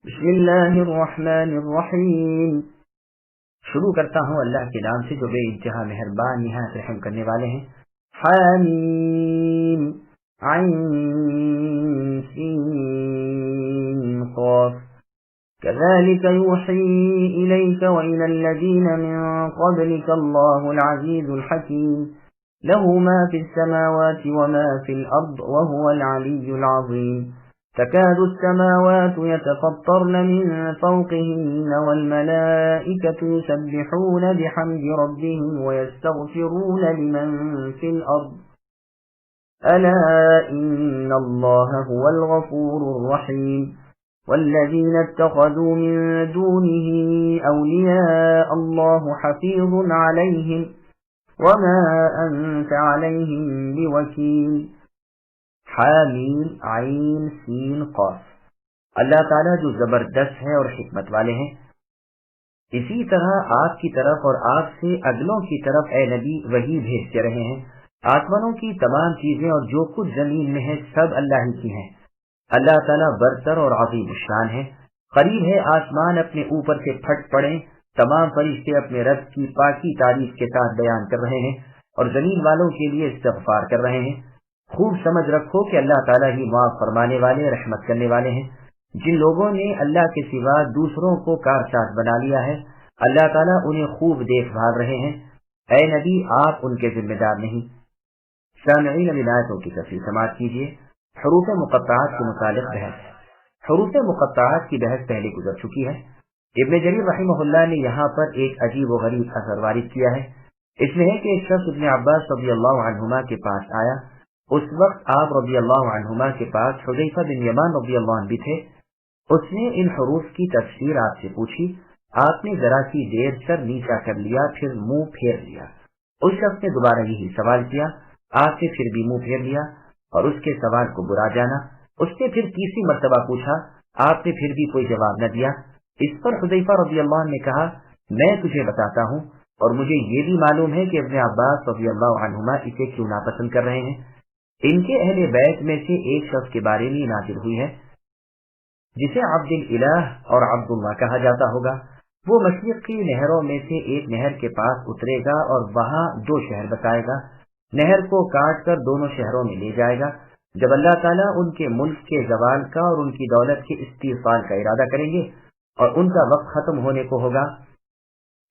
بسم اللہ الرحمن الرحیم، شروع کرتا ہوں اللہ کے نام سے جو بے انتہا مہربان نہایت رحم کرنے والے ہیں۔ حامیم عین سین قاف كذلك يوحي إليك وإلى الذين من قبلك الله العزيز الحكيم له ما في السماوات وما في الأرض وهو العلي العظيم تكاد السماوات يتفطرن من فوقهن والملائكة يسبحون بحمد ربهم ويستغفرون لمن في الأرض ألا إن الله هو الغفور الرحيم والذين اتخذوا من دونه أولياء الله حفيظ عليهم وما أنت عليهم بوكيل۔ حامیم عین سین قاف۔ اللہ تعالیٰ جو زبردست ہے اور حکمت والے ہیں، اسی طرح آپ کی طرف اور آپ سے اگلوں کی طرف اے نبی وحی بھیجتے رہے ہیں۔ آسمانوں کی تمام چیزیں اور جو کچھ زمین میں ہے سب اللہ ہی کی ہیں۔ اللہ تعالیٰ برتر اور عظیم الشان ہے۔ قریب ہے آسمان اپنے اوپر سے پھٹ پڑیں، تمام فرشتے اپنے رب کی پاکی تعریف کے ساتھ بیان کر رہے ہیں اور زمین والوں کے لیے استغفار کر رہے ہیں۔ خوب سمجھ رکھو کہ اللہ تعالیٰ ہی معاف فرمانے والے رحمت کرنے والے ہیں۔ جن لوگوں نے اللہ کے سوا دوسروں کو کارساز بنا لیا ہے، اللہ تعالیٰ انہیں خوب دیکھ بھال رہے ہیں۔ اے نبی آپ ان کے ذمہ دار نہیں۔ سامعین اب آیتوں کی تفصیل سماعت کیجیے۔ حروف مقطعات کے متعلق بحث۔ حروف مقطعات کی بحث پہلے گزر چکی ہے۔ ابن جریر رحمہ اللہ نے یہاں پر ایک عجیب و غریب اثر وارد کیا ہے۔ اس میں ہے کہ ایک شخص ابن عباس رضی اللہ عنہما کے پاس آیا۔ اس وقت آپ رضی اللہ عنہما کے پاس حذیفہ بن یمان رضی اللہ عنہ بھی تھے۔ اس نے ان حروف کی تفسیر آپ سے پوچھی۔ آپ نے ذرا سی دیر سر نیچا کر لیا، پھر منہ پھیر لیا۔ اس شخص نے دوبارہ یہی سوال کیا، آپ نے پھر بھی منہ پھیر لیا اور اس کے سوال کو برا جانا۔ اس نے پھر تیسری مرتبہ پوچھا، آپ نے پھر بھی کوئی جواب نہ دیا۔ اس پر حذیفہ رضی اللہ عنہ نے کہا، میں تجھے بتاتا ہوں اور مجھے یہ بھی معلوم ہے کہ ابن عباس رضی اللہ عنہما اسے کیوں ناپسند کر رہے ہیں۔ ان کے اہل بیت میں سے ایک شخص کے بارے میں نازل ہوئی ہے جسے عبد الالہ اور عبداللہ کہا جاتا ہوگا۔ وہ مشرق کی نہروں میں سے ایک نہر کے پاس اترے گا اور وہاں دو شہر بتائے گا۔ نہر کو کاٹ کر دونوں شہروں میں لے جائے گا۔ جب اللہ تعالیٰ ان کے ملک کے زوال کا اور ان کی دولت کے استحصال کا ارادہ کریں گے اور ان کا وقت ختم ہونے کو ہوگا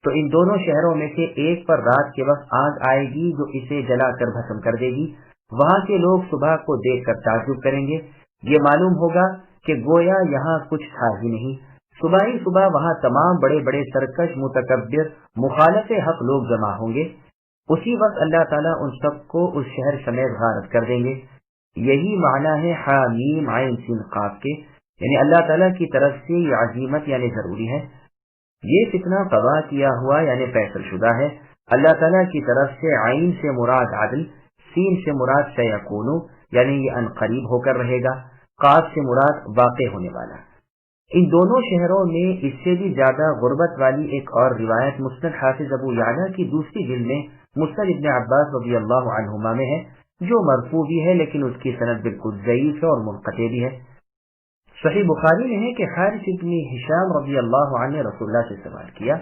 تو ان دونوں شہروں میں سے ایک پر رات کے وقت آگ آئے گی جو اسے جلا کر بھسم کر دے گی۔ وہاں کے لوگ صبح کو دیکھ کر تعجب کریں گے، یہ معلوم ہوگا کہ گویا یہاں کچھ تھا ہی نہیں۔ صبح ہی صبح وہاں تمام بڑے بڑے سرکش متکبر مخالف حق لوگ جمع ہوں گے۔ اسی وقت اللہ تعالیٰ ان سب کو اس شہر سمیت غارت کر دیں گے۔ یہی معنی ہے حامیم عین سین قاف کے، یعنی اللہ تعالیٰ کی طرف سے یہ عزیمت یعنی ضروری ہے۔ یہ فتنہ قضا کیا ہوا یعنی فیصل شدہ ہے۔ اللہ تعالیٰ کی طرف سے عین سے مراد عدل، سین سے مراد سیکون یعنی یہ ان قریب ہو کر رہے گا، قاف سے مراد واقع ہونے والا۔ ان دونوں شہروں میں اس سے بھی زیادہ غربت والی ایک اور روایت مسند حافظ ابو یعلا کی دوسری جلد میں مسند ابن عباس رضی اللہ عنہما میں ہے، جو مرفوع بھی ہے لیکن اس کی سند بالکل ضعیف ہے اور منقطع بھی ہے۔ صحیح بخاری میں ہے کہ حارث ابن ہشام رضی اللہ عنہ نے رسول اللہ سے سوال کیا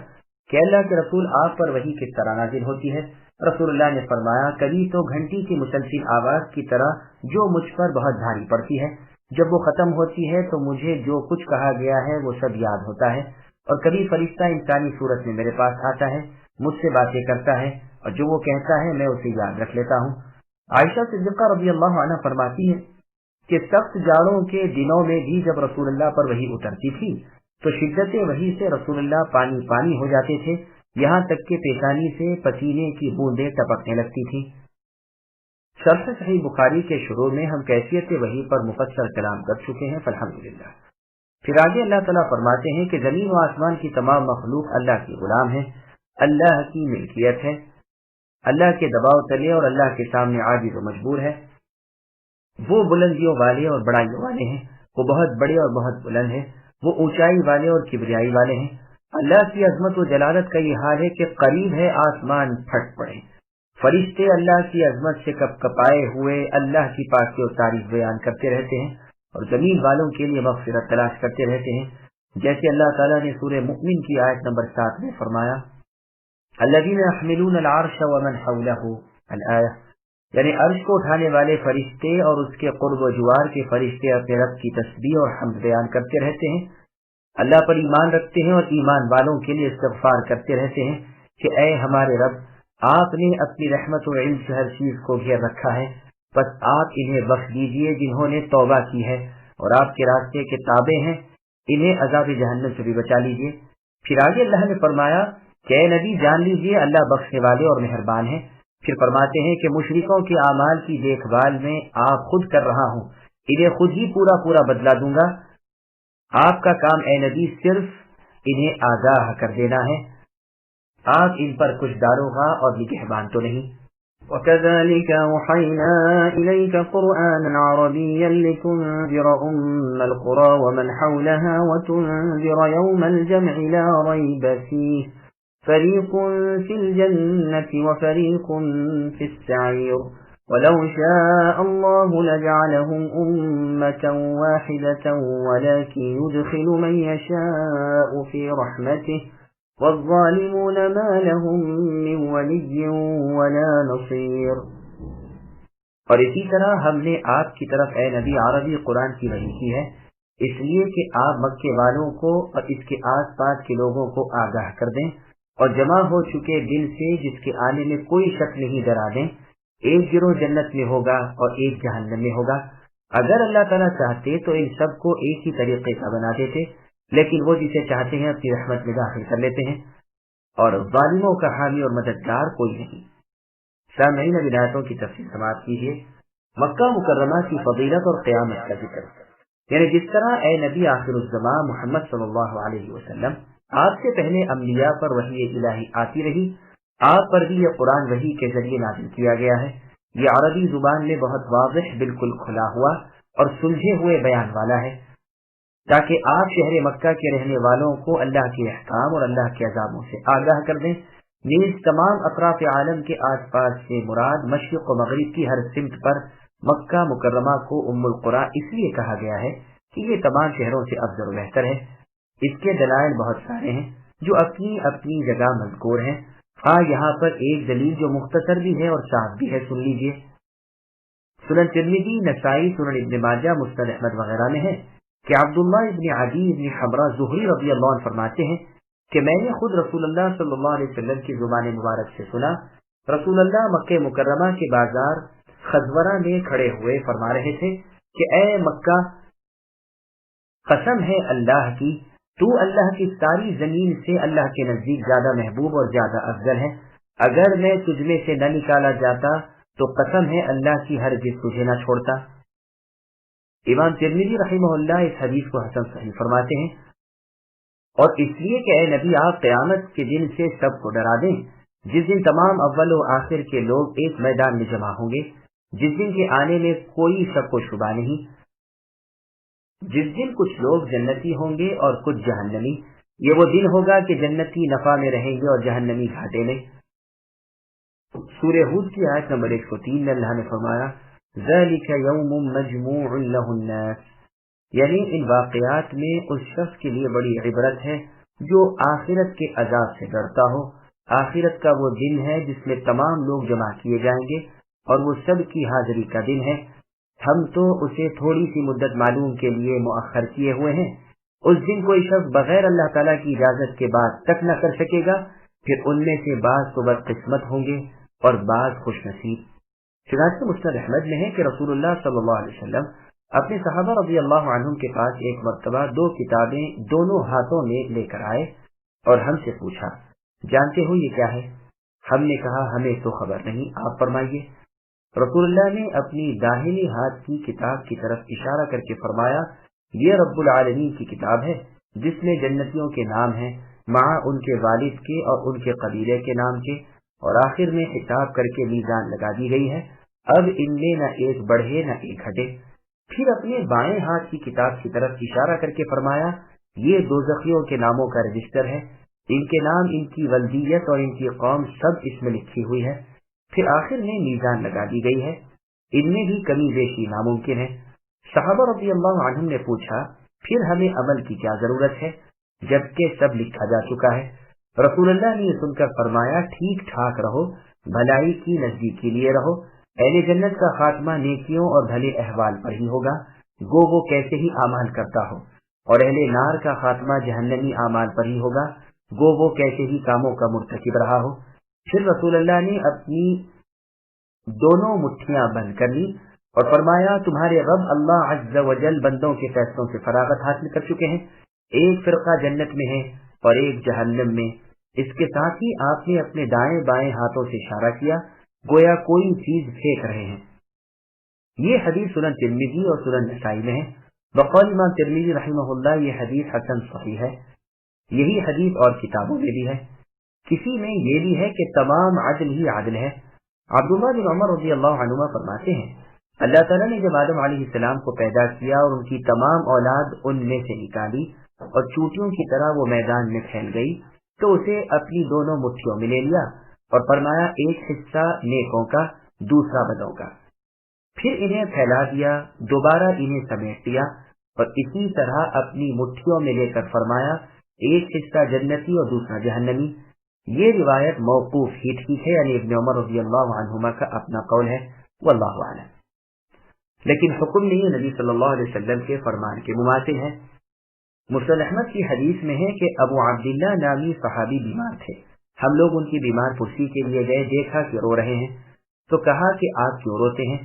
کہ اللہ کے رسول آپ پر وحی کس طرح نازل ہوتی ہے؟ رسول اللہ نے فرمایا، کبھی تو گھنٹی کی مسلسل آواز کی طرح جو مجھ پر بہت بھاری پڑتی ہے، جب وہ ختم ہوتی ہے تو مجھے جو کچھ کہا گیا ہے وہ سب یاد ہوتا ہے، اور کبھی فرشتہ انسانی صورت میں میرے پاس آتا ہے، مجھ سے باتیں کرتا ہے اور جو وہ کہتا ہے میں اسے یاد رکھ لیتا ہوں۔ عائشہ صدیقہ رضی اللہ عنہ فرماتی ہے کہ سخت جاڑوں کے دنوں میں بھی جب رسول اللہ پر وحی اترتی تھی تو شدت وحی سے رسول اللہ پانی پانی ہو جاتے تھے، یہاں تک کہ پیشانی سے پسینے کی بوندیں ٹپکنے لگتی تھی۔ شرح صحیح بخاری کے شروع میں ہم کیفیت وحی پر مفصل کلام کر چکے ہیں، الحمدللہ۔ پھر آگے اللہ تعالیٰ فرماتے ہیں کہ زمین و آسمان کی تمام مخلوق اللہ کی غلام ہے، اللہ کی ملکیت ہے، اللہ کے دباؤ تلے اور اللہ کے سامنے عاجز و مجبور ہے۔ وہ بلندیوں والے اور بڑائیوں والے ہیں، وہ بہت بڑے اور بہت بلند ہیں، وہ اونچائی والے اور کبریائی والے ہیں۔ اللہ کی عظمت و جلالت کا یہ حال ہے کہ قریب ہے آسمان پھٹ پڑے۔ فرشتے اللہ کی عظمت سے کپ کپائے ہوئے اللہ کی پاکی و تعریف بیان کرتے رہتے ہیں اور زمین والوں کے لیے مغفرت تلاش کرتے رہتے ہیں۔ جیسے اللہ تعالیٰ نے سورہ مؤمن کی آیت نمبر 7 میں فرمایا الذین یحملون العرش ومن حولہ الآیہ، یعنی عرش کو اٹھانے والے فرشتے اور اس کے قرب و جوار کے فرشتے اپنے رب کی تسبیح اور حمد بیان کرتے رہتے ہیں، اللہ پر ایمان رکھتے ہیں اور ایمان والوں کے لیے استغفار کرتے رہتے ہیں کہ اے ہمارے رب، آپ نے اپنی رحمت و علم سے ہر چیز کو گھیر رکھا ہے، بس آپ انہیں بخش دیجئے جنہوں نے توبہ کی ہے اور آپ کے راستے کے تابع ہیں، انہیں عذاب جہنم سے بھی بچا لیجئے۔ پھر آگے اللہ نے فرمایا کہ اے نبی جان لیجئے اللہ بخشنے والے اور مہربان ہیں۔ پھر فرماتے ہیں کہ مشرکوں کے اعمال کی دیکھ بھال میں آپ خود کر رہا ہوں، انہیں خود ہی پورا بدلہ دوں گا، آپ کا کام اے نبی صرف انہیں آگاہ کر دینا ہے، آپ ان پر کچھ داروغہ اور نگہبان تو نہیں۔ وَكَذَلِكَ أَوْحَيْنَا إِلَيْكَ قُرْآنًا عَرَبِيًّا لِتُنذِرَ أُمَّ الْقُرَى وَمَنْ حَوْلَهَا وَتُنذِرَ يَوْمَ الْجَمْعِ لَا رَيْبَ فِيهِ فَرِيقٌ فِي الْجَنَّةِ وَفَرِيقٌ فِي السَّعِيرِ وَلَوْ شَاءَ اللَّهُ لَجَعَلَهُمْ أُمَّةً وَاحِدَةً وَلَكِنْ يُدْخِلُ مَن يَشَاءُ فِي رَحْمَتِهِ وَالظَّالِمُونَ مَا لَهُم مِّن وَلِيٍّ وَلَا نَصِيرٍ۔ اور اسی طرح ہم نے آپ کی طرف اے نبی عربی قرآن کی وحی کی ہے، اس لیے کہ آپ مکے والوں کو اور اس کے آس پاس کے لوگوں کو آگاہ کر دیں اور جمع ہو چکے دن سے جس کے آنے میں کوئی شک نہیں ڈرا دیں، ایک گروہ جنت میں ہوگا اور ایک جہنم میں ہوگا۔ اگر اللہ تعالیٰ چاہتے تو ان سب کو ایک ہی طریقے کا بنا دیتے، لیکن وہ جسے چاہتے ہیں اپنی رحمت میں داخل کر لیتے ہیں، اور ظالموں کا حامی اور مددگار کوئی نہیں۔ سامعین اب آیتوں کی تفصیل سماعت کیجیے۔ مکہ مکرمہ کی فضیلت اور قیامت کا ذکر، یعنی جس طرح اے نبی آخر الزمان محمد صلی اللہ علیہ وسلم آپ سے پہلے انبیاء پر وحی الہی آتی رہی، آپ پر بھی یہ قرآن وحی کے ذریعے نازل کیا گیا ہے۔ یہ عربی زبان میں بہت واضح، بالکل کھلا ہوا اور سلجھے ہوئے بیان والا ہے، تاکہ آپ شہر مکہ کے رہنے والوں کو اللہ کے احکام اور اللہ کے عذابوں سے آگاہ کر دیں۔ نیز تمام اطراف عالم کے آس پاس سے مراد مشرق و مغرب کی ہر سمت پر مکہ مکرمہ کو ام القریٰ اس لیے کہا گیا ہے کہ یہ تمام شہروں سے افضل و بہتر ہے۔ اس کے دلائل بہت سارے ہیں جو اپنی اپنی جگہ مذکور ہیں۔ یہاں پر ایک دلیل جو مختصر بھی ہے اور صاف بھی ہے، سن لیجئے۔ سنن ترمذی، نسائی، سنن ابن ماجہ، مسند احمد وغیرہ میں ہے کہ عبداللہ ابن عدی ابن حبرہ زہری رضی اللہ عنہ فرماتے ہیں کہ میں نے خود رسول اللہ صلی اللہ علیہ وسلم کی زبان مبارک سے سنا، رسول اللہ مکہ مکرمہ کے بازار خزورہ میں کھڑے ہوئے فرما رہے تھے کہ اے مکہ، قسم ہے اللہ کی، تو اللہ کی ساری زمین سے اللہ کے نزدیک زیادہ محبوب اور زیادہ افضل ہے۔ اگر میں تجھ میں سے نہ نکالا جاتا تو قسم ہے اللہ کی ہرگز تجھے نہ چھوڑتا۔ امام ترمذی رحمہ اللہ اس حدیث کو حسن صحیح فرماتے ہیں، اور اس لیے کہ اے نبی آپ قیامت کے دن سے سب کو ڈرا دیں، جس دن تمام اول و آخر کے لوگ ایک میدان میں جمع ہوں گے، جس دن کے آنے میں کوئی شک و شبہ نہیں، جس دن کچھ لوگ جنتی ہوں گے اور کچھ جہنمی۔ یہ وہ دن ہوگا کہ جنتی نفع میں رہیں گے اور جہنمی گھاٹے میں۔ سورہ ہود کی آیت نمبر 103 میں اللہ نے فرمایا ذَلِكَ يَوْمٌ مَجْمُوعٌ لَهُ النَّاسِ، یعنی ان واقعات میں اس شخص کے لیے بڑی عبرت ہے جو آخرت کے عذاب سے ڈرتا ہو۔ آخرت کا وہ دن ہے جس میں تمام لوگ جمع کیے جائیں گے اور وہ سب کی حاضری کا دن ہے۔ ہم تو اسے تھوڑی سی مدت معلوم کے لیے مؤخر کیے ہوئے ہیں۔ اس دن کوئی شخص بغیر اللہ تعالیٰ کی اجازت کے بعد تک نہ کر سکے گا، پھر ان میں سے بعض تو بدقسمت ہوں گے اور بعض خوش نصیب۔ چنانچہ مسند احمد میں ہے کہ رسول اللہ صلی اللہ علیہ وسلم اپنے صحابہ رضی اللہ عنہم کے پاس ایک مرتبہ 2 کتابیں دونوں ہاتھوں میں لے کر آئے اور ہم سے پوچھا، جانتے ہو یہ کیا ہے؟ ہم نے کہا ہمیں تو خبر نہیں، آپ فرمائیے۔ رسول اللہ نے اپنی داہنی ہاتھ کی کتاب کی طرف اشارہ کر کے فرمایا، یہ رب العالمین کی کتاب ہے جس میں جنتیوں کے نام ہیں، مع ان کے والد کے اور ان کے قبیلے کے نام کے، اور آخر میں حساب کر کے میزان لگا دی گئی ہے، اب ان میں نہ ایک بڑھے نہ ایک گھٹے۔ پھر اپنے بائیں ہاتھ کی کتاب کی طرف اشارہ کر کے فرمایا، یہ دوزخیوں کے ناموں کا رجسٹر ہے، ان کے نام، ان کی ولدیت اور ان کی قوم سب اس میں لکھی ہوئی ہے۔ پھر آخر میں میزان لگا دی گئی ہے، ان میں بھی کمی بیشی ناممکن ہے۔ صحابہ رضی اللہ عنہم نے پوچھا پھر ہمیں عمل کی کیا ضرورت ہے جبکہ سب لکھا جا چکا ہے؟ رسول اللہ نے یہ سن کر فرمایا ٹھیک ٹھاک رہو، بھلائی کی نزدیکی لیے رہو، اہل جنت کا خاتمہ نیکیوں اور بھلے احوال پر ہی ہوگا گو وہ کیسے ہی اعمال کرتا ہو، اور اہل نار کا خاتمہ جہنمی اعمال پر ہی ہوگا گو وہ کیسے ہی کاموں کا مرتکب رہا ہو۔ پھر رسول اللہ نے اپنی دونوں مٹھیاں بند کر لی اور فرمایا تمہارے رب اللہ عز و جل بندوں کے فیصلوں سے فراغت حاصل کر چکے ہیں، ایک فرقہ جنت میں ہے اور ایک جہنم میں۔ اس کے ساتھ ہی آپ نے اپنے دائیں بائیں ہاتھوں سے اشارہ کیا گویا کوئی چیز پھینک رہے ہیں۔ یہ حدیث سنن ترمذی اور سنن نسائی میں ہے۔ بقول امام ترمذی رحمہ اللہ یہ حدیث حسن صحیح ہے۔ یہی حدیث اور کتابوں میں بھی ہے۔ کسی میں یہ بھی ہے کہ تمام عدل ہی عدل ہے۔ عبداللہ بن عمر رضی اللہ عنہما فرماتے ہیں اللہ تعالیٰ نے جب آدم علیہ السلام کو پیدا کیا اور ان کی تمام اولاد ان میں سے نکالی اور چوٹیوں کی طرح وہ میدان میں پھیل گئی تو اسے اپنی دونوں مٹھیوں میں لے لیا اور فرمایا ایک حصہ نیکوں کا دوسرا بدوں کا، پھر انہیں پھیلا دیا، دوبارہ انہیں سمیٹ دیا اور اسی طرح اپنی مٹھیوں میں لے کر فرمایا ایک حصہ جنتی اور دوسرا جہنمی۔ یہ روایت موقوف ہی ٹھیک ہے، یعنی ابن عمر رضی اللہ عنہما کا اپنا قول ہے، واللہ اعلم، لیکن حکم نہیں نبی صلی اللہ علیہ وسلم کے فرمان کے مماثل ہے۔ مسند احمد کی حدیث میں ہے کہ ابو عبداللہ نامی صحابی بیمار تھے، ہم لوگ ان کی بیمار پرسی کے لیے گئے، دیکھا کہ رو رہے ہیں تو کہا کہ آپ کیوں روتے ہیں؟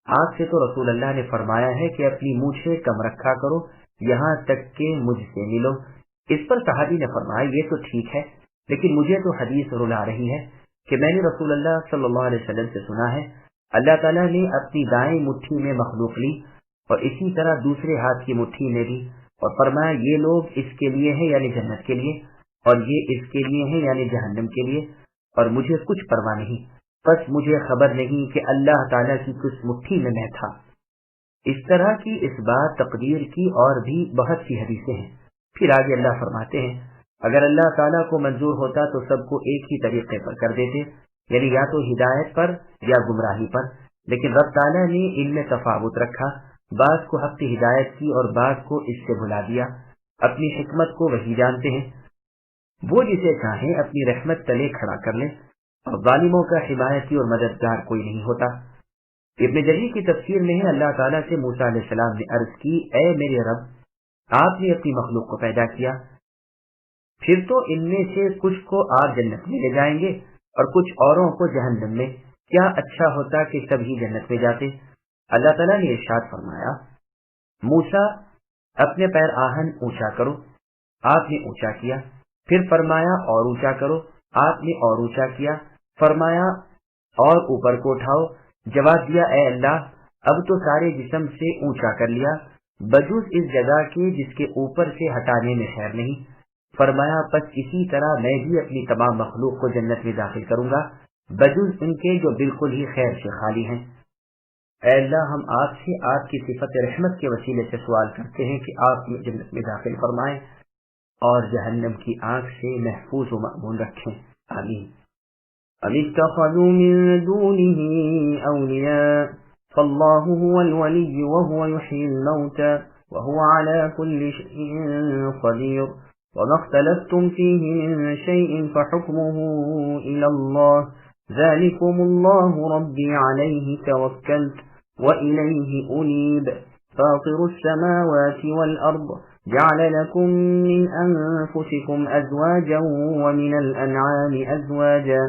آپ سے تو رسول اللہ نے فرمایا ہے کہ اپنی مونچھیں کم رکھا کرو یہاں تک کہ مجھ سے ملو۔ اس پر صحابی نے فرمایا یہ تو ٹھیک ہے لیکن مجھے تو حدیث رلا رہی ہے کہ میں نے رسول اللہ صلی اللہ علیہ وسلم سے سنا ہے اللہ تعالیٰ نے اپنی دائیں مٹھی میں مخلوق لی اور اسی طرح دوسرے ہاتھ کی مٹھی میں بھی، اور فرمایا یہ لوگ اس کے لیے ہیں یعنی جنت کے لیے، اور یہ اس کے لیے ہیں یعنی جہنم کے لیے، اور مجھے کچھ پرواہ نہیں، بس مجھے خبر نہیں کہ اللہ تعالیٰ کی کس مٹھی میں میں تھا۔ اس طرح کی اس بات تقدیر کی اور بھی بہت سی حدیثیں ہیں۔ پھر آگے اللہ فرماتے ہیں اگر اللہ تعالیٰ کو منظور ہوتا تو سب کو ایک ہی طریقے پر کر دیتے، یعنی یا تو ہدایت پر یا گمراہی پر، لیکن رب تعالیٰ نے ان میں تفاوت رکھا، بعض کو حق کی ہدایت کی اور بعض کو اس سے بھلا دیا۔ اپنی حکمت کو وہی جانتے ہیں، وہ جسے چاہیں اپنی رحمت تلے کھڑا کر لیں، اور ظالموں کا حمایتی اور مددگار کوئی نہیں ہوتا۔ ابن جریر کی تفسیر میں ہے اللہ تعالیٰ سے موسیٰ علیہ السلام نے عرض کی اے میرے رب آپ نے اپنی مخلوق کو پیدا کیا، پھر تو ان میں سے کچھ کو آپ جنت میں لے جائیں گے اور کچھ اوروں کو جہنم میں، کیا اچھا ہوتا کہ سب ہی جنت میں جاتے۔ اللہ تعالیٰ نے ارشاد فرمایا موسیٰ اپنے پیر آہن اونچا کرو، آپ نے اونچا کیا، پھر فرمایا اور اونچا کرو، آپ نے اور اونچا کیا، فرمایا اور اوپر کو اٹھاؤ، جواب دیا اے اللہ اب تو سارے جسم سے اونچا کر لیا بجز اس جگہ کے جس کے اوپر سے ہٹانے میں خیر نہیں۔ فرمایا پس اسی طرح میں بھی اپنی تمام مخلوق کو جنت میں داخل کروں گا بجز ان کے جو بالکل ہی خیر سے خالی ہیں۔ اے اللہ ہم آپ سے آپ کی صفت رحمت کے وسیلے سے سوال کرتے ہیں کہ آپ ہمیں جنت میں داخل فرمائیں اور جہنم کی آگ سے محفوظ و مأمون رکھیں، آمین۔ ام اتخذوا من دونه اولیاء فاللہ هو الولی وهو يحيي الموتى وهو على كل شيء قدير وما اختلفتم فيه من شيء فحكمه إلى الله ذلكم الله ربي عليه توكلت وإليه أنيب فاطر السماوات والأرض جعل لكم من أنفسكم أزواجا ومن الأنعام أزواجا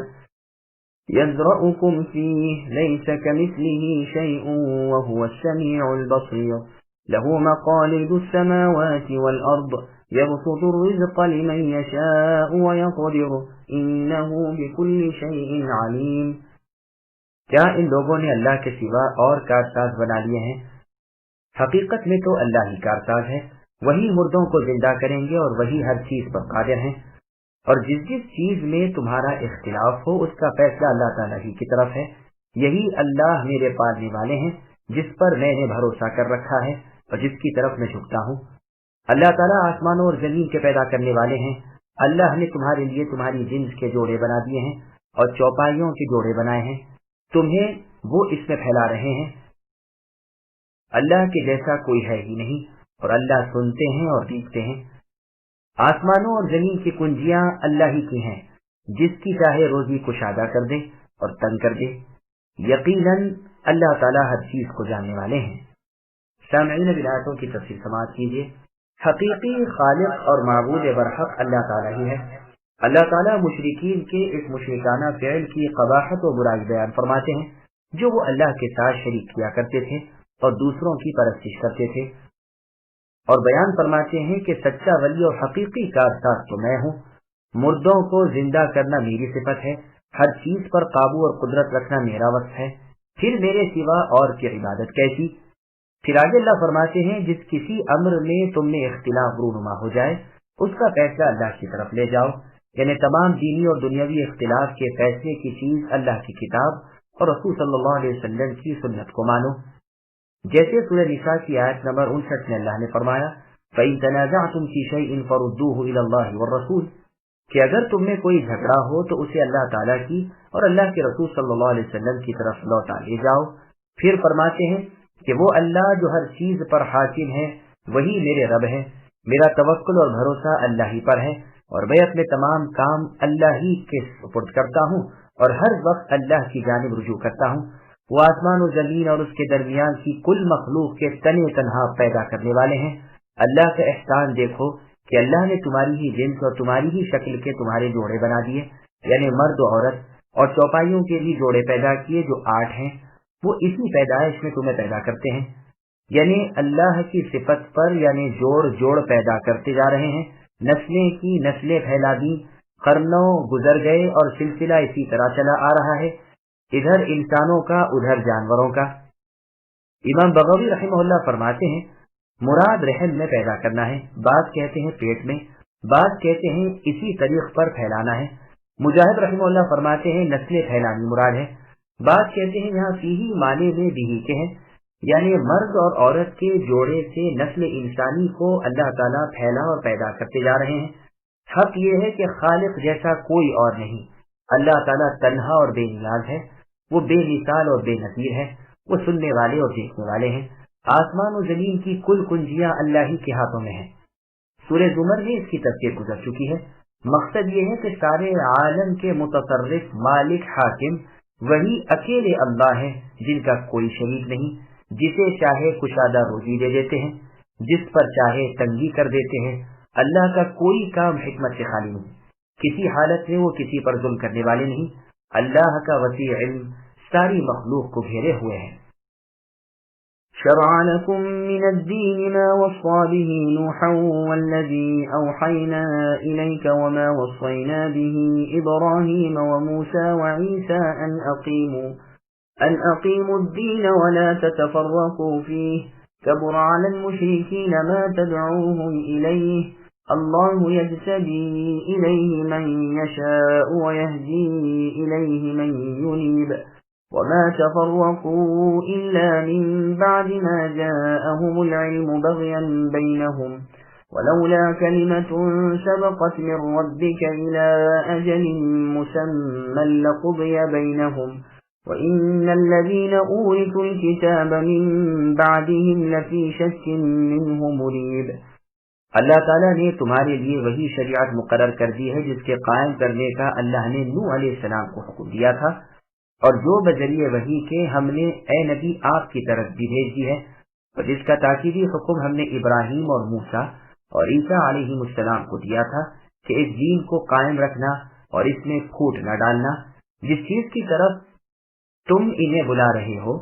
يذرأكم فيه ليس كمثله شيء وهو السميع البصير له مقاليد السماوات والأرض يبسط الرزق لمن يشاء ويقدر إنه بكل شيء عليم۔ کیا ان لوگوں نے اللہ کے سوا اور کارساز بنا لیے ہیں؟ حقیقت میں تو اللہ ہی کارساز ہے، وہی مردوں کو زندہ کریں گے اور وہی ہر چیز پر قادر ہیں، اور جس چیز میں تمہارا اختلاف ہو اس کا فیصلہ اللہ تعالیٰ ہی کی طرف ہے۔ یہی اللہ میرے پالنے والے ہیں جس پر میں نے بھروسہ کر رکھا ہے اور جس کی طرف میں جھکتا ہوں۔ اللہ تعالیٰ آسمانوں اور زمین کے پیدا کرنے والے ہیں۔ اللہ نے تمہارے لیے تمہاری جنس کے جوڑے بنا دیے ہیں اور چوپائیوں کے جوڑے بنائے ہیں، تمہیں وہ اس میں پھیلا رہے ہیں۔ اللہ کے جیسا کوئی ہے ہی نہیں، اور اللہ سنتے ہیں اور دیکھتے ہیں۔ آسمانوں اور زمین کی کنجیاں اللہ ہی کی ہیں، جس کی چاہے روزی کشادہ کر دے اور تنگ کر دے۔ یقیناً اللہ تعالیٰ ہر چیز کو جاننے والے ہیں۔ سامعین اب آیتوں کی تفصیل سماعت کیجیے۔ حقیقی خالق اور معبود برحق اللہ تعالیٰ ہی ہے۔ اللہ تعالیٰ مشرکین کے اس مشرکانہ فعل کی قباحت و برائی بیان فرماتے ہیں جو وہ اللہ کے ساتھ شریک کیا کرتے تھے اور دوسروں کی پرستش کرتے تھے، اور بیان فرماتے ہیں کہ سچا ولی اور حقیقی کارساز تو میں ہوں، مردوں کو زندہ کرنا میری صفت ہے، ہر چیز پر قابو اور قدرت رکھنا میرا وصف ہے، پھر میرے سوا اور کی عبادت کیسی؟ پھر آگے اللہ فرماتے ہیں جس کسی امر میں تم میں اختلاف رونما ہو جائے اس کا فیصلہ اللہ کی طرف لے جاؤ، یعنی تمام دینی اور دنیاوی اختلاف کے فیصلے کی چیز اللہ کی کتاب اور رسول صلی اللہ علیہ وسلم کی سنت کو مانو۔ جیسے سورہ نساء کی آیت نمبر 59 میں اللہ نے فرمایا فَإِن تَنَازَعْتُمْ فِي شَيْءٍ فَرُدُّوهُ إِلَى اللَّهِ وَالرَّسُولِ کہ اگر تم میں کوئی جھگڑا ہو تو اسے اللہ تعالیٰ کی اور اللہ کے رسول صلی اللہ علیہ وسلم کی طرف لوٹا لے جاؤ۔ پھر فرماتے ہیں کہ وہ اللہ جو ہر چیز پر حاکم ہے وہی میرے رب ہے، میرا توکل اور بھروسہ اللہ ہی پر ہے، اور میں اپنے تمام کام اللہ ہی کے سپرد کرتا ہوں اور ہر وقت اللہ کی جانب رجوع کرتا ہوں۔ وہ آسمان و زمین اور اس کے درمیان کی کل مخلوق کے تنے تنہا پیدا کرنے والے ہیں۔ اللہ کا احسان دیکھو کہ اللہ نے تمہاری ہی جنس اور تمہاری ہی شکل کے تمہارے جوڑے بنا دیے، یعنی مرد و عورت، اور چوپائیوں کے بھی جوڑے پیدا کیے جو 8 ہیں۔ وہ اسی پیدائش میں تمہیں پیدا کرتے ہیں، یعنی اللہ کی صفت پر، یعنی جوڑ جوڑ پیدا کرتے جا رہے ہیں، نسلیں کی نسلیں پھیلا دی، قرنوں گزر گئے اور سلسلہ اسی طرح چلا آ رہا ہے، ادھر انسانوں کا ادھر جانوروں کا۔ امام بغوی رحمہ اللہ فرماتے ہیں مراد رحم میں پیدا کرنا ہے، بعض کہتے ہیں پیٹ میں، بعض کہتے ہیں اسی طریق پر پھیلانا ہے۔ مجاہد رحمہ اللہ فرماتے ہیں نسلیں پھیلانی مراد ہے، بعض کہتے ہیں یہاں فیہی معنی میں بھی کے ہیں، یعنی مرد اور عورت کے جوڑے سے نسل انسانی کو اللہ تعالیٰ پھیلا اور پیدا کرتے جا رہے ہیں۔ حق یہ ہے کہ خالق جیسا کوئی اور نہیں، اللہ تعالیٰ تنہا اور بے نیاز ہے، وہ بے مثال اور بے نظیر ہے، وہ سننے والے اور دیکھنے والے ہیں۔ آسمان و زمین کی کل کنجیاں اللہ ہی کے ہاتھوں میں ہیں۔ سورہ زمر میں اس کی تفسیر گزر چکی ہے۔ مقصد یہ ہے کہ سارے عالم کے متصرف مالک حاکم وہی اکیلے اللہ ہیں جن کا کوئی شریک نہیں، جسے چاہے کشادہ روزی دے دیتے ہیں، جس پر چاہے تنگی کر دیتے ہیں۔ اللہ کا کوئی کام حکمت سے خالی نہیں، کسی حالت میں وہ کسی پر ظلم کرنے والے نہیں۔ اللہ کا وسیع علم ساری مخلوق کو گھیرے ہوئے ہیں۔ شرع لكم من الدين ما وصى به نوحا والذي أوحينا إليك وما وصينا به إبراهيم وموسى وعيسى أن أقيموا الدين ولا تتفرقوا فيه كبر على المشركين ما تدعوهم إليه الله يجتبي إليه من يشاء ويهدي إليه من ينيب وما تفرقوا إلا من بعد ما جاءهم العلم بغيا بينهم ولولا كلمة سبقت من ربك إلى أجل مسمى لقضي بينهم وَإِنَّ الَّذِينَ أُورِثُوا الْكِتَابَ مِن بَعْدِهِمْ لَفِي شَكٍّ مِّنْهُ مُرِيبٍ۔ اللہ تعالیٰ نے تمہارے لیے وہی شریعت مقرر کر دی ہے جس کے قائم کرنے کا اللہ نے نوح علیہ السلام کو حکم دیا تھا، اور جو بذریعہ وحی کے ہم نے اے نبی آپ کی طرف بھی بھیج دی ہے، اور جس کا تاکیدی حکم ہم نے ابراہیم اور موسیٰ اور عیسیٰ علیہ السلام کو دیا تھا کہ اس دین کو قائم رکھنا اور اس میں پھوٹ نہ ڈالنا۔ جس چیز کی طرف تم انہیں بلا رہے ہو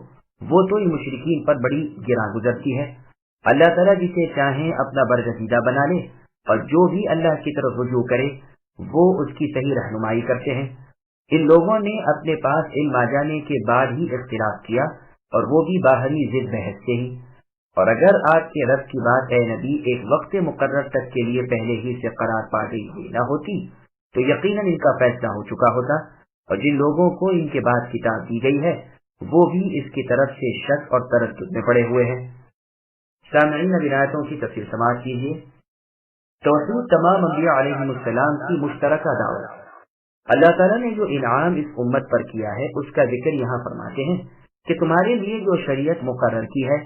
وہ تو ان مشرکین پر بڑی گراں گزرتی ہے۔ اللہ تعالیٰ جسے چاہیں اپنا برگزیدہ بنا لے، اور جو بھی اللہ کی طرف رجوع کرے وہ اس کی صحیح رہنمائی کرتے ہیں۔ ان لوگوں نے اپنے پاس علم آ جانے کے بعد ہی اختلاف کیا، اور وہ بھی باہری ضد بحث سے ہی۔ اور اگر آپ کے رب کی بات اے نبی ایک وقت مقرر تک کے لیے پہلے ہی سے قرار پا گئی ہوئی نہ ہوتی تو یقیناً ان کا فیصلہ ہو چکا ہوتا، اور جن لوگوں کو ان کے بعد کتاب دی گئی ہے وہ بھی اس کی طرف سے شک اور تردد میں پڑے ہوئے ہیں۔ سامعین اب آیتوں کی تفسیر سماعت کیجیے۔ توحید تمام انبیاء علیہ السلام کی مشترکہ دعوت۔ اللہ تعالیٰ نے جو انعام اس امت پر کیا ہے اس کا ذکر یہاں فرماتے ہیں کہ تمہارے لیے جو شریعت مقرر کی ہے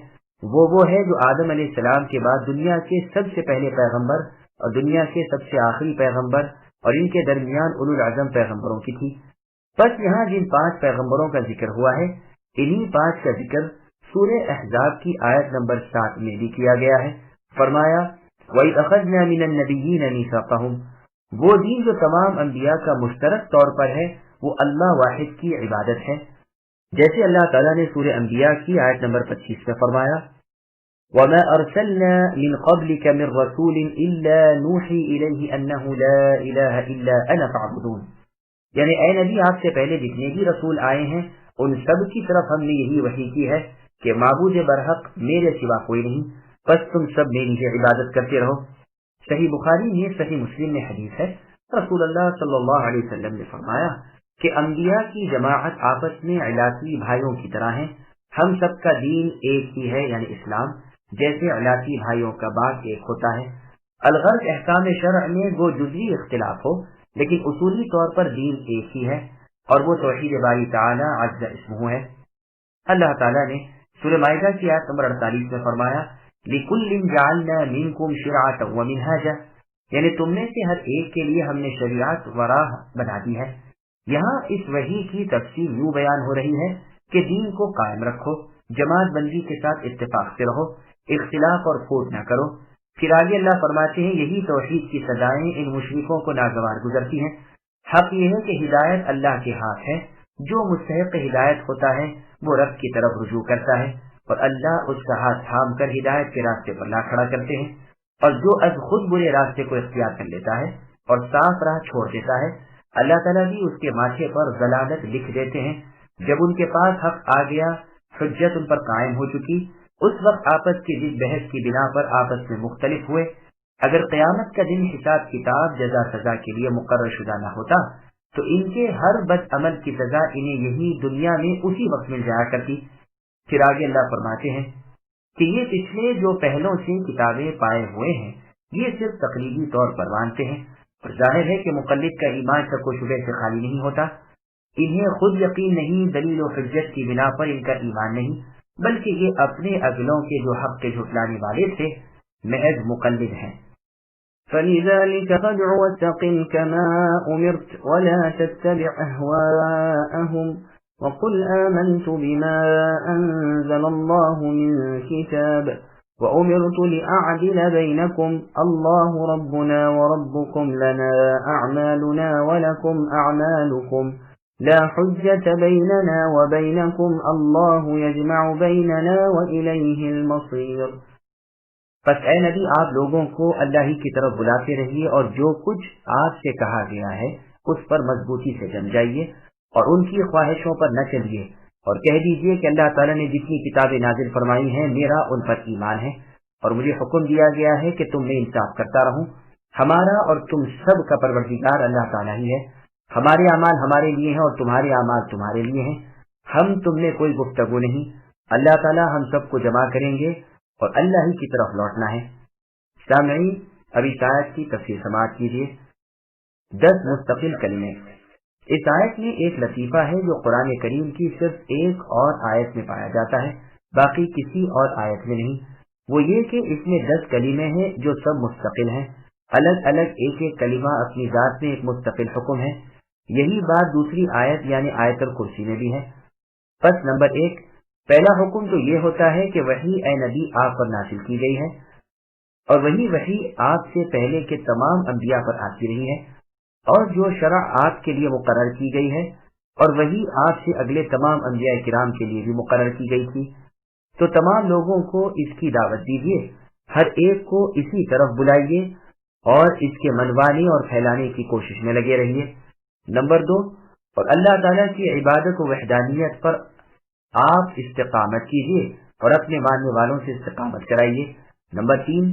وہ ہے جو آدم علیہ السلام کے بعد دنیا کے سب سے پہلے پیغمبر اور دنیا کے سب سے آخری پیغمبر اور ان کے درمیان اولو العزم پیغمبروں کی تھی۔ بس یہاں جن 5 پیغمبروں کا ذکر ہوا ہے، انہی 5 کا ذکر سورہ احزاب کی آیت نمبر 7 میں بھی کیا گیا ہے۔ فرمایا وَإِذْ أَخَذْنَا مِنَ النَّبِيِّينَ مِيثَاقَهُمْ، وہ دین جو تمام انبیاء کا مشترک طور پر ہے وہ اللہ واحد کی عبادت ہے، جیسے اللہ تعالیٰ نے سورہ انبیاء کی آیت نمبر 25 میں فرمایا وَمَا أَرْسَلْنَا مِنْ قَبْلِكَ مِنْ رَسُولٍ إِلَّا نُوحِي إِلَيْهِ أَنَّهُ لَا إِلَهَ إِلَّا أَنَا فَاعْبُدُونِ، یعنی اے نبی آپ سے پہلے جتنے بھی رسول آئے ہیں ان سب کی طرف ہم نے یہی وحی کی ہے کہ معبود برحق میرے سوا کوئی نہیں، بس تم سب میری ہی عبادت کرتے رہو۔ صحیح بخاری میں، صحیح مسلم میں حدیث ہے، رسول اللہ صلی اللہ علیہ وسلم نے فرمایا کہ انبیاء کی جماعت آپس میں علاقی بھائیوں کی طرح ہیں، ہم سب کا دین ایک ہی ہے یعنی اسلام، جیسے علاقی بھائیوں کا باغ ایک ہوتا ہے۔ الغرض احکام شرع میں وہ جزوی اختلاف ہو لیکن اصولی طور پر دین ایک ہی ہے، اور وہ توحید باری تعالی عز اسمہ ہے۔ اللہ تعالیٰ نے سورہ مائدہ کی آیت نمبر 48 میں فرمایا لِكُلٍّ جَعَلْنَا مِنْكُمْ شِرْعَةً وَمِنْهَاجًا، یعنی تم میں سے ہر ایک کے لیے ہم نے شریعت و راہ بنا دی ہے۔ یہاں اس وحی کی تفصیل یوں بیان ہو رہی ہے کہ دین کو قائم رکھو، جماعت بندی کے ساتھ اتفاق سے رہو، اختلاف اور پھوٹ نہ کرو۔ پھر آگے اللہ فرماتے ہیں یہی توحید کی سزائیں ان مشرکوں کو ناگوار گزرتی ہیں۔ حق یہ ہے کہ ہدایت اللہ کے ہاتھ ہے، جو مستحق ہدایت ہوتا ہے وہ رب کی طرف رجوع کرتا ہے اور اللہ اس کا ہاتھ تھام کر ہدایت کے راستے پر لا کھڑا کرتے ہیں، اور جو از خود برے راستے کو اختیار کر لیتا ہے اور صاف راہ چھوڑ دیتا ہے اللہ تعالیٰ بھی اس کے ماتھے پر ضلالت لکھ دیتے ہیں۔ جب ان کے پاس حق آ گیا، حجت ان پر قائم ہو چکی، اس وقت آپس کی جس بحث کی بنا پر آپس میں مختلف ہوئے، اگر قیامت کا دن حساب کتاب جزا سزا کے لیے مقرر شدہ نہ ہوتا تو ان کے ہر بد عمل کی سزا انہیں یہی دنیا میں اسی وقت مل جایا کرتی۔ پھر آگے اللہ فرماتے ہیں کہ یہ پچھلے جو پہلوں سے کتابیں پائے ہوئے ہیں یہ صرف تقریبی طور پر مانتے ہیں، اور ظاہر ہے کہ مقلد کا ایمان شک و شبہ سے خالی نہیں ہوتا۔ انہیں خود یقین نہیں، دلیل و حجت کی بنا پر ان کا ایمان نہیں، بلکہ یہ اپنے اگلوں کے جو حق کے جھٹلانے والے تھے محض مقلد ہیں۔ فَلِذَلِكَ فَادْعُ وَاسْتَقِمْ كَمَا أُمِرْتَ وَلَا تَتَّبِعْ أَهْوَاءَهُمْ وَقُلْ آمَنْتُ بِمَا أَنزَلَ اللَّهُ مِنْ كِتَابٍ وَأُمِرْتُ لِأَعْدِلَ بَيْنَكُمْ اللَّهُ رَبُّنَا وَرَبُّكُمْ لَنَا أَعْمَالُنَا وَلَكُمْ أَعْمَالُكُمْ لَا حُجَّةَ بَيْنَنَا وَبَيْنَكُمْ اللَّهُ يَجْمَعُ بَيْنَنَا وَإِلَيْهِ الْمَصِيرُ۔ پس اے نبی آپ لوگوں کو اللہ ہی کی طرف بلاتے رہیے اور جو کچھ آپ سے کہا گیا ہے اس پر مضبوطی سے جم جائیے اور ان کی خواہشوں پر نہ چلیے، اور کہہ دیجئے کہ اللہ تعالیٰ نے جتنی کتابیں نازل فرمائی ہیں میرا ان پر ایمان ہے، اور مجھے حکم دیا گیا ہے کہ تم میں انصاف کرتا رہوں۔ ہمارا اور تم سب کا پروردگار اللہ تعالیٰ ہی ہے، ہمارے اعمال ہمارے لیے ہیں اور تمہارے اعمال تمہارے لیے ہیں، ہم تم میں کوئی گفتگو نہیں، اللہ تعالیٰ ہم سب کو جمع کریں گے اور اللہ ہی کی طرف لوٹنا ہے۔ سامعین، ابھی آیت کی تفسیر سماعت کیجیے۔ 10 مستقل کلمے۔ اس آیت میں ایک لطیفہ ہے جو قرآن کریم کی صرف ایک اور آیت میں پایا جاتا ہے، باقی کسی اور آیت میں نہیں۔ وہ یہ کہ اس میں 10 کلمے ہیں جو سب مستقل ہیں، الگ الگ ایک ایک کلمہ اپنی ذات میں ایک مستقل حکم ہے۔ یہی بات دوسری آیت یعنی آیت الکرسی میں بھی ہے۔ پس نمبر 1، پہلا حکم تو یہ ہوتا ہے کہ وحی اے نبی آپ پر نازل کی گئی ہے، اور وہی وحی آپ سے پہلے کے تمام انبیاء پر آتی رہی ہے، اور جو شرع آپ کے لیے مقرر کی گئی ہے اور وہی آپ سے اگلے تمام انبیاء کرام کے لیے بھی مقرر کی گئی تھی، تو تمام لوگوں کو اس کی دعوت دیجیے، ہر ایک کو اسی طرف بلائیے اور اس کے منوانے اور پھیلانے کی کوشش میں لگے رہیے۔ نمبر 2، اور اللہ تعالیٰ کی عبادت و وحدانیت پر آپ استقامت کیجیے اور اپنے ماننے والوں سے استقامت کرائیے۔ نمبر 3،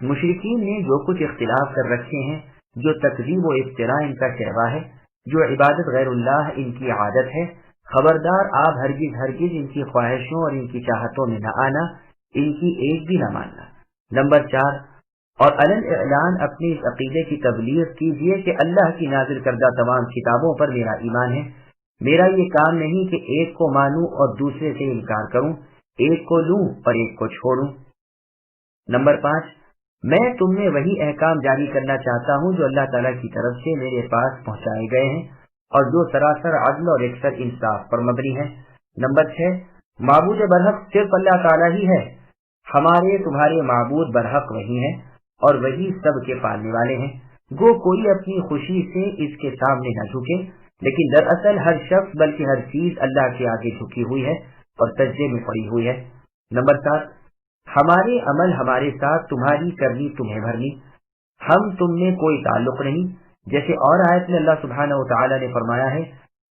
مشرکین نے جو کچھ اختلاف کر رکھے ہیں، جو تکذیب و افتراء ان کا شہوہ ہے، جو عبادت غیر اللہ ان کی عادت ہے، خبردار آپ ہرگز ان کی خواہشوں اور ان کی چاہتوں میں نہ آنا، ان کی ایک بھی نہ ماننا۔ نمبر 4، اور علن اعلان اپنی اس عقیدے کی تبلیغ کیجیے کہ اللہ کی نازل کردہ تمام کتابوں پر میرا ایمان ہے، میرا یہ کام نہیں کہ ایک کو مانوں اور دوسرے سے انکار کروں، ایک کو لوں اور ایک کو چھوڑوں۔ نمبر 5، میں تم میں وہی احکام جاری کرنا چاہتا ہوں جو اللہ تعالیٰ کی طرف سے میرے پاس پہنچائے گئے ہیں اور جو سراسر عدل اور یکسر انصاف پر مبنی ہے۔ نمبر 6، معبود برحق صرف اللہ تعالیٰ ہی ہے، ہمارے تمہارے معبود برحق وہی ہیں اور وہی سب کے پالنے والے ہیں۔ گو کوئی اپنی خوشی سے اس کے سامنے نہ جھکے، لیکن دراصل ہر شخص بلکہ ہر چیز اللہ کے آگے جھکی ہوئی ہے اور سجدے میں پڑی ہوئی ہے۔ نمبر 7، ہمارے عمل ہمارے ساتھ، تمہاری کرنی تمہیں بھرنی، ہم تم میں کوئی تعلق نہیں۔ جیسے اور آیت میں اللہ سبحانہ و تعالیٰ نے فرمایا ہے،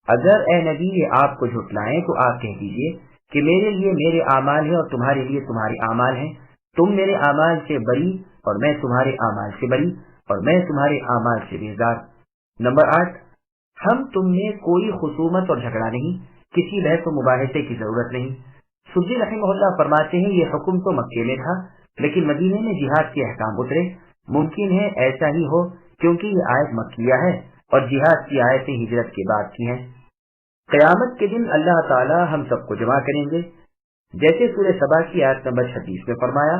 اگر اے نبی یہ آپ کو جھٹلائیں تو آپ کہہ دیجئے کہ میرے لیے میرے اعمال ہیں اور تمہارے لیے تمہارے اعمال ہیں، تم میرے اعمال سے بری اور میں تمہارے اعمال سے بری اور میں تمہارے اعمال سے بیزار۔ نمبر 8، ہم تم میں کوئی خصومت اور جھگڑا نہیں، کسی بحث و مباحثے کی ضرورت نہیں۔ سدی رحمہ اللہ فرماتے ہیں یہ حکم تو مکے میں تھا لیکن مدینے میں جہاد کے احکام اترے، ممکن ہے ایسا ہی ہو کیونکہ یہ آیت مکیہ ہے اور جہاد کی آیتیں ہجرت کے بعد کی ہیں۔ قیامت کے دن اللہ تعالی ہم سب کو جمع کریں گے، جیسے سورہ سبا کی آیت نمبر 36 میں فرمایا،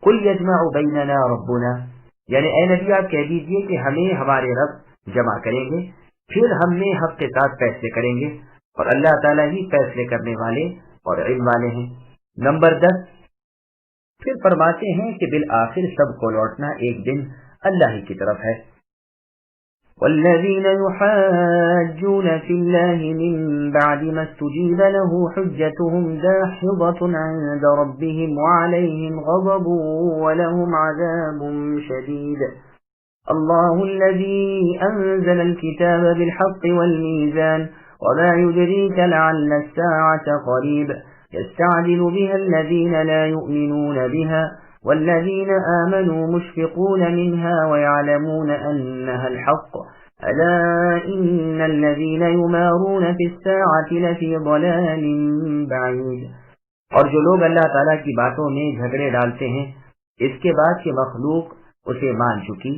قل یجمع بیننا ربنا، یعنی اے نبی آپ کہہ دیجئے کہ ہمیں ہمارے رب جمع کریں گے، پھر ہم میں حق کے ساتھ فیصلے کریں گے اور اللہ تعالیٰ ہی فیصلے کرنے والے اور علم والے ہیں۔ نمبر 10، پھر فرماتے ہیں کہ بالآخر سب کو لوٹنا ایک دن اللہ ہی کی طرف ہے۔ والذین یحاجون فی اللہ من بعد ما استجیب له حجتهم داحضة عند ربهم وعلیہم غضب ولهم عذاب شدید۔ اللہ الذی انزل الكتاب بالحق والمیزان وما يدريك لعل الساعة قريب يستعجل بها الذين لا يؤمنون بها والذين آمنوا مشفقون منها ويعلمون أنها الحق ألا إن الذين يمارون في الساعة لفي ضلال بعيد۔ اور جو لوگ اللہ تعالیٰ کی باتوں میں جھگڑے ڈالتے ہیں اس کے بعد کہ مخلوق اسے مان چکی،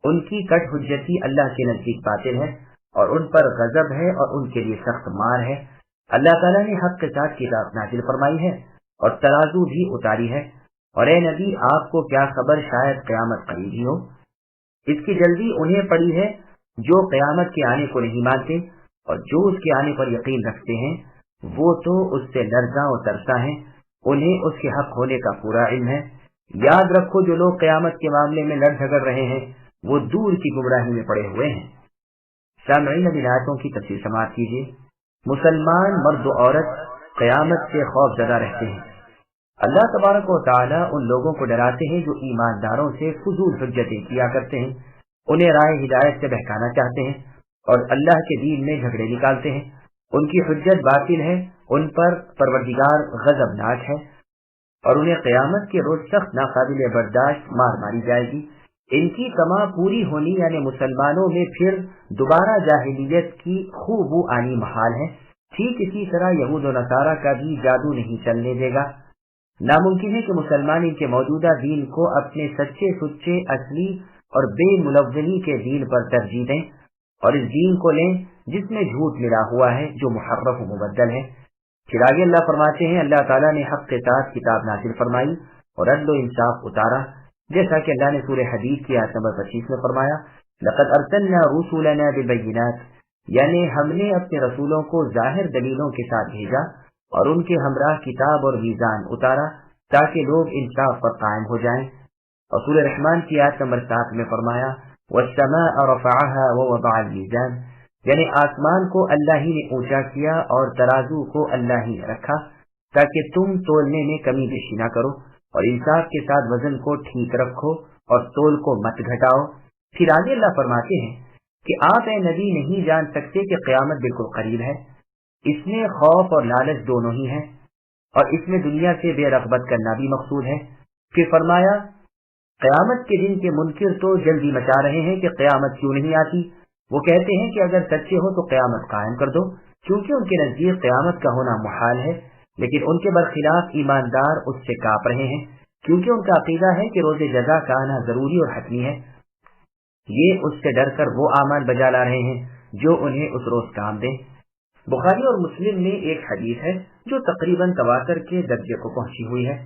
ان کی کٹ حجتی اللہ کے نزدیک باطل ہے اور ان پر غضب ہے اور ان کے لیے سخت مار ہے۔ اللہ تعالیٰ نے حق کے ساتھ کتاب نازل فرمائی ہے اور ترازو بھی اتاری ہے، اور اے نبی آپ کو کیا خبر شاید قیامت قریب ہی ہو۔ اس کی جلدی انہیں پڑی ہے جو قیامت کے آنے کو نہیں مانتے، اور جو اس کے آنے پر یقین رکھتے ہیں وہ تو اس سے لرزاں و ترساں ہیں، انہیں اس کے حق ہونے کا پورا علم ہے۔ یاد رکھو جو لوگ قیامت کے معاملے میں لڑ جھگڑ رہے ہیں وہ دور کی گمراہی میں پڑے ہوئے ہیں۔ سامعین اب آیتوں کی تفسیر سماعت کیجیے۔ مسلمان مرد و عورت قیامت سے خوف زدہ رہتے ہیں۔ اللہ تبارک و تعالی ان لوگوں کو ڈراتے ہیں جو ایمانداروں سے فضول حجتیں کیا کرتے ہیں، انہیں راہ ہدایت سے بہکانا چاہتے ہیں اور اللہ کے دین میں جھگڑے نکالتے ہیں۔ ان کی حجت باطل ہے، ان پر پروردگار غضبناک ہے اور انہیں قیامت کے روز سخت ناقابل برداشت مار ماری جائے گی۔ ان کی تما پوری ہونی یعنی مسلمانوں میں پھر دوبارہ جاہلیت کی خوب آنی محال ہے۔ ٹھیک اسی طرح یہود و نصارہ کا بھی جادو نہیں چلنے دے گا۔ ناممکن ہے کہ مسلمان ان کے موجودہ دین کو اپنے سچے سچے اصلی اور بے ملوثنی کے دین پر ترجیح دیں اور اس دین کو لیں جس میں جھوٹ ملا ہوا ہے، جو محرف و مبدل ہے۔ پھر آگے اللہ فرماتے ہیں اللہ تعالیٰ نے حق کے ساتھ کتاب نازل فرمائی اور عدل و انصاف اتارا، جیسا کہ اللہ نے سورہ حدید کی آیت نمبر 25 میں فرمایا، لقد ارسلنا رسولنا بالبینات، یعنی ہم نے اپنے رسولوں کو ظاہر دلیلوں کے ساتھ بھیجا اور ان کے ہمراہ کتاب اور میزان اتارا تاکہ لوگ انصاف پر قائم ہو جائیں۔ اور سورہ رحمان کی آیت نمبر 7 میں فرمایا والسماء رفعها ووضع الميزان، یعنی آسمان کو اللہ ہی نے اونچا کیا اور ترازو کو اللہ ہی نے رکھا تاکہ تم تولنے میں کمی بیشی نہ کرو اور انصاف کے ساتھ وزن کو ٹھیک رکھو اور تول کو مت گھٹاؤ۔ پھر آگے اللہ فرماتے ہیں کہ آپ اے نبی نہیں جان سکتے کہ قیامت بالکل قریب ہے، اس میں خوف اور لالچ دونوں ہی ہیں اور اس میں دنیا سے بے رغبت کرنا بھی مقصود ہے۔ پھر فرمایا قیامت کے دن کے منکر تو جلدی مچا رہے ہیں کہ قیامت کیوں نہیں آتی، وہ کہتے ہیں کہ اگر سچے ہو تو قیامت قائم کر دو، کیونکہ ان کے نزدیک قیامت کا ہونا محال ہے، لیکن ان کے برخلاف ایماندار اس سے کاپ رہے ہیں کیونکہ ان کا عقیدہ ہے کہ روز جزا کا آنا ضروری اور حتمی ہے۔ یہ اس سے ڈر کر وہ اعمال بجا لا رہے ہیں جو انہیں اس روز کام دیں۔ بخاری اور مسلم میں ایک حدیث ہے جو تقریباً تواتر کے درجے کو پہنچی ہوئی ہے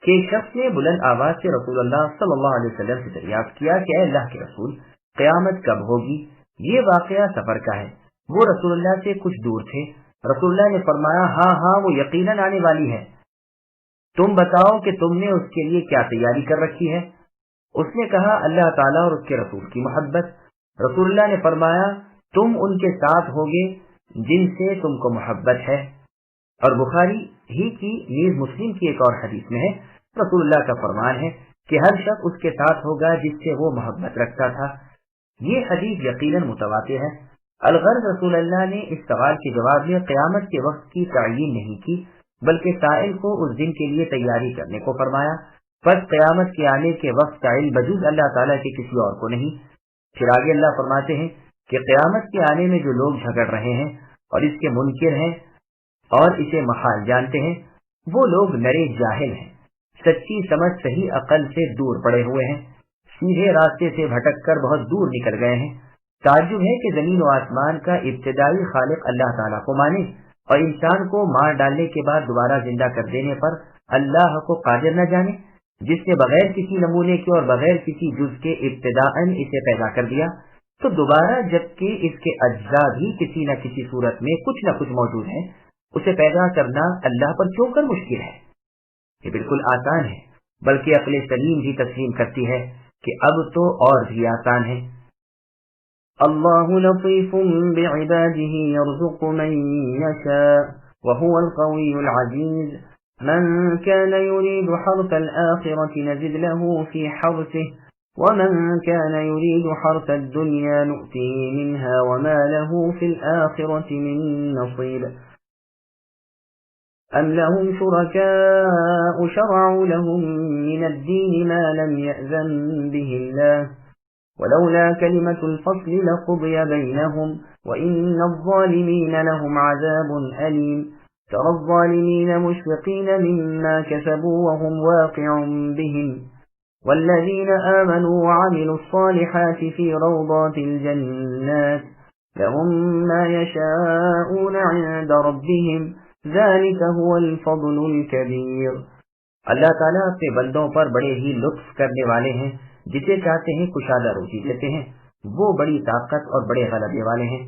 کہ ایک شخص نے بلند آواز سے رسول اللہ صلی اللہ علیہ وسلم سے دریافت کیا کہ اے اللہ کے رسول، قیامت کب ہوگی؟ یہ واقعہ سفر کا ہے۔ وہ رسول اللہ سے کچھ دور تھے۔ رسول اللہ نے فرمایا ہاں وہ یقیناً آنے والی ہے، تم بتاؤ کہ تم نے اس کے لیے کیا تیاری کر رکھی ہے؟ اس نے کہا اللہ تعالیٰ اور اس کے رسول کی محبت۔ رسول اللہ نے فرمایا تم ان کے ساتھ ہوگے جن سے تم کو محبت ہے۔ اور بخاری ہی کی نیز مسلم کی ایک اور حدیث میں ہے، رسول اللہ کا فرمان ہے کہ ہر شخص اس کے ساتھ ہوگا جس سے وہ محبت رکھتا تھا۔ یہ حدیث یقیناً متواتر ہے۔ الغرض رسول اللہ نے اس سوال کے جواب میں قیامت کے وقت کی تعیین نہیں کی، بلکہ سائل کو اس دن کے لیے تیاری کرنے کو فرمایا۔ پس قیامت کے آنے کے وقت کا علم بجز اللہ تعالیٰ کے کسی اور کو نہیں۔ پھر آگے اللہ فرماتے ہیں کہ قیامت کے آنے میں جو لوگ جھگڑ رہے ہیں اور اس کے منکر ہیں اور اسے محال جانتے ہیں، وہ لوگ نرے جاہل ہیں، سچی سمجھ صحیح عقل سے دور پڑے ہوئے ہیں، سیدھے راستے سے بھٹک کر بہت دور نکل گئے ہیں۔ تعجب ہے کہ زمین و آسمان کا ابتدائی خالق اللہ تعالیٰ کو مانے اور انسان کو مار ڈالنے کے بعد دوبارہ زندہ کر دینے پر اللہ کو قادر نہ جانے، جس نے بغیر کسی نمونے کے اور بغیر کسی جز کے ابتداءً اسے پیدا کر دیا، تو دوبارہ جبکہ اس کے اجزاء بھی کسی نہ کسی صورت میں کچھ نہ کچھ موجود ہیں، اسے پیدا کرنا اللہ پر کیوں کر مشکل ہے؟ یہ بالکل آسان ہے، بلکہ عقل سلیم بھی تسلیم کرتی ہے کہ اب تو اور بھی آسان ہے۔ اللہ لطیف بعباده يرزق من يشاء وهو القوي العزيز من كان يريد حرث الآخرة نزد له في حرثه ومن كان يريد حرث الدنيا نؤتيه منها وما له في الآخرة من نصيب أم لهم شركاء شرعوا لهم من الدين ما لم يأذن به الله ولولا كلمة الفصل لقضي بينهم وإن الظالمين لهم عذاب أليم ترى الظالمين مشفقين مما كسبوا وهم واقع بهم والذين آمنوا وعملوا الصالحات في روضات الجنات لهم ما يشاءون عند ربهم ذلك هو الفضل الكبير۔ اللہ تعالیٰ اپنے بندوں پر بڑے ہی لطف کرنے والے ہیں، جسے چاہتے ہیں کشادہ روزی دیتے ہیں، وہ بڑی طاقت اور بڑے غلبے والے ہیں۔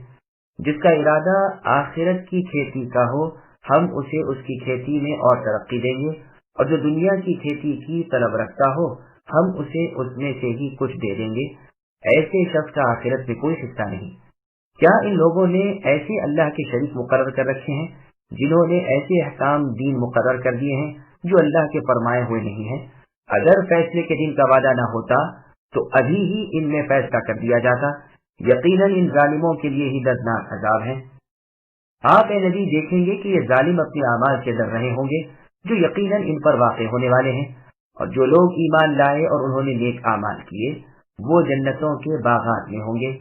جس کا ارادہ آخرت کی کھیتی کا ہو ہم اسے اس کی کھیتی میں اور ترقی دیں گے، اور جو دنیا کی کھیتی کی طلب رکھتا ہو ہم اسے اس میں سے ہی کچھ دے دیں گے۔ ایسے شخص کا آخرت میں کوئی حصہ نہیں۔ کیا ان لوگوں نے ایسے اللہ کے شریک مقرر کر رکھے ہیں جنہوں نے ایسے احکام دین مقرر کر دیے ہیں جو اللہ کے فرمائے ہوئے نہیں ہیں؟ اگر فیصلے کے دن کا وعدہ نہ ہوتا تو ابھی ہی ان میں فیصلہ کر دیا جاتا۔ یقیناً ان ظالموں کے لیے ہی دردناک عذاب ہے۔ آپ اے نبی دیکھیں گے کہ یہ ظالم اپنے اعمال سے ڈر رہے ہوں گے جو یقیناً ان پر واقع ہونے والے ہیں، اور جو لوگ ایمان لائے اور انہوں نے نیک اعمال کیے وہ جنتوں کے باغات میں ہوں گے،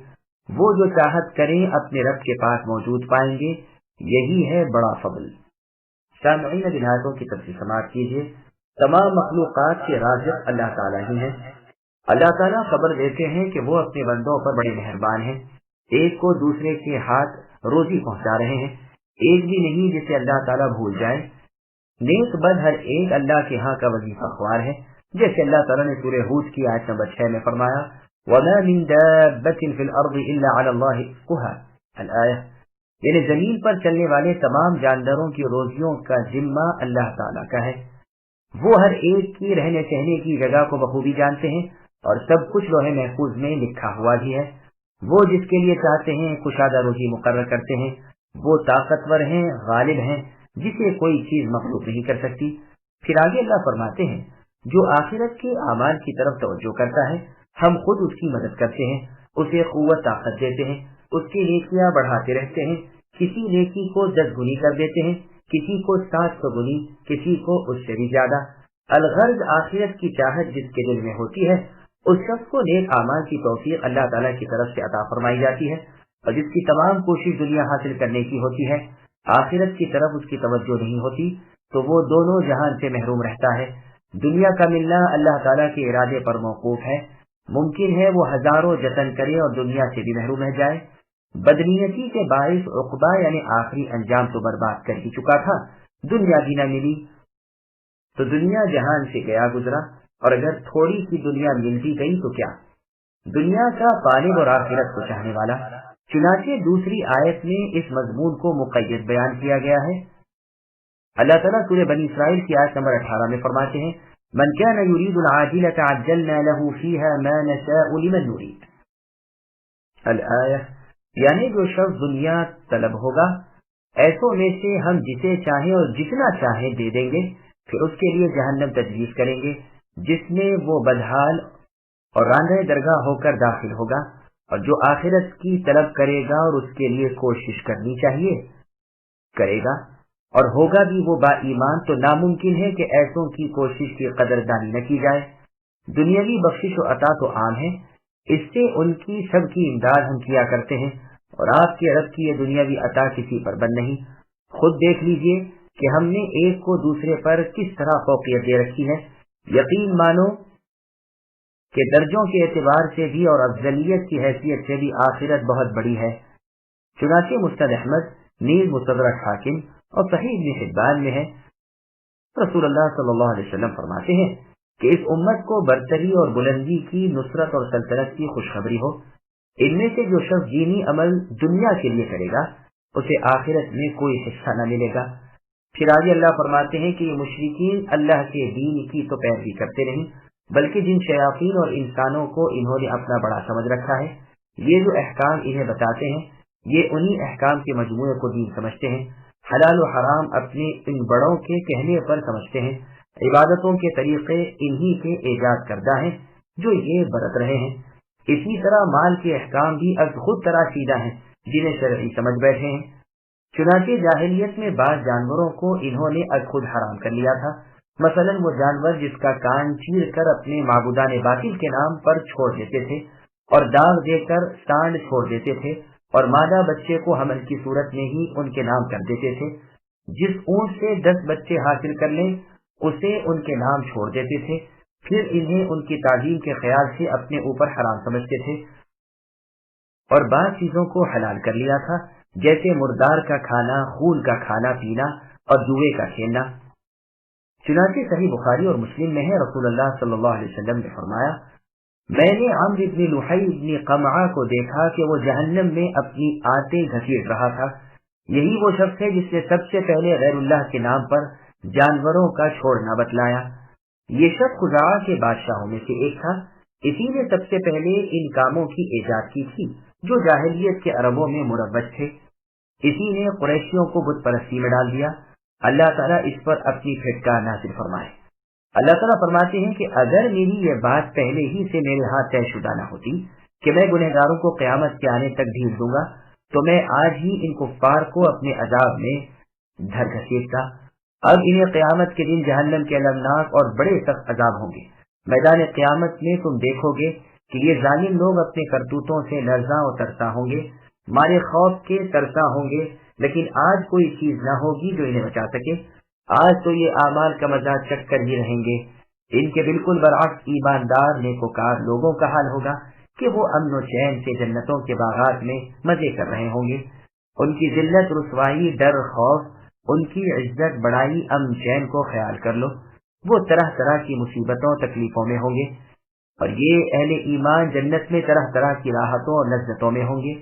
وہ جو چاہت کریں اپنے رب کے پاس موجود پائیں گے، یہی ہے بڑا فضل۔ سامعین اب آیتوں کی تفصیل سماعت کیجیے۔ تمام مخلوقات کے رازق اللہ تعالیٰ ہی ہیں۔ اللہ تعالیٰ خبر دیتے ہیں کہ وہ اپنے بندوں پر بڑے مہربان ہیں، ایک کو دوسرے کے ہاتھ روزی پہنچا رہے ہیں، ایک بھی نہیں جسے اللہ تعالیٰ بھول جائے۔ نیک بد ہر ایک اللہ کے ہاں کا وظیفہ خوار ہے، جیسے اللہ تعالیٰ نے سورہ ہود کی آیت نمبر 6 میں فرمایا وَمَا مِن دَابَّةٍ فِي الْأَرْضِ إِلَّا عَلَى اللَّهِ رِزْقُهَا الآیہ، یعنی زمین پر چلنے والے تمام جانداروں کی روزیوں کا ذمہ اللہ تعالیٰ کا ہے۔ وہ ہر ایک کی رہنے سہنے کی جگہ کو بخوبی جانتے ہیں اور سب کچھ لوح محفوظ میں لکھا ہوا بھی ہے۔ وہ جس کے لیے چاہتے ہیں کشادہ روزی مقرر کرتے ہیں، وہ طاقتور ہیں، غالب ہیں، جسے کوئی چیز مخلوق نہیں کر سکتی۔ پھر آگے اللہ فرماتے ہیں جو آخرت کے اعمال کی طرف توجہ کرتا ہے ہم خود اس کی مدد کرتے ہیں، اسے قوت طاقت دیتے ہیں، اس کی نیکیاں بڑھاتے رہتے ہیں، کسی نیکی کو 10 گنی کر دیتے ہیں، کسی کو 700 گنی، کسی کو اس سے بھی زیادہ۔ الغرض آخرت کی چاہت جس کے دل میں ہوتی ہے اس شخص کو نیک اعمال کی توفیق اللہ تعالیٰ کی طرف سے عطا فرمائی جاتی ہے، اور جس کی تمام کوشش دنیا حاصل کرنے کی ہوتی ہے آخرت کی طرف اس کی توجہ نہیں ہوتی تو وہ دونوں جہان سے محروم رہتا ہے۔ دنیا کا ملنا اللہ تعالیٰ کے ارادے پر موقوف ہے، ممکن ہے وہ ہزاروں جتن کرے اور دنیا سے بھی محروم رہ جائے، بدنیتی کے باعث عقبہ یعنی آخری انجام تو برباد کر ہی چکا تھا، دنیا بھی نہ ملی تو دنیا جہان سے گیا گزرا، اور اگر تھوڑی سی دنیا ملتی گئی تو کیا، دنیا کا طالب اور آخرت کو چاہنے والا۔ چنانچہ دوسری آیت میں اس مضمون کو مقید بیان کیا گیا ہے۔ اللہ تعالیٰ سورہ بنی اسرائیل کی آیت نمبر 18 میں فرماتے ہیں من كان يريد العاجلة عجلنا له فيها ما نشاء لمن نريد الآیہ، یعنی جو شخص دنیا طلب ہوگا ایسوں میں سے ہم جسے چاہیں اور جتنا چاہیں دے دیں گے، پھر اس کے لیے جہنم تجویز کریں گے جس میں وہ بدحال اور راندہ درگاہ ہو کر داخل ہوگا، اور جو آخرت کی طلب کرے گا اور اس کے لیے کوشش کرنی چاہیے کرے گا اور ہوگا بھی وہ با ایمان، تو ناممکن ہے کہ ایسوں کی کوشش کی قدردانی نہ کی جائے۔ دنیاوی بخشش و عطا تو عام ہے، اس سے ان کی سب کی امداد ہم کیا کرتے ہیں، اور آپ کے رب کی یہ دنیاوی عطا کسی پر بند نہیں۔ خود دیکھ لیجئے کہ ہم نے ایک کو دوسرے پر کس طرح فوقیت دے رکھی ہے۔ یقین مانو کہ درجوں کے اعتبار سے بھی اور افضلیت کی حیثیت سے بھی آخرت بہت بڑی ہے۔ چنانچہ مسند احمد، نیز مستدرک حاکم اور صحیح ابن حبان میں ہے، رسول اللہ صلی اللہ علیہ وسلم فرماتے ہیں کہ اس امت کو برتری اور بلندی کی، نصرت اور سلطنت کی خوشخبری ہو۔ ان میں سے جو شخص دینی عمل دنیا کے لیے کرے گا اسے آخرت میں کوئی حصہ نہ ملے گا۔ پھر آگے اللہ فرماتے ہیں کہ یہ مشرکین اللہ کے دین کی تو پیروی کرتے نہیں، بلکہ جن شیاطین اور انسانوں کو انہوں نے اپنا بڑا سمجھ رکھا ہے، یہ جو احکام انہیں بتاتے ہیں یہ انہی احکام کے مجموعے کو دین سمجھتے ہیں، حلال و حرام اپنے ان بڑوں کے کہنے پر سمجھتے ہیں، عبادتوں کے طریقے انہی کے ایجاد کردہ ہیں جو یہ برت رہے ہیں۔ اسی طرح مال کے احکام بھی از خود تراشیدہ ہیں جنہیں شرعی سمجھ بیٹھے ہیں۔ چنانچہ جاہلیت میں بعض جانوروں کو انہوں نے از خود حرام کر لیا تھا، مثلا وہ جانور جس کا کان چیر کر اپنے معبودان باطل کے نام پر چھوڑ دیتے تھے اور داغ دے کر سانڈ چھوڑ دیتے تھے، اور مادہ بچے کو حمل کی صورت میں ہی ان کے نام کر دیتے تھے۔ جس اونٹ سے 10 بچے حاصل کر لیں اسے ان کے نام چھوڑ دیتے تھے، پھر انہیں ان کی تعظیم کے خیال سے اپنے اوپر حرام سمجھتے تھے، اور بعض چیزوں کو حلال کر لیا تھا جیسے مردار کا کھانا، خون کا کھانا پینا اور جوئے کا کھیلنا۔ چنانچہ صحیح بخاری اور مسلم میں ہے، رسول اللہ صلی اللہ علیہ وسلم نے فرمایا میں نے عمرو بن لحی بن قمعہ کو دیکھا کہ وہ جہنم میں اپنی آنتیں گھسیٹ رہا تھا۔ یہی وہ شخص ہے جس نے سب سے پہلے غیر اللہ کے نام پر جانوروں کا چھوڑنا بتلایا۔ یہ شخص خزاعہ کے بادشاہوں میں سے ایک تھا، اسی نے سب سے پہلے ان کاموں کی ایجاد کی تھی جو جاہلیت کے عربوں میں مروج تھے۔ اسی نے قریشیوں کو بت پرستی میں ڈال دیا۔ اللہ تعالیٰ اس پر اپنی پھٹکار نازل فرمائے۔ اللہ تعالیٰ فرماتے ہیں کہ اگر میری یہ بات پہلے ہی سے میرے ہاتھ طے شدہ نہ ہوتی کہ میں گنہگاروں کو قیامت کے آنے تک ڈھیل دوں گا تو میں آج ہی ان کفار کو اپنے عذاب میں دھر گھسیٹتا۔ اب انہیں قیامت کے دن جہنم کے المناک اور بڑے سخت عذاب ہوں گے۔ میدان قیامت میں تم دیکھو گے کہ یہ ظالم لوگ اپنے کرتوتوں سے لرزاں و ترساں ہوں گے، مارے خوف کے ترساں ہوں گے، لیکن آج کوئی چیز نہ ہوگی جو انہیں بچا سکے۔ آج تو یہ اعمال کا مزہ چکھ کر ہی رہیں گے۔ ان کے بالکل برعکس ایماندار نیکوکار لوگوں کا حال ہوگا کہ وہ امن و چین سے جنتوں کے باغات میں مزے کر رہے ہوں گے۔ ان کی ذلت، رسوائی، ڈر، خوف، ان کی عزت، بڑائی، امن چین کو خیال کر لو۔ وہ طرح طرح کی مصیبتوں تکلیفوں میں ہوں گے، اور یہ اہل ایمان جنت میں طرح طرح کی راحتوں اور لذتوں میں ہوں گے۔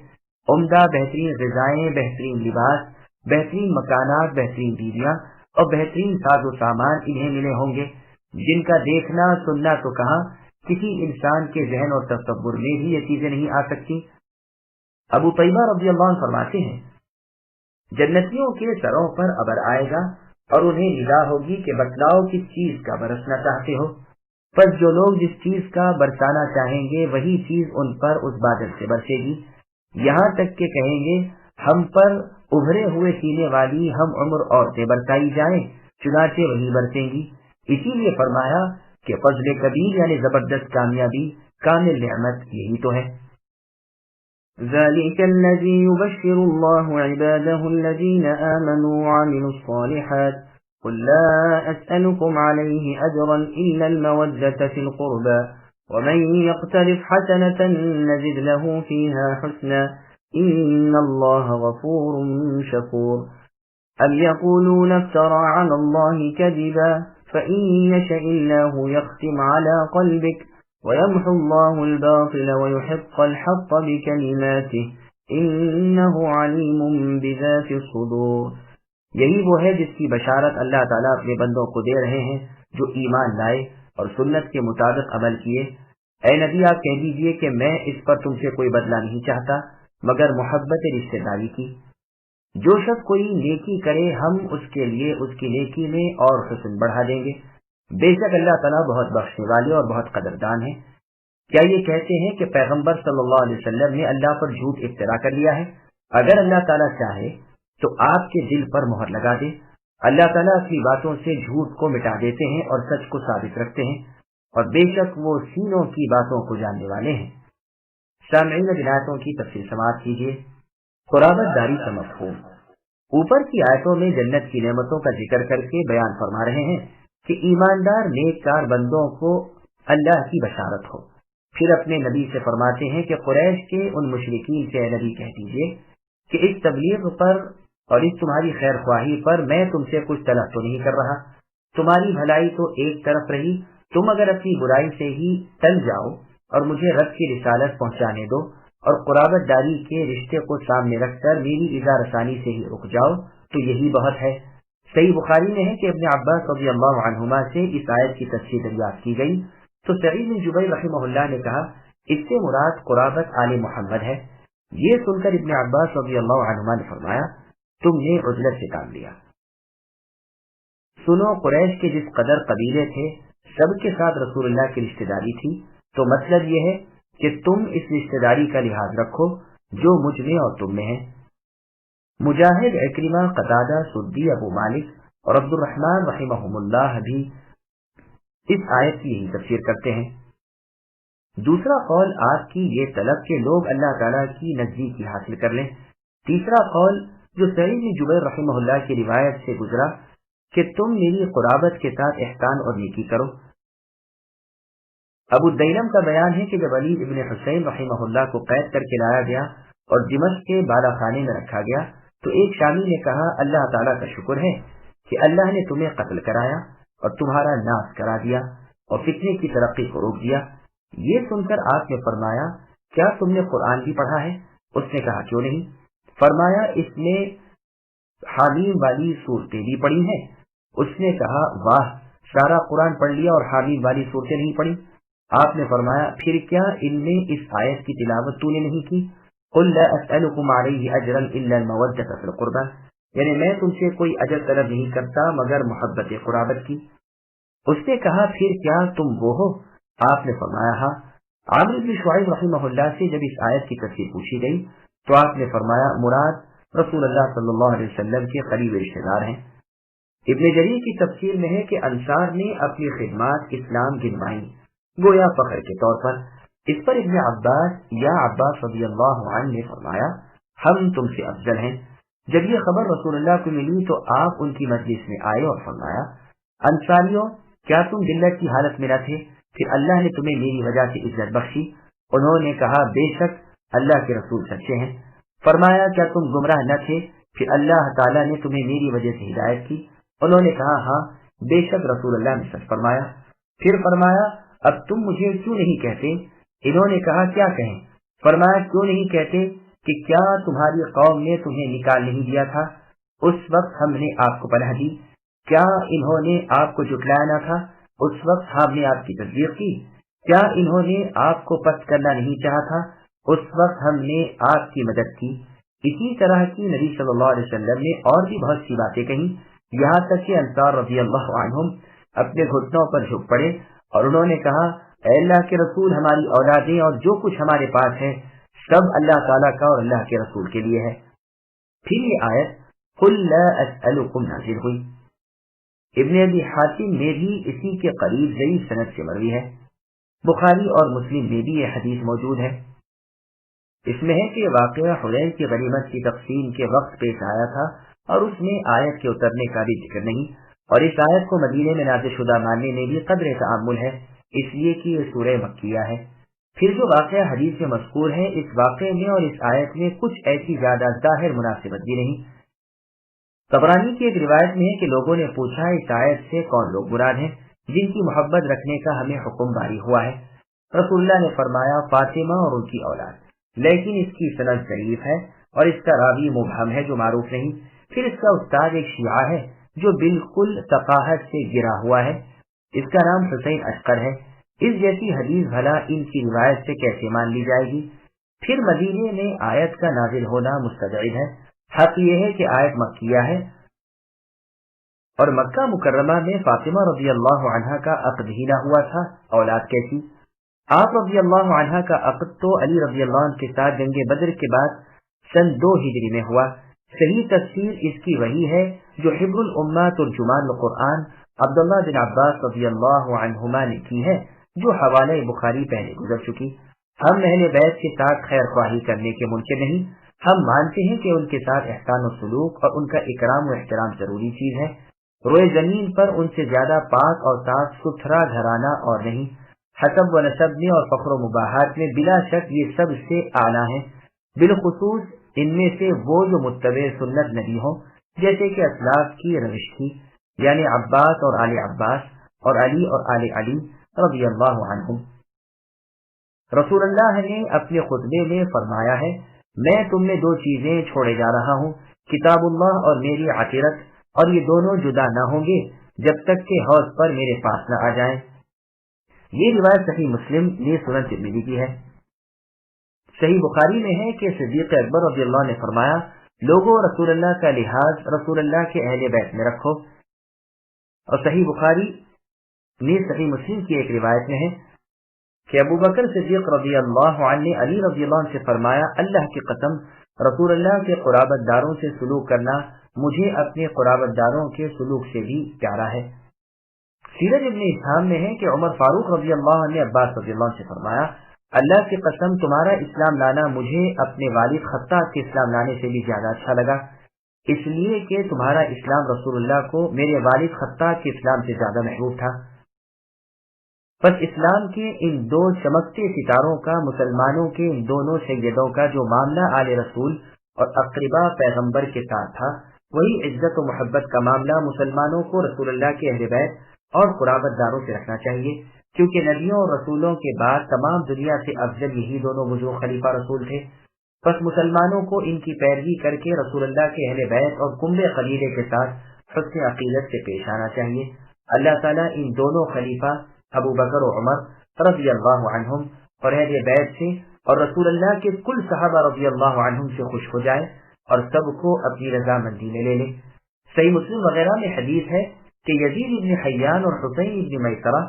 عمدہ بہترین غذائیں، بہترین لباس، بہترین مکانات، بہترین بیویاں اور بہترین ساز و سامان انہیں ملے ہوں گے، جن کا دیکھنا سننا تو کہاں کسی انسان کے ذہن اور تصور میں بھی یہ چیزیں نہیں آ سکتی۔ ابو طیبہ رضی اللہ عنہ فرماتے ہیں جنتیوں کے سروں پر ابر آئے گا اور انہیں ندا ہوگی کہ بتلاؤ کس چیز کا برسنا چاہتے ہو، پس جو لوگ جس چیز کا برسانا چاہیں گے وہی چیز ان پر اس بادل سے برسے گی، یہاں تک کہ کہیں گے ہم پر ابھرے ہوئے سینے والی ہم عمر عورتیں برسائی جائیں، چنانچہ وہی برسیں گی۔ اسی لیے فرمایا کہ فضل کبیر یعنی زبردست کامیابی، کامل نعمت یہی تو ہے۔ ذلك الذي يبشر الله عباده الذين آمنوا وعملوا الصالحات قل لا أسألكم عليه أجرا إلا المودة في القربى ومن يقترف حسنة نزد له فيها حسنا إن الله غفور شكور أم يقولون افترى على الله كذبا فإن يشاء الله يختم على قلبك ويمحو الله الباطل ويحق الحق بكلماته إنه عليم بذات الصدور. یہی وہ ہے جس کی بشارت اللہ تعالیٰ اپنے بندوں کو دے رہے ہیں جو ایمان لائے اور سنت کے مطابق عمل کیے. اے نبی آپ کہہ دیجئے کہ میں اس پر تم سے کوئی بدلہ نہیں چاہتا مگر محبت رشتہ داری کی. جو شخص کوئی نیکی کرے ہم اس کے لیے اس کی نیکی میں اور حسن بڑھا دیں گے. بے شک اللہ تعالیٰ بہت بخشنے والے اور بہت قدردان ہے. کیا یہ کہتے ہیں کہ پیغمبر صلی اللہ علیہ وسلم نے اللہ پر جھوٹ افترا کر لیا ہے؟ اگر اللہ تعالیٰ چاہے تو آپ کے دل پر مہر لگا دے. اللہ تعالیٰ اپنی باتوں سے جھوٹ کو مٹا دیتے ہیں اور سچ کو ثابت رکھتے ہیں اور بے شک وہ سینوں کی باتوں کو جاننے والے ہیں. سامعین آیتوں کی تفصیل سماعت کیجیے. قرابت داری کا مفہوم. اوپر کی آیتوں میں جنت کی نعمتوں کا ذکر کر کے بیان فرما رہے ہیں کہ ایماندار نیککار بندوں کو اللہ کی بشارت ہو. پھر اپنے نبی سے فرماتے ہیں کہ قریش کے ان مشرکین سے اے نبی کہہ دیجیے کہ اس تبلیغ پر اور اس تمہاری خیر خواہی پر میں تم سے کچھ طلب تو نہیں کر رہا. تمہاری بھلائی تو ایک طرف رہی. تم اگر اپنی برائی سے ہی ٹل جاؤ اور مجھے رب کی رسالت پہنچانے دو اور قرابت داری کے رشتے کو سامنے رکھ کر میری رضا رسانی سے ہی رک جاؤ تو یہی بہت ہے. صحیح بخاری میں ہے کہ ابن عباس رضی اللہ عنہما سے اس آیت کی تفسیر دریافت کی گئی تو سعید بن جبیر رحمہ اللہ نے کہا اس سے مراد قرابت آل محمد ہے. یہ سن کر ابن عباس رضی اللہ عنہما نے فرمایا تم نے عزلت سے کام لیا. سنو قریش کے جس قدر قبیلے تھے سب کے ساتھ رسول اللہ کی رشتہ داری تھی تو مطلب یہ ہے کہ تم اس رشتہ داری کا لحاظ رکھو جو مجھ میں اور تم میں ہے. مجاہد، اکرمہ، قتادہ، سدی، ابو مالک اور عبد الرحمن رحمہم اللہ بھی اس آیت کی یہی تفسیر کرتے ہیں. دوسرا قول آپ کی یہ طلب کہ لوگ اللہ تعالیٰ کی نزدیکی حاصل کر لیں. تیسرا قول جو سعید بن جبیر رحمہ اللہ کی روایت سے گزرا کہ تم میری قرابت کے ساتھ احسان اور نیکی کرو. ابو الدیلم کا بیان ہے کہ جب علی ابن حسین رحمہ اللہ کو قید کر کے لایا گیا اور دمشق کے بالا خانے میں رکھا گیا تو ایک شامی نے کہا اللہ تعالیٰ کا شکر ہے کہ اللہ نے تمہیں قتل کرایا اور تمہارا ناس کرا دیا اور فتنے کی ترقی کو روک دیا. یہ سن کر آپ نے فرمایا کیا تم نے قرآن بھی پڑھا ہے؟ اس نے کہا کیوں نہیں. فرمایا اس نے حامیم والی صورتیں بھی پڑھی ہیں. اس نے کہا واہ، سارا قرآن پڑھ لیا اور حامیم والی صورتیں نہیں پڑھی. آپ نے فرمایا پھر کیا ان میں اس آیت کی تلاوت تو نے نہیں کی؟ قل لا اسألکم علیہ اجرا الا المودۃ فی القربى، یعنی میں تم سے کوئی اجر طلب نہیں کرتا مگر محبت قرابت کی. اس نے کہا پھر کیا تم وہ ہو؟ آپ نے فرمایا ہاں. عامر بن شعیب رحمہ اللہ سے جب اس آیت کی تفسیر پوچھی گئی تو آپ نے فرمایا مراد رسول اللہ صلی اللہ علیہ وسلم کے قریب رشتہ دار ہیں. ابن جریر کی تفسیر میں ہے کہ انصار نے اپنی خدمات اسلام گنوائیں گویا فخر کے طور پر. اس پر ابن عباس یا عباس رضی اللہ عنہ نے فرمایا ہم تم سے افضل ہیں. جب یہ خبر رسول اللہ کو ملی تو آپ ان کی مجلس میں آئے اور فرمایا انصاریوں کیا تم ذلت کی حالت میں نہ تھے؟ پھر اللہ نے تمہیں میری وجہ سے عزت بخشی. انہوں نے کہا بے شک اللہ کے رسول سچے ہیں. فرمایا کیا تم گمراہ نہ تھے؟ پھر اللہ تعالیٰ نے تمہیں میری وجہ سے ہدایت کی. انہوں نے کہا ہاں بے شک رسول اللہ نے سچ فرمایا. پھر فرمایا اب تم مجھے کیوں نہیں کہتے؟ انہوں نے کہا کیا کہیں؟ فرمایا کیوں نہیں کہتے کہ کیا تمہاری قوم نے تمہیں نکال نہیں دیا تھا؟ اس وقت ہم نے آپ کو پناہ دی. کیا انہوں نے آپ کو جھٹلایا نہ تھا؟ اس وقت ہم نے آپ کی تصدیق کی. کیا انہوں نے آپ کو پست کرنا نہیں چاہا تھا؟ اس وقت ہم نے آپ کی مدد کی. اسی طرح کی نبی صلی اللہ علیہ وسلم نے اور بھی بہت سی باتیں کہیں، یہاں تک کہ انصار رضی اللہ عنہم اپنے گھٹنوں پر جھک پڑے اور انہوں نے کہا اے اللہ کے رسول ہماری اولادیں اور جو کچھ ہمارے پاس ہے سب اللہ تعالیٰ کا اور اللہ کے رسول کے لیے ہے. پھر یہ آیت قل لا اسألکم نازل ہوئی. ابن ابی حاتم میں بھی اسی کے قریب ضعیف سند سے مروی ہے. بخاری اور مسلم میں بھی یہ حدیث موجود ہے. اس میں ہے کہ واقعہ حنین کی غنیمت کی تقسیم کے وقت پیش آیا تھا اور اس میں آیت کے اترنے کا بھی ذکر نہیں، اور اس آیت کو مدینے میں نازل شدہ ماننے میں بھی قدر تعامل ہے اس لیے کہ یہ سورہ مکیہ ہے. پھر جو واقعہ حدیث میں مذکور ہے، اس واقعے میں اور اس آیت میں کچھ ایسی زیادہ ظاہر مناسبت بھی نہیں۔ طبرانی کی ایک روایت میں ہے کہ لوگوں نے پوچھا اس آیت سے کون لوگ مراد ہیں جن کی محبت رکھنے کا ہمیں حکم جاری ہوا ہے؟ رسول اللہ نے فرمایا فاطمہ اور ان کی اولاد، لیکن اس کی سند ضعیف ہے اور اس کا راوی مبہم ہے جو معروف نہیں۔ پھر اس کا استاد ایک شیعہ ہے جو بالکل ثقافت سے گرا ہوا ہے، اس کا نام حسین اشقر ہے۔ اس جیسی حدیث بھلا ان کی روایت سے کیسے مان لی جائے گی؟ پھر مدینے میں آیت کا نازل ہونا مستبعد ہے۔ حق یہ ہے کہ آیت مکیہ ہے اور مکہ مکرمہ میں فاطمہ رضی اللہ عنہا کا عقد ہی نہ ہوا تھا، اولاد کیسی؟ آپ رضی اللہ عنہا کا عقد تو علی رضی اللہ عنہ کے ساتھ جنگ بدر کے بعد سن 2 ہجری میں ہوا۔ صحیح تفسیر اس کی وہی ہے جو حبر الامہ ترجمان القرآن عبداللہ بن عباس رضی اللہ عنہما نے کی ہے، جو حوالہ بخاری پہلے گزر چکی۔ ہم اہل بیت کے ساتھ خیر خواہی کرنے کے منکر نہیں، ہم مانتے ہیں کہ ان کے ساتھ احسان و سلوک اور ان کا اکرام و احترام ضروری چیز ہے۔ روئے زمین پر ان سے زیادہ پاک اور صاف ستھرا گھرانہ اور نہیں۔ حسب و نسب میں اور فخر و مباحات میں بلا شک یہ سب سے اعلیٰ ہیں، بالخصوص ان میں سے وہ جو متبع سنت نبی ہوں، جیسے کہ اسلاف کی روش تھی، یعنی عباس اور آل عباس اور علی اور آل علی رضی اللہ عنہم۔ رسول اللہ نے اپنے خطبے میں فرمایا ہے میں تم میں 2 چیزیں چھوڑے جا رہا ہوں، کتاب اللہ اور میری عطیرت، اور یہ دونوں جدا نہ ہوں گے جب تک کہ حوض پر میرے پاس نہ آ جائیں۔ یہ روایت صحیح مسلم نے سنن ترمذی کی ہے۔ صحیح بخاری میں ہے کہ صدیق اکبر رضی اللہ نے فرمایا لوگوں رسول اللہ کا لحاظ رسول اللہ کے اہل بیت میں رکھو، اور صحیح بخاری نے صحیح مسلم کی ایک روایت میں ہے کہ ابو بکر صدیق رضی اللہ عنہ نے علی رضی اللہ عنہ سے فرمایا اللہ کی قسم رسول اللہ کے قرابت داروں سے سلوک کرنا مجھے اپنے قرابت داروں کے سلوک سے بھی پیارا ہے۔ سیرت ابن اسحاق میں ہے کہ عمر فاروق رضی اللہ عنہ نے عباس رضی اللہ عنہ سے فرمایا اللہ کی قسم تمہارا اسلام لانا مجھے اپنے والد خطاب کے اسلام لانے سے بھی زیادہ اچھا لگا، اس لیے کہ تمہارا اسلام رسول اللہ کو میرے والد خطاب کے اسلام سے زیادہ محبوب تھا۔ بس اسلام کے ان 2 چمکتے ستاروں کا، مسلمانوں کے ان دونوں سیدوں کا جو معاملہ آل رسول اور اقربا پیغمبر کے ساتھ تھا، وہی عزت و محبت کا معاملہ مسلمانوں کو رسول اللہ کے اہل بیت اور قرابت داروں سے رکھنا چاہیے، کیونکہ نبیوں اور رسولوں کے بعد تمام دنیا سے افضل یہی دونوں بزرگ خلیفہ رسول تھے۔ بس مسلمانوں کو ان کی پیروی کر کے رسول اللہ کے اہل بیت اور کنبے قبیلے کے ساتھ حسن عقیدت سے پیش آنا چاہیے۔ اللہ تعالیٰ ان دونوں خلیفہ ابو بکر و عمر رضی اللہ عنہم اور اہل بیت سے اور رسول اللہ کے کل صحابہ رضی اللہ عنہم سے خوش ہو جائے اور سب کو اپنی رضامندی میں لے لے۔ صحیح مسلم وغیرہ میں حدیث ہے کہ یزید ابن حیان اور حسین ابن میسرہ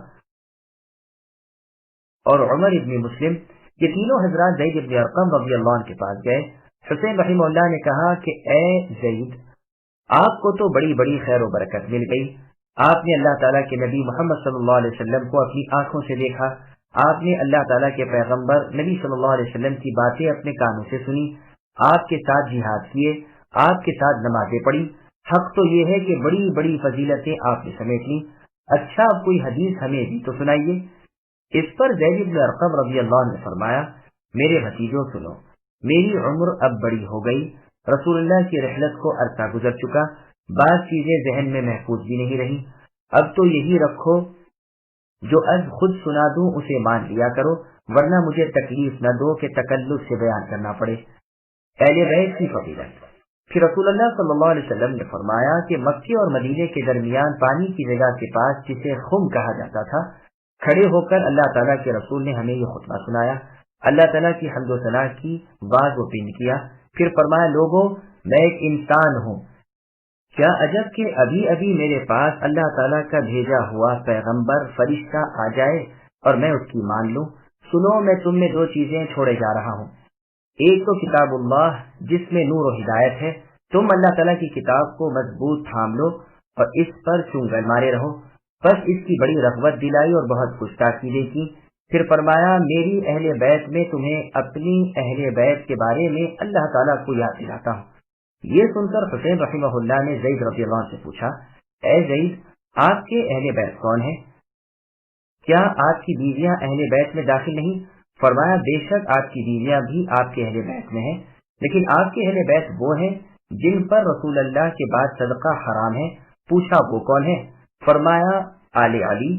اور عمر ابن مسلم یہ تینوں حضرات زید ابن ارقم رضی اللہ عنہ کے پاس گئے۔ حسین رحمہ اللہ نے کہا کہ اے زید آپ کو تو بڑی بڑی خیر و برکت مل گئی، آپ نے اللہ تعالیٰ کے نبی محمد صلی اللہ علیہ وسلم کو اپنی آنکھوں سے دیکھا، آپ نے اللہ تعالیٰ کے پیغمبر نبی صلی اللہ علیہ وسلم کی باتیں اپنے کانوں سے سنی، آپ کے ساتھ جہاد کیے، آپ کے ساتھ نمازیں پڑھی، حق تو یہ ہے کہ بڑی بڑی فضیلتیں آپ نے سمیٹ لی، اچھا اب کوئی حدیث ہمیں بھی تو سنائیے۔ اس پر زید بن ارقم رضی اللہ عنہ نے فرمایا میرے بھتیجوں سنو، میری عمر اب بڑی ہو گئی، رسول اللہ کی رحلت کو عرصہ گزر چکا، بعض چیزیں ذہن میں محفوظ بھی نہیں رہی، اب تو یہی رکھو جو از خود سنا دوں اسے مان لیا کرو، ورنہ مجھے تکلیف نہ دو کہ تکلف سے بیان کرنا پڑے۔ اہل بیت کی فضیلت۔ پھر رسول اللہ صلی اللہ علیہ وسلم نے فرمایا کہ مکے اور مدینے کے درمیان پانی کی جگہ کے پاس جسے خم کہا جاتا تھا، کھڑے ہو کر اللہ تعالیٰ کے رسول نے ہمیں یہ خطبہ سنایا، اللہ تعالیٰ کی حمد و ثنا کی، واز و پین کیا، پھر فرمایا لوگوں میں ایک انسان ہوں، کیا عجب کہ ابھی ابھی میرے پاس اللہ تعالیٰ کا بھیجا ہوا پیغمبر فرشتہ آ جائے اور میں اس کی مان لوں۔ سنو میں تم میں 2 چیزیں چھوڑے جا رہا ہوں، ایک تو کتاب اللہ جس میں نور و ہدایت ہے، تم اللہ تعالیٰ کی کتاب کو مضبوط تھام لو اور اس پر چنگل مارے رہو۔ بس اس کی بڑی رغبت دلائی اور بہت کچھ تاکیدیں کی، پھر فرمایا میری اہل بیت میں تمہیں اپنی اہل بیت کے بارے میں اللہ تعالیٰ کو یاد دلاتا ہوں۔ یہ سن کر حسین رحمہ اللہ نے زید رضی اللہ عنہ سے پوچھا اے زید آپ کے اہل بیت کون ہیں؟ کیا آپ کی بیویاں اہل بیت میں داخل نہیں؟ فرمایا بے شک آپ کی بیویاں بھی آپ کے اہل بیت میں ہیں، لیکن آپ کے اہل بیت وہ ہیں جن پر رسول اللہ کے بعد صدقہ حرام ہے۔ پوچھا وہ کون ہے؟ فرمایا آل علی،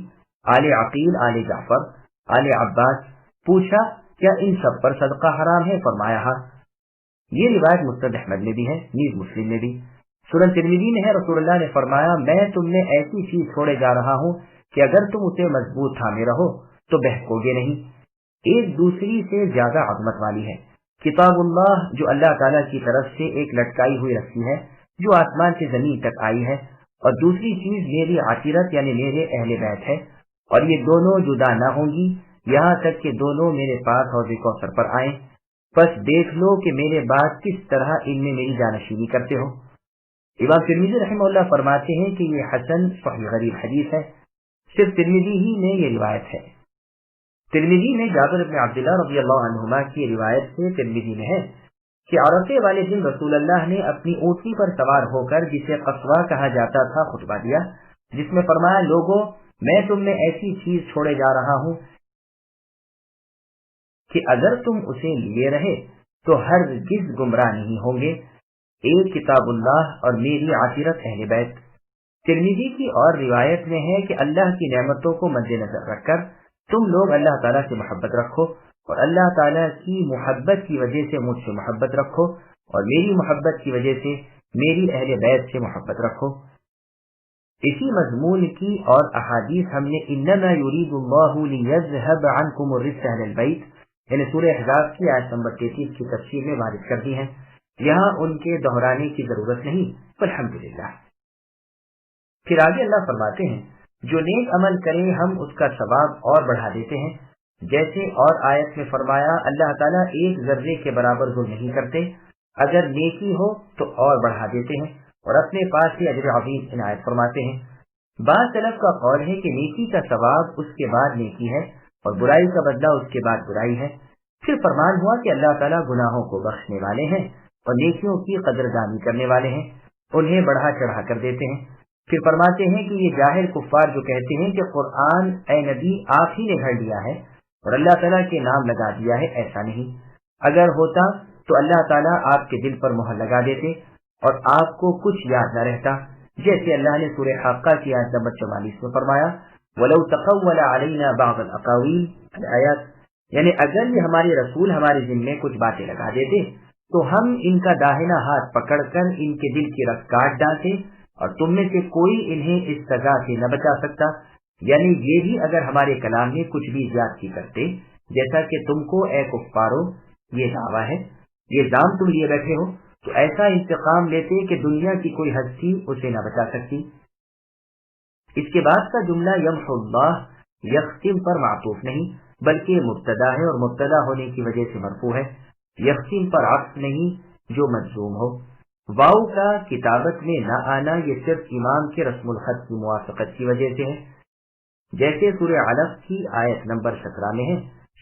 آل عقیل، آل جعفر، آل عباس۔ پوچھا کیا ان سب پر صدقہ حرام ہے؟ فرمایا ہاں۔ یہ روایت مسند احمد میں بھی ہے، نیز مسلم میں بھی۔ سنن ترمذی میں ہے، رسول اللہ نے فرمایا میں تم میں ایسی چیز چھوڑے جا رہا ہوں کہ اگر تم اسے مضبوط تھامے رہو تو بہکو گے نہیں۔ ایک دوسری سے زیادہ عظمت والی ہے کتاب اللہ، جو اللہ تعالیٰ کی طرف سے ایک لٹکائی ہوئی رسی ہے جو آسمان سے زمین تک آئی ہے، اور دوسری چیز میری عشیرت یعنی میرے اہل بیت ہے، اور یہ دونوں جدا نہ ہوں گی یہاں تک کہ دونوں میرے پاس حوض کوثر پر آئیں، بس دیکھ لو کہ میرے بعد کس طرح ان میں میری جانشینی کرتے ہو۔ امام ترمذی رحمہ اللہ فرماتے ہیں کہ یہ حسن صحیح غریب حدیث ہے، صرف ترمذی ہی میں یہ روایت ہے۔ ترمذی میں جابر بن عبداللہ رضی اللہ عنہما کی روایت سے ترمذی میں ہے کہ عرفے والے دن رسول اللہ نے اپنی اونٹنی پر سوار ہو کر، جسے قصوہ کہا جاتا تھا، خطبہ دیا، جس میں فرمایا لوگوں میں تم میں ایسی چیز چھوڑے جا رہا ہوں کہ اگر تم اسے لیے رہے تو ہرگز گمراہ نہیں ہوں گے، ایک کتاب اللہ اور میری عشیرت اہل بیت۔ ترمذی کی اور روایت میں ہے کہ اللہ کی نعمتوں کو مد نظر رکھ کر تم لوگ اللہ تعالیٰ سے محبت رکھو، اور اللہ تعالیٰ کی محبت کی وجہ سے مجھ سے محبت رکھو، اور میری محبت کی وجہ سے میری اہل بیت سے محبت رکھو۔ اسی مضمون کی اور احادیث ہم نے انما یرید اللہ لیذھب عنکم الرجس اہل البیت یعنی سورہ احزاب کی آیت نمبر 33 کی تفسیر میں وارد کر دی ہیں، یہاں ان کے دہرانے کی ضرورت نہیں، الحمدللہ۔ پھر آگے اللہ فرماتے ہیں جو نیک عمل کرے ہم اس کا ثواب اور بڑھا دیتے ہیں، جیسے اور آیت میں فرمایا اللہ تعالیٰ ایک ذرے کے برابر ظلم نہیں کرتے، اگر نیکی ہو تو اور بڑھا دیتے ہیں، اور اپنے پاس سے اجر عظیم عنایت فرماتے ہیں۔ بعض سلف کا قول ہے کہ نیکی کا ثواب اس کے بعد نیکی ہے اور برائی کا بدلہ اس کے بعد برائی ہے۔ پھر فرمان ہوا کہ اللہ تعالیٰ گناہوں کو بخشنے والے ہیں اور نیکیوں کی قدردانی کرنے والے ہیں، انہیں بڑھا چڑھا کر دیتے ہیں۔ پھر فرماتے ہیں کہ یہ جاہل کفار جو کہتے ہیں کہ قرآن اے نبی آپ ہی نے گھڑ لیا ہے اور اللہ تعالیٰ کے نام لگا دیا ہے، ایسا نہیں، اگر ہوتا تو اللہ تعالیٰ آپ کے دل پر مہر لگا دیتے اور آپ کو کچھ یاد نہ رہتا، جیسے اللہ نے سورہ حاقہ کی آیت نمبر 44 میں فرمایا وَلَوْ تَقَوَّلَ عَلَيْنَا بَعْضَ الْأَقَاوِيلِ الآیات، یعنی اگر یہ ہمارے رسول ہمارے دل میں کچھ باتیں لگا دیتے تو ہم ان کا داہنا ہاتھ پکڑ کر ان کے دل کی رگ کاٹ ڈالتے اور تم میں سے کوئی انہیں اس سزا سے نہ بچا سکتا، یعنی یہ بھی اگر ہمارے کلام میں کچھ بھی زیادتی کرتے، جیسا کہ تم کو اے کفارو یہ دعویٰ ہے، یہ دام تم لیے بیٹھے ہو، تو ایسا انتقام لیتے کہ دنیا کی کوئی ہستی اسے نہ بچا سکتی۔ اس کے بعد کا جملہ یمحو اللہ یختم پر معطوف نہیں بلکہ مبتدا ہے، اور مبتدا ہونے کی وجہ سے مرفوع ہے، یختم پر عطف نہیں جو مجزوم ہو۔ واو کا کتابت میں نہ آنا یہ صرف امام کے رسم الخط کی موافقت کی وجہ سے ہے، جیسے سورہ علق کی آیت نمبر 17 میں ہے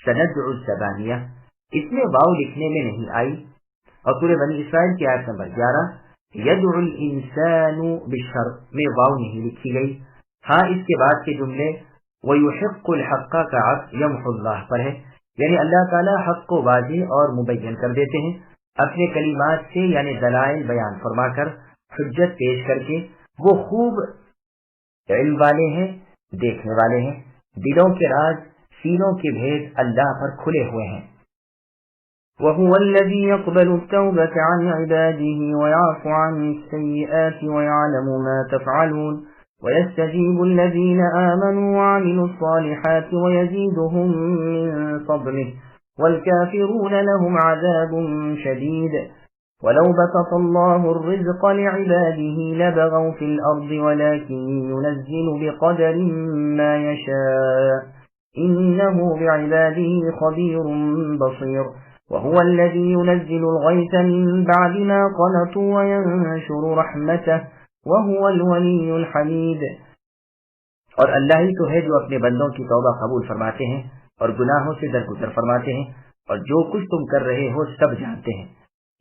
سندع الزبانیہ، اس میں واو لکھنے میں نہیں آئی، اور سورہ بنی اسرائیل کی آیت نمبر 11 یدعو الانسان بالشر میں واو نہیں لکھی گئی۔ ہاں اس کے بعد کے جملے وَيُحِقُّ الْحَقَّ کا عطف یمحو اللہ پر ہے، یعنی اللہ تعالیٰ حق کو واضح اور مبین کر دیتے ہیں اپنے کلمات سے، یعنی دلائل بیان فرما کر، حجت پیش کر کے۔ وہ خوب علم والے ہیں، دیکھنے والے ہیں، دلوں کے راز، سینوں کے بھید اللہ پر کھلے ہوئے ہیں۔ وَهُوَ الَّذِي يَقْبَلُ التَّوْبَةَ عَنْ عِبَادِهِ وَيَعْفُو عَنِ السَّيِّئَاتِ وَيَعْلَمُ مَا تَفْعَلُونَ وَيَسْتَجِيبُ الَّذِينَ آمَنُوا وَعَمِلُوا الصَّالِحَاتِ وَيَزِيدُهُم مِّن فَضْلِهِ وَالْكَافِرُونَ لَهُمْ عَذَابٌ شَدِيدٌ وَلَوْ بَسَطَ اللَّهُ الرِّزْقَ لِعِبَادِهِ لَبَغَوْا فِي الْأَرْضِ وَلَكِن يُنَزِّلُ بِقَدَرٍ مَّا يَشَاءُ إِنَّهُ بِعِبَادِهِ خَبِيرٌ بَصِيرٌ وهو الذي ينزل الغيث من بعد ما قنطوا وينشر رحمته وهو الولي الحميد۔ اور اللہ ہی تو ہے جو اپنے بندوں کی توبہ قبول فرماتے ہیں اور گناہوں سے درگزر فرماتے ہیں، اور جو کچھ تم کر رہے ہو سب جانتے ہیں۔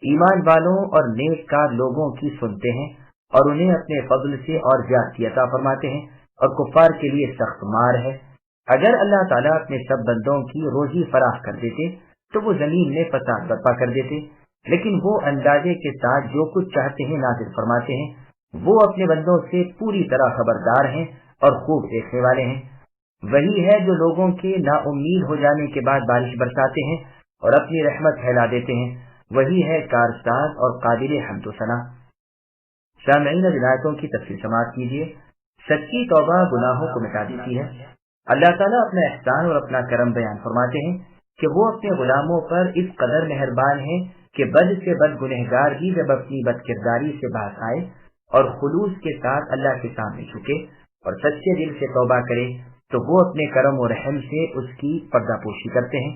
ایمان والوں اور نیک کار لوگوں کی سنتے ہیں اور انہیں اپنے فضل سے اور زیادتی عطا فرماتے ہیں، اور کفار کے لیے سخت مار ہے۔ اگر اللہ تعالیٰ اپنے سب بندوں کی روزی فراخ کر دیتے تو وہ زمین میں فساد برپا کر دیتے، لیکن وہ اندازے کے ساتھ جو کچھ چاہتے ہیں نازل فرماتے ہیں۔ وہ اپنے بندوں سے پوری طرح خبردار ہیں اور خوب دیکھنے والے ہیں۔ وہی ہے جو لوگوں کے نا امید ہو جانے کے بعد بارش برساتے ہیں اور اپنی رحمت پھیلا دیتے ہیں۔ وہی ہے کارساز اور قابل حمد و ثنا۔ سامعین، روایتوں کی تفصیل سماعت کیجیے۔ سچی توبہ گناہوں کو مٹا دیتی ہے۔ اللہ تعالیٰ اپنا احسان اور اپنا کرم بیان فرماتے ہیں کہ وہ اپنے غلاموں پر اس قدر مہربان ہیں کہ بد سے بد گنہگار بھی جب اپنی بد کرداری سے باز آئے اور خلوص کے ساتھ اللہ کے سامنے جھکے اور سچے دل سے توبہ کرے تو وہ اپنے کرم و رحم سے اس کی پردہ پوشی کرتے ہیں،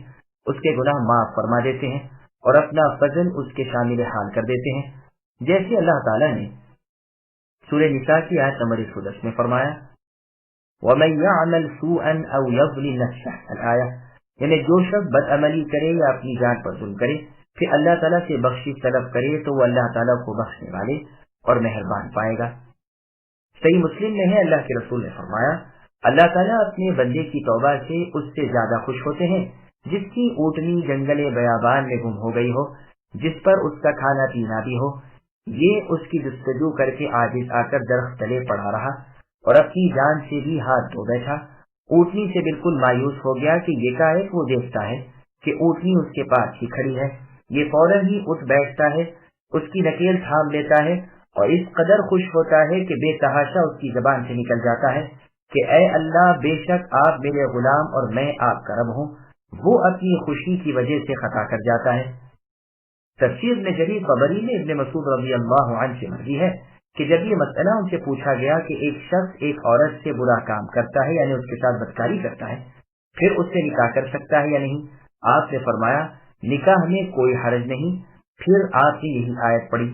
اس کے گناہ معاف فرما دیتے ہیں اور اپنا فضل اس کے شامل حال کر دیتے ہیں، جیسے اللہ تعالیٰ نے سورہ نساء کی آیت نمبر 110 میں فرمایا وَمَن يَعْمَلْ سُوءًا أَوْ يَظْلِمْ نَفْسَهُ الآیہ، یعنی جو شخص بد عملی کرے یا اپنی جان پر ظلم کرے پھر اللہ تعالیٰ سے بخشش طلب کرے تو وہ اللہ تعالیٰ کو بخشنے والے اور مہربان پائے گا۔ صحیح مسلم میں ہے، اللہ کے رسول نے فرمایا اللہ تعالیٰ اپنے بندے کی توبہ سے اس سے زیادہ خوش ہوتے ہیں جس کی اونٹنی جنگل بیابان میں گم ہو گئی ہو، جس پر اس کا کھانا پینا بھی ہو، یہ اس کی جستجو کر کے عاجز آ کر درخت تلے پڑا رہا اور اپنی جان سے بھی ہاتھ دھو بیٹھا، اونٹنی سے بالکل مایوس ہو گیا کہ یکایک وہ دیکھتا ہے کہ اونٹنی اس کے پاس ہی کھڑی ہے، یہ فوراً ہی اٹھ بیٹھتا ہے، اس کی نکیل تھام لیتا ہے اور اس قدر خوش ہوتا ہے کہ بے تحاشا اس کی زبان سے نکل جاتا ہے کہ اے اللہ، بے شک آپ میرے غلام اور میں آپ کا رب ہوں۔ وہ اپنی خوشی کی وجہ سے خطا کر جاتا ہے۔ تفسیر میں جدید طبری میں ابن مسعود رضی اللہ عنہ سے مروی ہے کہ جب یہ مسئلہ ان سے پوچھا گیا کہ ایک شخص ایک عورت سے برا کام کرتا ہے یعنی اس کے ساتھ بدکاری کرتا ہے پھر اس سے نکاح کر سکتا ہے یا نہیں، آپ نے فرمایا نکاح میں کوئی حرج نہیں۔ پھر آپ نے یہی آیت پڑھی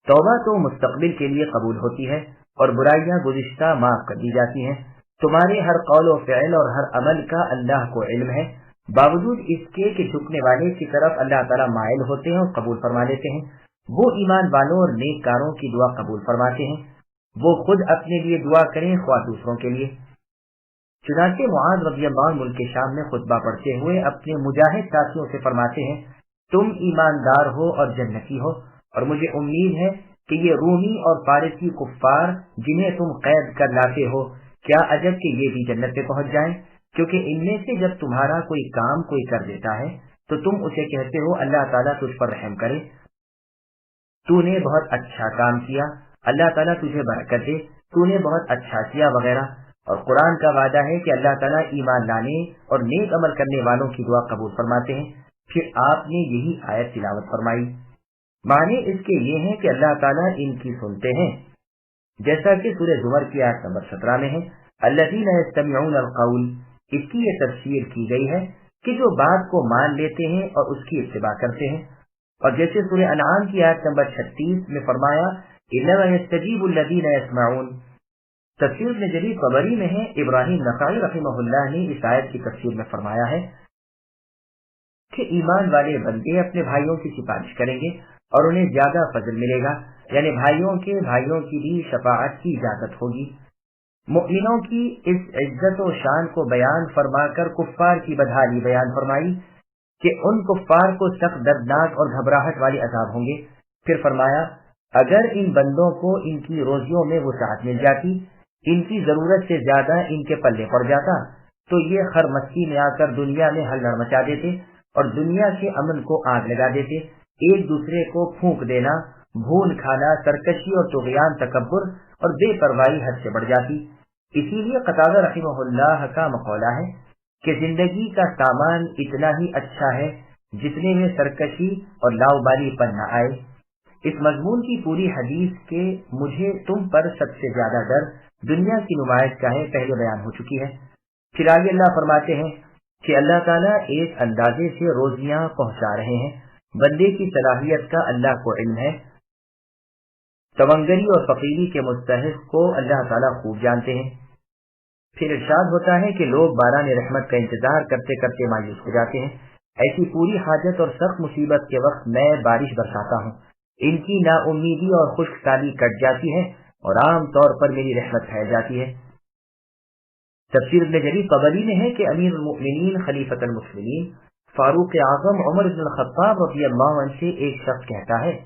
توبہ تو مستقبل کے لیے قبول ہوتی ہے اور برائیاں گزشتہ معاف کر دی جاتی ہیں، تمہارے ہر قول و فعل اور ہر عمل کا اللہ کو علم ہے، باوجود اس کے کہ جھکنے والے کی طرف اللہ تعالیٰ مائل ہوتے ہیں اور قبول فرما لیتے ہیں۔ وہ ایمان والوں اور نیک کاروں کی دعا قبول فرماتے ہیں، وہ خود اپنے لیے دعا کریں خواہ دوسروں کے لیے۔ چنانچہ معاذ رضی اللہ عنہ ملک شام میں خطبہ پڑھتے ہوئے اپنے مجاہد ساتھیوں سے فرماتے ہیں تم ایماندار ہو اور جنتی ہو، اور مجھے امید ہے کہ یہ رومی اور فارسی کفار جنہیں تم قید کر لاتے ہو کیا عجب کہ یہ بھی جنت پہ پہنچ جائیں، کیونکہ ان میں سے جب تمہارا کوئی کام کوئی کر دیتا ہے تو تم اسے کہتے ہو اللہ تعالیٰ تجھ پر رحم کرے، تو نے بہت اچھا کام کیا، اللہ تعالیٰ تجھے برکت دے، تو نے بہت اچھا کیا وغیرہ۔ اور قرآن کا وعدہ ہے کہ اللہ تعالیٰ ایمان لانے اور نیک عمل کرنے والوں کی دعا قبول فرماتے ہیں۔ پھر آپ نے یہی آیت تلاوت فرمائی۔ معنی اس کے یہ ہیں کہ اللہ تعالیٰ ان کی سنتے ہیں، جیسا کہ سورہ زمر کی آیت نمبر 17 میں ہے الذین یستمعون القول، اس کی یہ تفسیر کی گئی ہے کہ جو بات کو مان لیتے ہیں اور اس کی اتباع کرتے ہیں، اور جیسے سورہ انعام کی آیت نمبر 36 میں فرمایا انما یستجیب الذین یسمعون۔ تفسیر میں جدید طبری میں ہے ابراہیم نخعی رحمہ اللہ نے اس آیت کی تفسیر میں فرمایا ہے کہ ایمان والے بندے اپنے بھائیوں کی سفارش کریں گے اور انہیں زیادہ فضل ملے گا، یعنی بھائیوں کی بھی شفاعت کی اجازت ہوگی۔ مؤمنوں کی اس عزت و شان کو بیان فرما کر کفار کی بدحالی بیان فرمائی کہ ان کفار کو سخت دردناک اور گھبراہٹ والے عذاب ہوں گے۔ پھر فرمایا اگر ان بندوں کو ان کی روزیوں میں وسعت مل جاتی، ان کی ضرورت سے زیادہ ان کے پلے پڑ جاتا تو یہ خر مستی میں آ کر دنیا میں ہلڑ مچا دیتے اور دنیا کے امن کو آگ لگا دیتے۔ ایک دوسرے کو پھونک دینا، بھول کھانا، سرکشی اور طغیان، تکبر اور بے پرواہی حد سے بڑھ جاتی۔ اسی لیے قتادہ رحمہ اللہ کا مقولہ ہے کہ زندگی کا سامان اتنا ہی اچھا ہے جتنے میں سرکشی اور لاؤبالی پن نہ آئے۔ اس مضمون کی پوری حدیث کے مجھے تم پر سب سے زیادہ ڈر دنیا کی نمائش کا ہے پہلے بیان ہو چکی ہے۔ پھر آگے اللہ فرماتے ہیں کہ اللہ تعالیٰ ایک اندازے سے روزیاں پہنچا رہے ہیں، بندے کی صلاحیت کا اللہ کو علم ہے، تونگری اور فقیری کے مستحق کو اللہ تعالیٰ خوب جانتے ہیں۔ پھر ارشاد ہوتا ہے کہ لوگ باران رحمت کا انتظار کرتے کرتے مایوس ہو جاتے ہیں، ایسی پوری حاجت اور سخت مصیبت کے وقت میں بارش برساتا ہوں، ان کی نا امیدی اور خشک سالی کٹ جاتی ہے اور عام طور پر میری رحمت پھیل جاتی ہے۔ تفسیر ابن جریر طبری میں ہے کہ امیر المؤمنین خلیفۃ المسلمین فاروق اعظم عمر بن الخطاب رضی اللہ عنہ سے ایک شخص کہتا ہے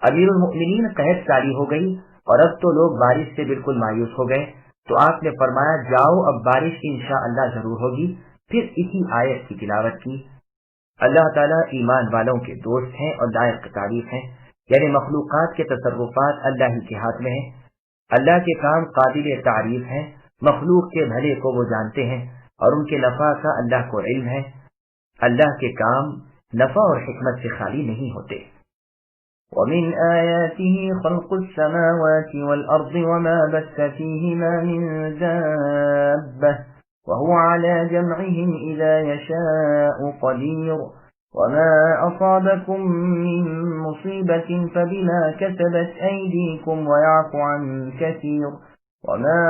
امیر المؤمنین قحط ساری ہو گئی اور اب تو لوگ بارش سے بالکل مایوس ہو گئے، تو آپ نے فرمایا جاؤ اب بارش انشاءاللہ ضرور ہوگی، پھر اسی آیت کی تلاوت کی۔ اللہ تعالیٰ ایمان والوں کے دوست ہیں اور لائق تعریف ہیں، یعنی مخلوقات کے تصرفات اللہ ہی کے ہاتھ میں ہیں، اللہ کے کام قابل تعریف ہیں، مخلوق کے بھلے کو وہ جانتے ہیں اور ان کے نفع کا اللہ کو علم ہے، اللہ کے کام نفع اور حکمت سے خالی نہیں ہوتے۔ ومن آياته خلق السماوات والأرض وما بث فيهما من دابة وهو على جمعهم إذا يشاء قدير وما أصابكم من مصيبة فبما كسبت أيديكم ويعفو عن كثير وما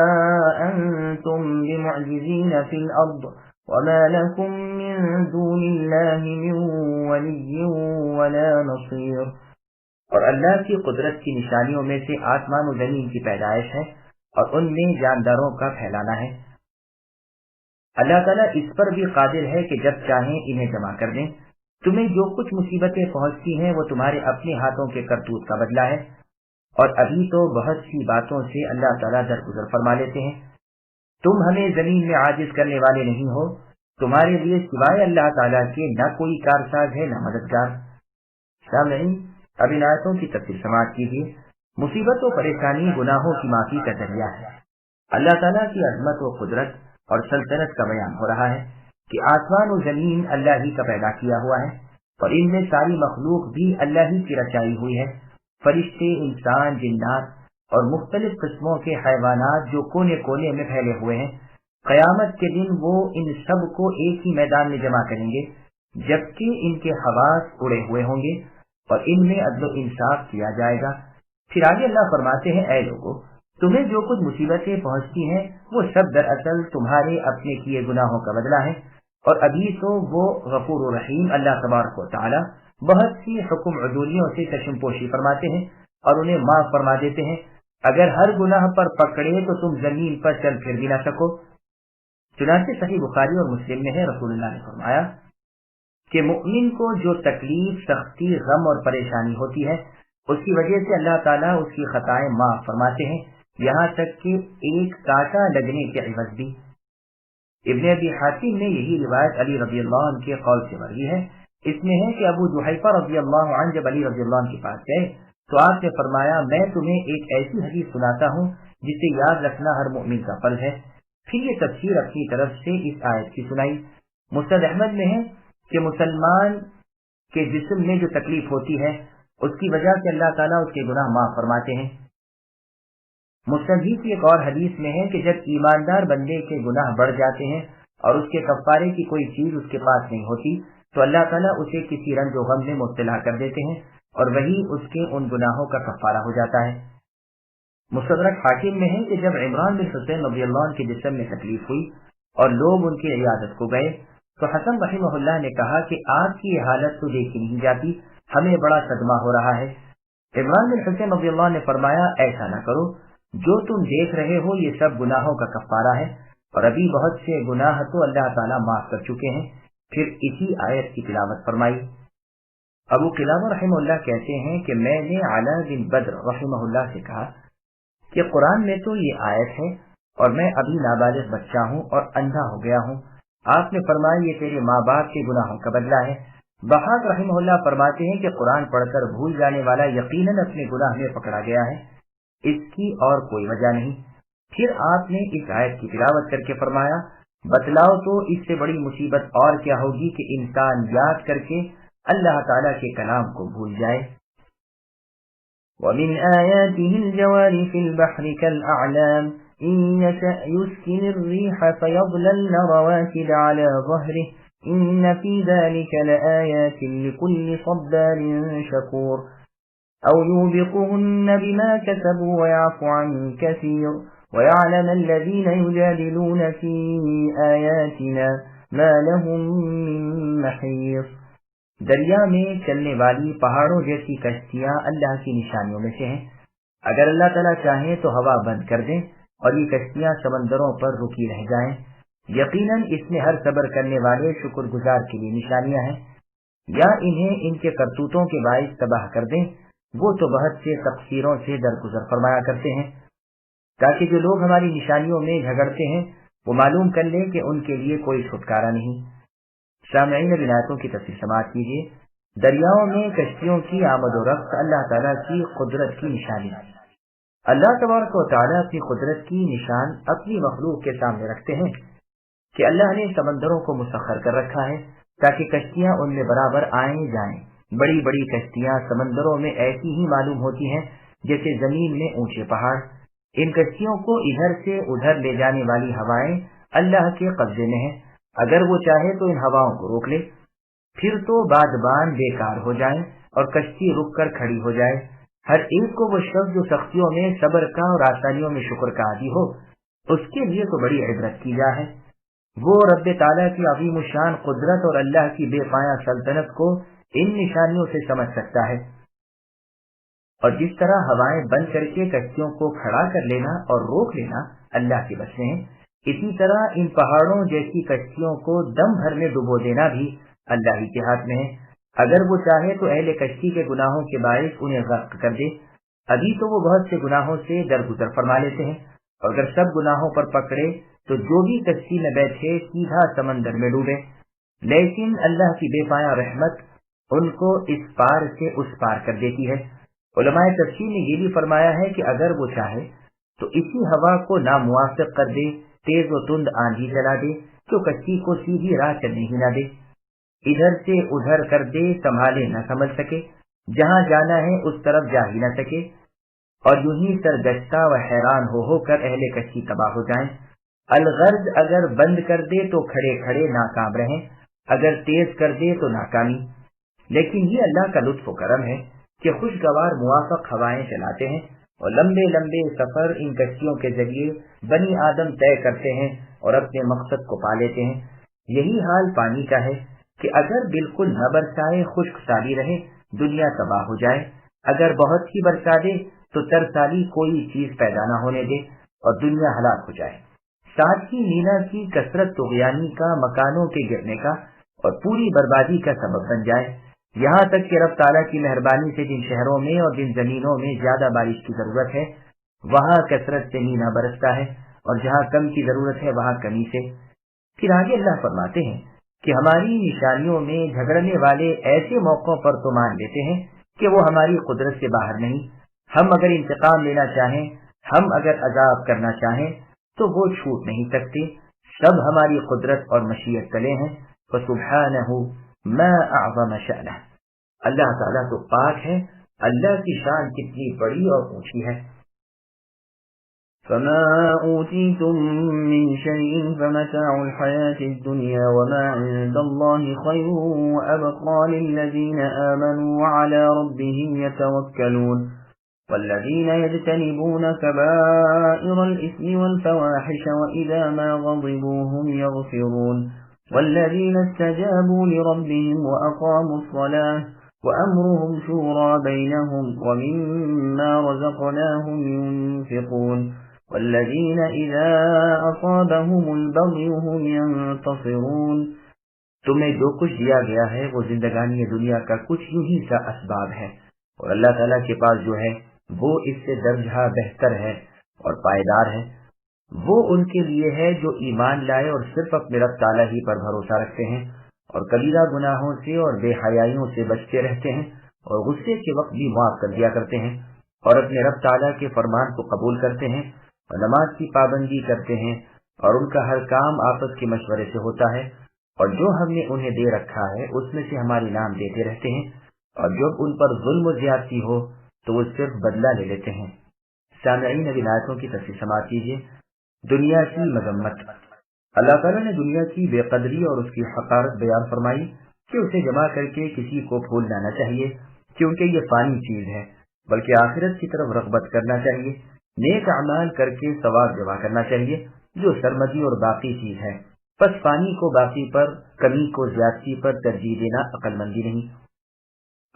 أنتم بمعجزين في الأرض وما لكم من دون الله من ولي ولا نصير۔ اور اللہ کی قدرت کی نشانیوں میں سے آسمان و زمین کی پیدائش ہے اور ان میں جانداروں کا پھیلانا ہے۔ اللہ تعالیٰ اس پر بھی قادر ہے کہ جب چاہیں انہیں جمع کر دیں۔ تمہیں جو کچھ مصیبتیں پہنچتی ہیں وہ تمہارے اپنے ہاتھوں کے کرتوت کا بدلہ ہے، اور ابھی تو بہت سی باتوں سے اللہ تعالیٰ درگزر فرما لیتے ہیں۔ تم ہمیں زمین میں عاجز کرنے والے نہیں ہو، تمہارے لیے سوائے اللہ تعالیٰ کے نہ کوئی کارساز ہے نہ مددگار۔ سامعین، اب ان آیتوں کی تفسیر سماعت کیجیے۔ مصیبت و پریشانی گناہوں کی معافی کا ذریعہ ہے۔ اللہ تعالیٰ کی عظمت و قدرت اور سلطنت کا بیان ہو رہا ہے کہ آسمان و زمین اللہ ہی کا پیدا کیا ہوا ہے اور ان میں ساری مخلوق بھی اللہ ہی کی رچائی ہوئی ہے، فرشتے، انسان، جنات اور مختلف قسموں کے حیوانات جو کونے کونے میں پھیلے ہوئے ہیں۔ قیامت کے دن وہ ان سب کو ایک ہی میدان میں جمع کریں گے، جبکہ ان کے حواس اڑے ہوئے ہوں گے اور ان میں عدل و انصاف کیا جائے گا۔ پھر آگے اللہ فرماتے ہیں اے لوگو، تمہیں جو کچھ مصیبتیں پہنچتی ہیں وہ سب دراصل تمہارے اپنے کیے گناہوں کا بدلہ ہے، اور ابھی تو وہ غفور و رحیم اللہ تبارک و تعالی بہت سی حکم عدولیوں سے چشم پوشی فرماتے ہیں اور انہیں معاف فرما دیتے ہیں۔ اگر ہر گناہ پر پکڑے تو تم زمین پر چل پھر بھی نہ سکو۔ چنانچہ صحیح بخاری اور مسلم میں ہے، رسول اللہ نے فرمایا کہ مؤمن کو جو تکلیف، سختی، غم اور پریشانی ہوتی ہے اس کی وجہ سے اللہ تعالیٰ اس کی خطائیں معاف فرماتے ہیں، یہاں تک کہ ایک کانٹا لگنے کے عوض بھی۔ ابن ابی حاتم نے یہی روایت علی رضی اللہ عنہ کے قول سے مروی ہے۔ اس میں ہے کہ ابو جحیفہ رضی اللہ عنہ جب علی رضی اللہ عنہ کے پاس گئے تو آپ نے فرمایا میں تمہیں ایک ایسی حدیث سناتا ہوں جسے یاد رکھنا ہر مؤمن کا فرض ہے۔ پھر یہ تفسیر اپنی طرف سے اس آیت کی سنائی۔ مسند احمد میں ہے کہ مسلمان کے جسم میں جو تکلیف ہوتی ہے اس کی وجہ سے اللہ تعالیٰ اس کے گناہ معاف فرماتے ہیں۔ مسند ہی کی ایک اور حدیث میں ہے کہ جب ایماندار بندے کے گناہ بڑھ جاتے ہیں اور اس کے کفارے کی کوئی چیز اس کے پاس نہیں ہوتی تو اللہ تعالیٰ اسے کسی رنج و غم میں مبتلا کر دیتے ہیں اور وہی اس کے ان گناہوں کا کفارہ ہو جاتا ہے۔ مستدرک حاکم میں ہے کہ جب عمران بن حسین رضی اللہ عنہ کے جسم میں تکلیف ہوئی اور لوگ ان کی عیادت کو گئے تو حسن رحمہ اللہ نے کہا کہ آپ کی یہ حالت تو دیکھی نہیں جاتی، ہمیں بڑا صدمہ ہو رہا ہے۔ عمران بن حسین رضی اللہ عنہ نے فرمایا ایسا نہ کرو، جو تم دیکھ رہے ہو یہ سب گناہوں کا کفارہ ہے اور ابھی بہت سے گناہ تو اللہ تعالیٰ معاف کر چکے ہیں۔ پھر اسی آیت کی تلاوت فرمائی۔ ابو قلابہ رحمہ اللہ کہتے ہیں کہ میں نے علاء بن بدر رحمہ اللہ سے کہا کہ قرآن میں تو یہ آیت ہے اور میں ابھی نابالغ بچہ ہوں اور اندھا ہو گیا ہوں۔ آپ نے فرمایا یہ تیرے ماں باپ کے گناہوں کا بدلہ ہے۔ بحاق رحمہ اللہ فرماتے ہیں کہ قرآن پڑھ کر بھول جانے والا یقیناً اپنے گناہ میں پکڑا گیا ہے، اس کی اور کوئی وجہ نہیں۔ پھر آپ نے اس آیت کی تلاوت کر کے فرمایا بتلاؤ تو اس سے بڑی مصیبت اور کیا ہوگی کہ انسان یاد کر کے اللہ تعالیٰ کے کلام کو بھول جائے۔ وَمِنْ آيَاتِهِ الْجَوَارِ فِي الْبَحْرِ كَالْأَعْلَامِ إِنْ يَشَأْ يُسْكِنِ الرِّيحَ فَيَظْلَلْنَ رَوَاكِدَ عَلَى ظَهْرِهِ إِنَّ فِي ذَلِكَ لَآيَاتٍ لِكُلِّ صَبَّارٍ شَكُورٍ أَوْ يُوبِقْهُنَّ بِمَا كَسَبُوا وَيَعْفُ عَنْ كَثِيرٍ وَيَعْلَمَ الَّذِينَ يُجَادِلُونَ فِي آيَاتِنَا مَا لَهُم مِّن مَّحِيصٍ۔ دریا میں چلنے والی پہاڑوں جیسی کشتیاں اللہ کی نشانیوں میں سے ہیں۔ اگر اللہ تعالیٰ چاہیں تو ہوا بند کر دیں اور یہ کشتیاں سمندروں پر رکی رہ جائیں، یقیناً اس میں ہر صبر کرنے والے شکر گزار کے لیے نشانیاں ہیں، یا انہیں ان کے کرتوتوں کے باعث تباہ کر دیں، وہ تو بہت سے تقصیروں سے درگزر فرمایا کرتے ہیں، تاکہ جو لوگ ہماری نشانیوں میں جھگڑتے ہیں وہ معلوم کر لیں کہ ان کے لیے کوئی چھٹکارا نہیں۔ سامعین، اب آیتوں کی تفسیر سماعت کیجیے۔ دریاؤں میں کشتیوں کی آمد و رفت اللہ تعالیٰ کی قدرت کی نشانی ہے۔ اللہ تبارک و تعالیٰ اپنی قدرت کی نشان اپنی مخلوق کے سامنے رکھتے ہیں کہ اللہ نے سمندروں کو مسخر کر رکھا ہے تاکہ کشتیاں ان میں برابر آئیں جائیں۔ بڑی بڑی کشتیاں سمندروں میں ایسی ہی معلوم ہوتی ہیں جیسے زمین میں اونچے پہاڑ۔ ان کشتیوں کو ادھر سے ادھر لے جانے والی ہوائیں اللہ کے قبضے میں ہیں، اگر وہ چاہے تو ان ہواؤں کو روک لے، پھر تو بادبان بیکار ہو جائیں اور کشتی رک کر کھڑی ہو جائے۔ ہر ایک کو وہ شخص جو سختیوں میں صبر کا اور آسانیوں میں شکر کا عادی ہو، اس کے لیے تو بڑی عبرت کی جا ہے۔ وہ رب تعالیٰ کی عظیم الشان قدرت اور اللہ کی بے پایہ سلطنت کو ان نشانیوں سے سمجھ سکتا ہے، اور جس طرح ہوائیں بند کر کے کشتیوں کو کھڑا کر لینا اور روک لینا اللہ کے بس میں ہے، اسی طرح ان پہاڑوں جیسی کشتیوں کو دم بھر میں ڈبو دینا بھی اللہ ہی کے ہاتھ میں ہے۔ اگر وہ چاہے تو اہل کشتی کے گناہوں کے باعث انہیں غرق کر دے۔ ابھی تو وہ بہت سے گناہوں سے درگزر فرما لیتے ہیں، اور اگر سب گناہوں پر پکڑے تو جو بھی کشتی میں بیٹھے سیدھا سمندر میں ڈوبے، لیکن اللہ کی بے پایہ رحمت ان کو اس پار سے اس پار کر دیتی ہے۔ علماء تفسیر نے یہ بھی فرمایا ہے کہ اگر وہ چاہے تو اسی ہوا کو ناموافق کر دے، تیز و تند آندھی چلا دے تو کشتی کو سیدھی راہ چلنے ہی نہ دے، ادھر سے ادھر کر دے، سنبھالے نہ سمجھ سکے، جہاں جانا ہے اس طرف جا ہی نہ سکے، اور یوں ہی سرگشتہ و حیران ہو کر اہل کشتی تباہ ہو جائیں۔ الغرض اگر بند کر دے تو کھڑے کھڑے ناکام رہیں، اگر تیز کر دے تو ناکامی۔ لیکن یہ اللہ کا لطف و کرم ہے کہ خوشگوار موافق ہوائیں چلاتے ہیں، اور لمبے لمبے سفر ان کشتیوں کے ذریعے بنی آدم طے کرتے ہیں اور اپنے مقصد کو پا لیتے ہیں۔ یہی حال پانی کا ہے کہ اگر بالکل نہ برسائے، خشک سالی رہے، دنیا تباہ ہو جائے، اگر بہت ہی برسا دے تو ترسالی کوئی چیز پیدا نہ ہونے دے اور دنیا ہلاک ہو جائے۔ ساتھ ہی مینا کی کثرت طغیانی کا، مکانوں کے گرنے کا اور پوری بربادی کا سبب بن جائے، یہاں تک کہ رب تعالیٰ کی مہربانی سے جن شہروں میں اور جن زمینوں میں زیادہ بارش کی ضرورت ہے وہاں کثرت سے مینا برستا ہے، اور جہاں کم کی ضرورت ہے وہاں کمی سے۔ پھر آگے اللہ فرماتے ہیں کہ ہماری نشانیوں میں جھگڑنے والے ایسے موقعوں پر تو مان لیتے ہیں کہ وہ ہماری قدرت سے باہر نہیں، ہم اگر انتقام لینا چاہیں، ہم اگر عذاب کرنا چاہیں تو وہ چھوٹ نہیں سکتے، سب ہماری قدرت اور مشیت تلے ہیں۔ فسبحانہ ما اعظم شأنہ، اللہ تعالیٰ تو پاک ہے، اللہ کی شان کتنی بڑی اور اونچی ہے۔ فما أوتيتم من شيء فمتاع الحياة الدنيا وما عند الله خير وأبقى للذين آمنوا وعلى ربهم يتوكلون والذين يجتنبون كبائر الإثم والفواحش وإذا ما غضبوا هم يغفرون والذين استجابوا لربهم وأقاموا الصلاة وأمرهم شورى بينهم ومما رزقناهم ينفقون والذين إذا أصابهم البغي هم ينتصرون۔ تمہیں جو کچھ دیا گیا ہے وہ زندگانی دنیا کا کچھ یوں ہی سا اسباب ہے، اور اللہ تعالیٰ کے پاس جو ہے وہ اس سے درجہ بہتر ہے اور پائیدار ہے۔ وہ ان کے لیے ہے جو ایمان لائے اور صرف اپنے رب تعالیٰ ہی پر بھروسہ رکھتے ہیں، اور کبیرہ گناہوں سے اور بے حیائیوں سے بچتے رہتے ہیں، اور غصے کے وقت بھی معاف کر دیا کرتے ہیں، اور اپنے رب تعالیٰ کے فرمان کو قبول کرتے ہیں، اور نماز کی پابندی کرتے ہیں، اور ان کا ہر کام آپس کے مشورے سے ہوتا ہے، اور جو ہم نے انہیں دے رکھا ہے اس میں سے ہماری نام دیتے رہتے ہیں، اور جب ان پر ظلم و زیادتی ہو تو وہ صرف بدلہ لے لیتے ہیں۔ سامعین، ابھی آیتوں کی تفسیر سماعت کیجیے۔ دنیا کی مذمت۔ اللہ تعالیٰ نے دنیا کی بے قدری اور اس کی حقارت بیان فرمائی کہ اسے جمع کر کے کسی کو بھولنا نہ چاہیے، کیونکہ یہ فانی چیز ہے، بلکہ آخرت کی طرف رغبت کرنا چاہیے، نیک اعمال کر کے ثواب جمع کرنا چاہیے جو سرمدی اور باقی چیز ہے۔ بس فانی کو باقی پر، کمی کو زیادتی پر ترجیح دینا عقل مندی نہیں۔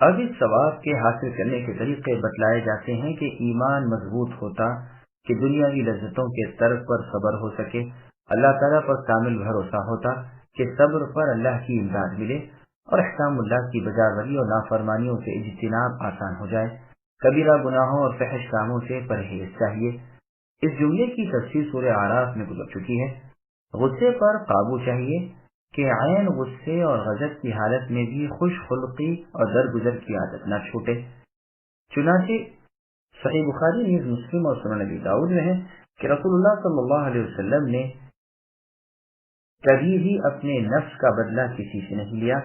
اب اس ثواب کے حاصل کرنے کے طریقے بتلائے جاتے ہیں کہ ایمان مضبوط ہوتا کہ دنیاوی لذتوں کے طرف پر صبر ہو سکے، اللہ تعالیٰ پر کامل بھروسہ ہوتا کہ صبر پر اللہ کی امداد ملے اور احکام اللہ کی بجاوری اور نافرمانیوں سے اجتناب آسان ہو جائے، کبیرہ گناہوں اور فحش کاموں سے پرہیز چاہیے۔ اس جملے کی تفسیر سورہ اعراف میں گزر چکی ہے۔ غصے پر قابو چاہیے کہ عین غصے اور غضب کی حالت میں بھی خوش خلقی اور درگزر کی عادت نہ چھوٹے۔ چنانچہ صحیح بخاری نیز مسلم اور سنن ابی داؤد میں ہے کہ رسول اللہ صلی اللہ علیہ وسلم نے کبھی بھی اپنے نفس کا بدلہ کسی سے نہیں لیا۔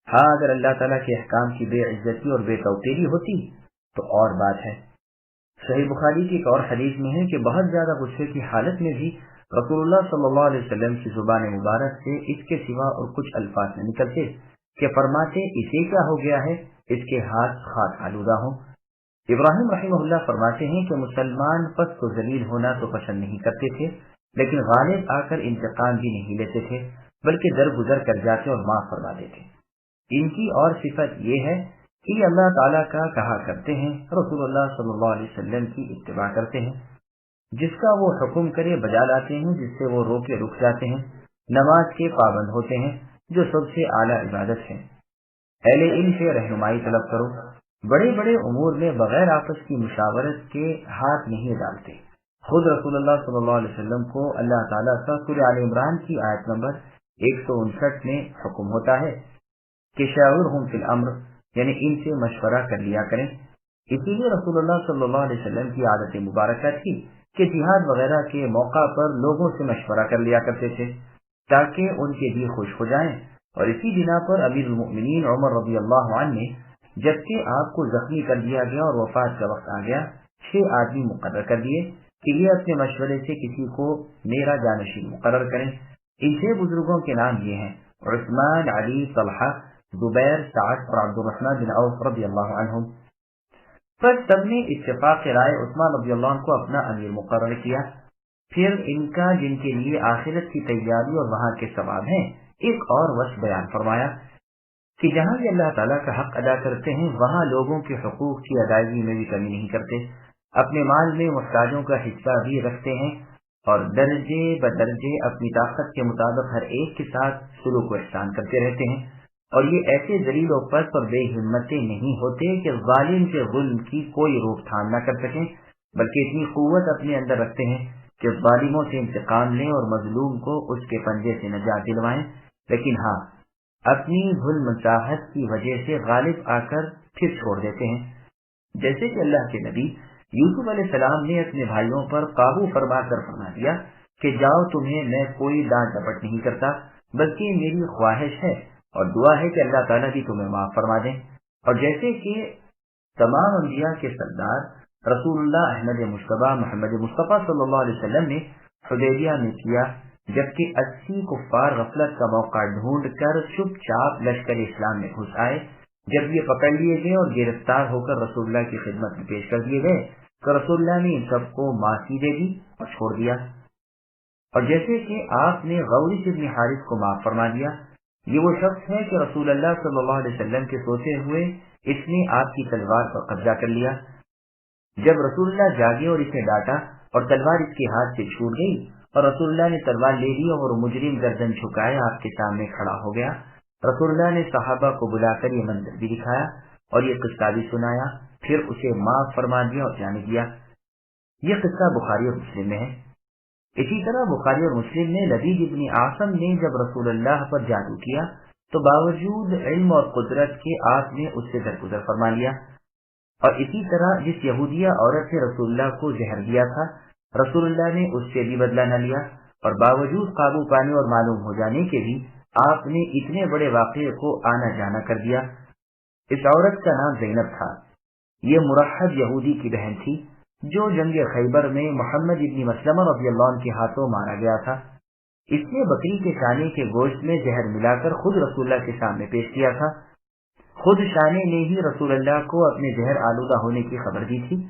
ہاں اگر اللہ تعالیٰ کے احکام کی بے عزتی اور بے توقیری ہوتی تو اور بات ہے۔ صحیح بخاری کی ایک اور حدیث میں ہے کہ بہت زیادہ غصے کی حالت میں بھی رسول اللہ صلی اللہ علیہ وسلم کی زبان مبارک سے اس کے سوا اور کچھ الفاظ نہ نکلتے کہ فرماتے اسے کیا ہو گیا ہے، اس کے ہاتھ خاک آلودہ ہوں۔ ابراہیم رحمہ اللہ فرماتے ہیں کہ مسلمان پست و ذلیل ہونا تو پسند نہیں کرتے تھے، لیکن غالب آ کر انتقام بھی نہیں لیتے تھے، بلکہ درگزر کر جاتے اور معاف فرما دیتے۔ ان کی اور صفت یہ ہے کہ اللہ تعالیٰ کا کہا کرتے ہیں، رسول اللہ صلی اللہ علیہ وسلم کی اتباع کرتے ہیں، جس کا وہ حکم کرے بجا لاتے ہیں، جس سے وہ روکے رک جاتے ہیں، نماز کے پابند ہوتے ہیں جو سب سے اعلیٰ عبادت ہے۔ اہل علم سے رہنمائی طلب کرو، بڑے بڑے امور میں بغیر آپس کی مشاورت کے ہاتھ نہیں ڈالتے۔ خود رسول اللہ صلی اللہ علیہ وسلم کو اللہ تعالیٰ کا سورہ آل عمران کی آیت نمبر 159 میں حکم ہوتا ہے کہ شاورہم فی الامر، یعنی ان سے مشورہ کر لیا کریں۔ اسی لیے رسول اللہ صلی اللہ علیہ وسلم کی عادت مبارکہ تھی کہ جہاد وغیرہ کے موقع پر لوگوں سے مشورہ کر لیا کرتے تھے تاکہ ان کے دل خوش ہو جائیں، اور اسی بنا پر امیر المؤمنین عمر رضی اللہ عنہ نے جبکہ آپ کو زخمی کر دیا گیا اور وفات کا وقت آ گیا، 6 آدمی مقرر کر دیے کہ یہ اپنے مشورے سے کسی کو میرا جانشین مقرر کریں۔ ان 6 بزرگوں کے نام یہ ہیں: عثمان، علی، طلحہ، زبیر، سعد اور عبد الرحمن بن عوف رضی اللہ عنہم۔ پس سب نے اتفاق رائے عثمان رضی اللہ عنہ کو اپنا امیر مقرر کیا۔ پھر ان کا جن کے لیے آخرت کی تیاری اور وہاں کے ثواب ہیں ایک اور وصف بیان فرمایا کہ جہاں بھی اللہ تعالیٰ کا حق ادا کرتے ہیں وہاں لوگوں کے حقوق کی ادائیگی میں بھی کمی نہیں کرتے، اپنے مال میں محتاجوں کا حصہ بھی رکھتے ہیں، اور درجے بدرجے اپنی طاقت کے مطابق ہر ایک کے ساتھ سلوک و احسان کرتے رہتے ہیں، اور یہ ایسے ذلیل و پست اور بے ہمتیں نہیں ہوتے کہ ظالم کے ظلم کی کوئی روک تھام نہ کر سکیں، بلکہ اتنی قوت اپنے اندر رکھتے ہیں کہ ظالموں سے انتقام لیں اور مظلوم کو اس کے پنجے سے نجات دلوائیں، لیکن ہاں اپنی ظلم چاہت کی وجہ سے غالب آ کر پھر چھوڑ دیتے ہیں۔ جیسے کہ اللہ کے نبی یوسف علیہ السلام نے اپنے بھائیوں پر قابو فرما کر فرما دیا کہ جاؤ، تمہیں میں کوئی ڈانٹ ڈپٹ نہیں کرتا، بلکہ میری خواہش ہے اور دعا ہے کہ اللہ تعالیٰ بھی تمہیں معاف فرما دیں۔ اور جیسے کہ تمام انبیاء کے سردار رسول اللہ احمد مصطفیٰ محمد مصطفیٰ صلی اللہ علیہ وسلم نے حدیبیہ میں کیا، جبکہ 80 کفار غفلت کا موقع ڈھونڈ کر چپ چاپ لشکر اسلام میں گھس آئے۔ جب یہ پکڑ لیے گئے اور گرفتار ہو کر رسول اللہ کی خدمت میں پیش کر دیے گئے تو رسول اللہ نے ان سب کو معافی دے دی اور چھوڑ دیا۔ اور جیسے کہ آپ نے غوریث ابن حارث کو معاف فرما دیا، یہ وہ شخص ہے کہ رسول اللہ صلی اللہ علیہ وسلم کے سوتے ہوئے اس نے آپ کی تلوار پر قبضہ کر لیا۔ جب رسول اللہ جاگے اور اسے ڈانٹا اور تلوار اس کے ہاتھ سے چھوٹ گئی اور رسول اللہ نے تلوار لے لی اور مجرم گردن جھکائے آپ کے سامنے کھڑا ہو گیا، رسول اللہ نے صحابہ کو بلا کر یہ منظر بھی دکھایا اور یہ قصہ بھی سنایا، پھر اسے معاف فرما دیا اور جانے دیا۔ یہ قصہ بخاری اور مسلم میں ہے۔ اسی طرح بخاری اور مسلم میں لبید ابن عاصم نے جب رسول اللہ پر جادو کیا تو باوجود علم اور قدرت کے آپ نے اس سے درگزر فرما لیا، اور اسی طرح جس یہودیہ عورت نے رسول اللہ کو زہر دیا تھا رسول اللہ نے اس سے بھی بدلہ نہ لیا، اور باوجود قابو پانے اور معلوم ہو جانے کے بھی آپ نے اتنے بڑے واقعے کو آنا جانا کر دیا۔ اس عورت کا نام زینب تھا۔ یہ مرحب یہودی کی بہن تھی جو جنگ خیبر میں محمد ابن مسلمہ رضی اللہ عنہ کے ہاتھوں مارا گیا تھا۔ اس نے بکری کے شانے کے گوشت میں زہر ملا کر خود رسول اللہ کے سامنے پیش کیا تھا۔ خود شانے نے ہی رسول اللہ کو اپنے زہر آلودہ ہونے کی خبر دی تھی۔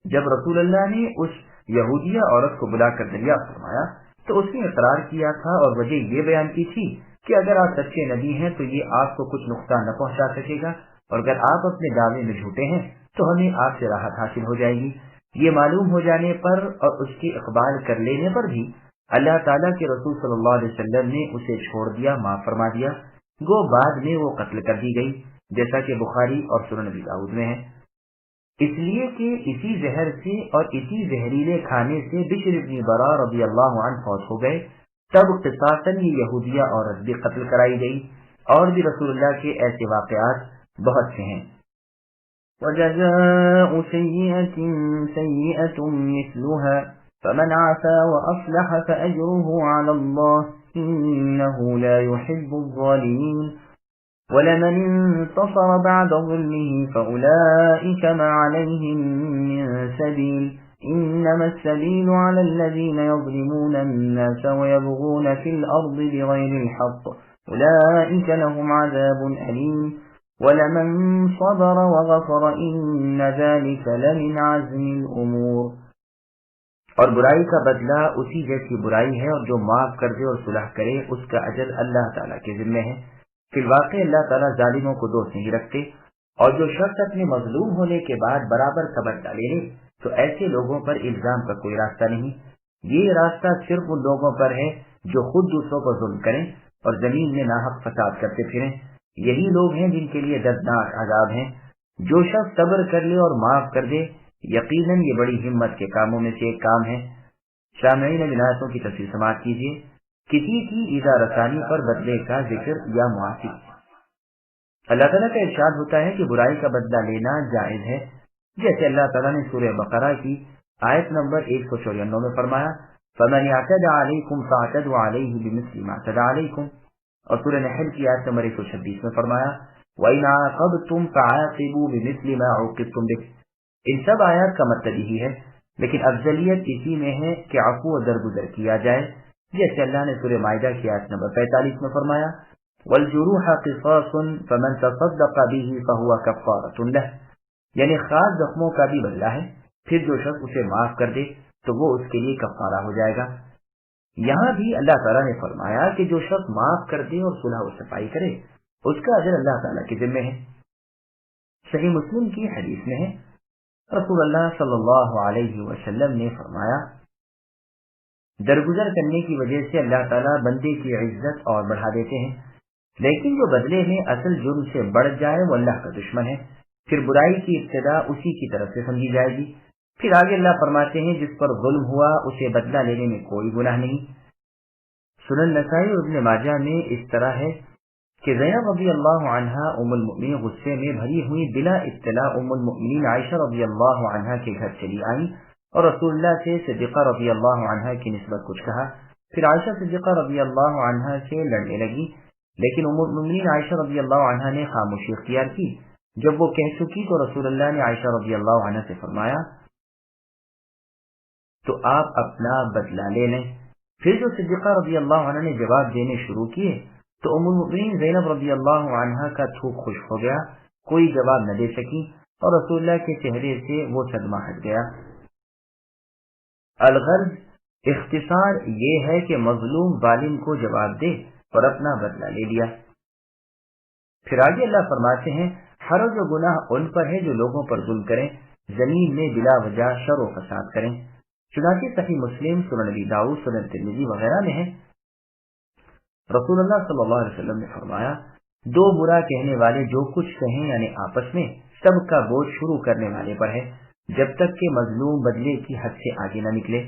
جب رسول اللہ نے اس یہودیہ عورت کو بلا کر دریافت فرمایا تو اس نے اقرار کیا تھا اور وجہ یہ بیان کی تھی کہ اگر آپ سچے نبی ہیں تو یہ آپ کو کچھ نقصان نہ پہنچا سکے گا، اور اگر آپ اپنے دعوے میں جھوٹے ہیں تو ہمیں آپ سے راحت حاصل ہو جائے گی۔ یہ معلوم ہو جانے پر اور اس کے اقبال کر لینے پر بھی اللہ تعالیٰ کے رسول صلی اللہ علیہ وسلم نے اسے چھوڑ دیا، معاف فرما دیا، گو بعد میں وہ قتل کر دی گئی، جیسا کہ بخاری اور سنن ابی داؤد میں ہے، اس لیے کہ اسی زہر سے اور اسی زہریلے کھانے سے بشر بن برا رضی اللہ عنہ فوت ہو گئے۔ تب قصاصاً یہ یہودیہ عورت بھی قتل کرائی گئی، اور بھی رسول اللہ کے ایسے واقعات بہت سے ہیں۔ وَجَزَاءُ سَيِّئَةٍ سَيِّئَةٌ مِثْلُهَا فمن عفا وأصلح فأجره على الله إنه لا يحب الظالمين ولمن انتصر بعد ظلمه فأولئك ما عليهم من سبيل إنما السبيل على الذين يظلمون الناس ويبغون في الأرض بغير الحق أولئك لهم عذاب أليم ولمن صبر وغفر إن ذلك لمن عزم الأمور۔ اور برائی کا بدلہ اسی جیسی برائی ہے، اور جو معاف کر دے اور صلح کرے اس کا اجر اللہ تعالیٰ کے ذمہ ہے۔ فی الواقع اللہ تعالیٰ ظالموں کو دوست نہیں رکھتے، اور جو شخص اپنے مظلوم ہونے کے بعد برابر کا بدلہ لے لے تو ایسے لوگوں پر الزام کا کوئی راستہ نہیں۔ یہ راستہ صرف ان لوگوں پر ہے جو خود دوسروں کو ظلم کریں اور زمین میں ناحق فساد کرتے پھریں، یہی لوگ ہیں جن کے لیے دردناک عذاب ہیں۔ جو شخص صبر کر لے اور معاف کر دے یقیناً یہ بڑی ہمت کے کاموں میں سے ایک کام ہے۔ سامعین اب آیتوں کی تفصیل سماعت کیجیے۔ کسی کی ایذا رسانی پر بدلے کا ذکر یا معافی۔ اللہ تعالیٰ کا ارشاد ہوتا ہے کہ برائی کا بدلہ لینا جائز ہے، جیسے اللہ تعالیٰ نے سورہ بقرہ کی آیت نمبر 194 میں فرمایا فَمَنِ اعْتَدَى عَلَيْكُمْ فَاعْتَدُوا عَلَيْهِ بِمِثْلِ مَا اعْتَدَى عَلَيْكُمْ، اور سورہ نحل کی آیت نمبر 126 میں فرمایا وَإِنْ عَاقَبْتُمْ فَعَاقِبُوا بِمِثْلِ مَا عُوقِبْتُمْ بِهِ۔ ان سب آیات کا مطلب یہی ہے، لیکن افضلیت اسی میں ہے کہ عفو و درگزر کیا جائے، جیسے اللہ نے سورہ مائدہ کی آیت نمبر 45 میں فرمایا وَالْجُرُوحَ قِصَاصٌ فَمَنْ تَصَدَّقَ بِهِ فَهُوَ كَفَّارَةٌ لَهُ، یعنی خاص زخموں کا بھی بدلہ ہے، پھر جو شخص اسے معاف کر دے تو وہ اس کے لیے کفارہ ہو جائے گا۔ یہاں بھی اللہ تعالیٰ نے فرمایا کہ جو شخص معاف کر دے اور صلح و صفائی کرے اس کا اجر اللہ تعالیٰ کے ذمہ ہے۔ صحیح مسلم کی حدیث میں ہے رسول اللہ صلی اللہ علیہ وسلم نے فرمایا درگزر کرنے کی وجہ سے اللہ تعالیٰ بندے کی عزت اور بڑھا دیتے ہیں، لیکن جو بدلے میں اصل جرم سے بڑھ جائے وہ اللہ کا دشمن ہے، پھر برائی کی ابتدا اسی کی طرف سے سمجھی جائے گی۔ پھر آگے اللہ فرماتے ہیں جس پر ظلم ہوا اسے بدلہ لینے میں کوئی گناہ نہیں۔ سنن نسائی اور ابن ماجہ میں اس طرح ہے کہ زینب رضی اللہ عنہا ام المؤمنین غصے میں بھری ہوئی بلا اطلاع ام المؤمنین عائشہ رضی اللہ عنہا کے گھر چلی آئی اور رسول اللہ سے صدیقہ رضی اللہ عنہا کی نسبت کچھ کہا، پھر عائشہ صدیقہ رضی اللہ عنہا سے لڑنے لگی، لیکن ام المؤمنین عائشہ رضی اللہ عنہا نے خاموشی اختیار کی۔ جب وہ کہہ چکی تو رسول اللہ نے عائشہ رضی اللہ عنہا سے فرمایا تو آپ اپنا بدلہ لے لیں۔ پھر جو صدیقہ رضی اللہ عنہا نے جواب دینے شروع کیے تو ام المؤمنین زینب رضی اللہ عنہا کا تھوک خشک ہو گیا، کوئی جواب نہ دے سکی اور رسول اللہ کے چہرے سے وہ صدمہ ہٹ گیا۔ الغرض اختصار یہ ہے کہ مظلوم ظالم کو جواب دے اور اپنا بدلہ لے لیا۔ پھر آگے اللہ فرماتے ہیں حرج و گناہ ان پر ہے جو لوگوں پر ظلم کریں، زمین میں بلا وجہ شر و فساد کریں۔ چنانچہ صحیح مسلم، سنن ابی داؤد، سنن ترمذی وغیرہ میں ہے رسول اللہ صلی اللہ علیہ وسلم نے فرمایا دو برا کہنے والے جو کچھ کہیں یعنی آپس میں سب کا بوجھ شروع کرنے والے پر ہے جب تک کہ مظلوم بدلے کی حد سے آگے نہ نکلے۔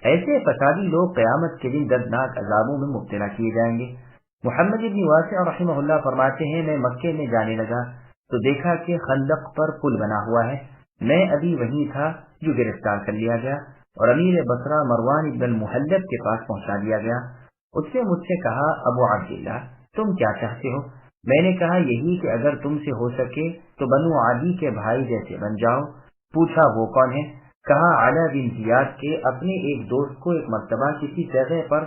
ایسے فسادی لوگ قیامت کے دن دردناک عذابوں میں مبتلا کیے جائیں گے۔ محمد بن واسع رحمہ اللہ فرماتے ہیں میں مکے میں جانے لگا تو دیکھا کہ خندق پر پل بنا ہوا ہے، میں ابھی وہیں تھا جو گرفتار کر لیا گیا اور امیر بصرہ مروان بن المحلب کے پاس پہنچا دیا گیا۔ اس نے مجھ سے کہا ابو عبداللہ تم کیا چاہتے ہو؟ میں نے کہا یہی کہ اگر تم سے ہو سکے تو بنو عدی کے بھائی جیسے بن جاؤ۔ پوچھا وہ کون ہے؟ کہا علا بن زیاد کے اپنے ایک دوست کو ایک مرتبہ کسی جگہ پر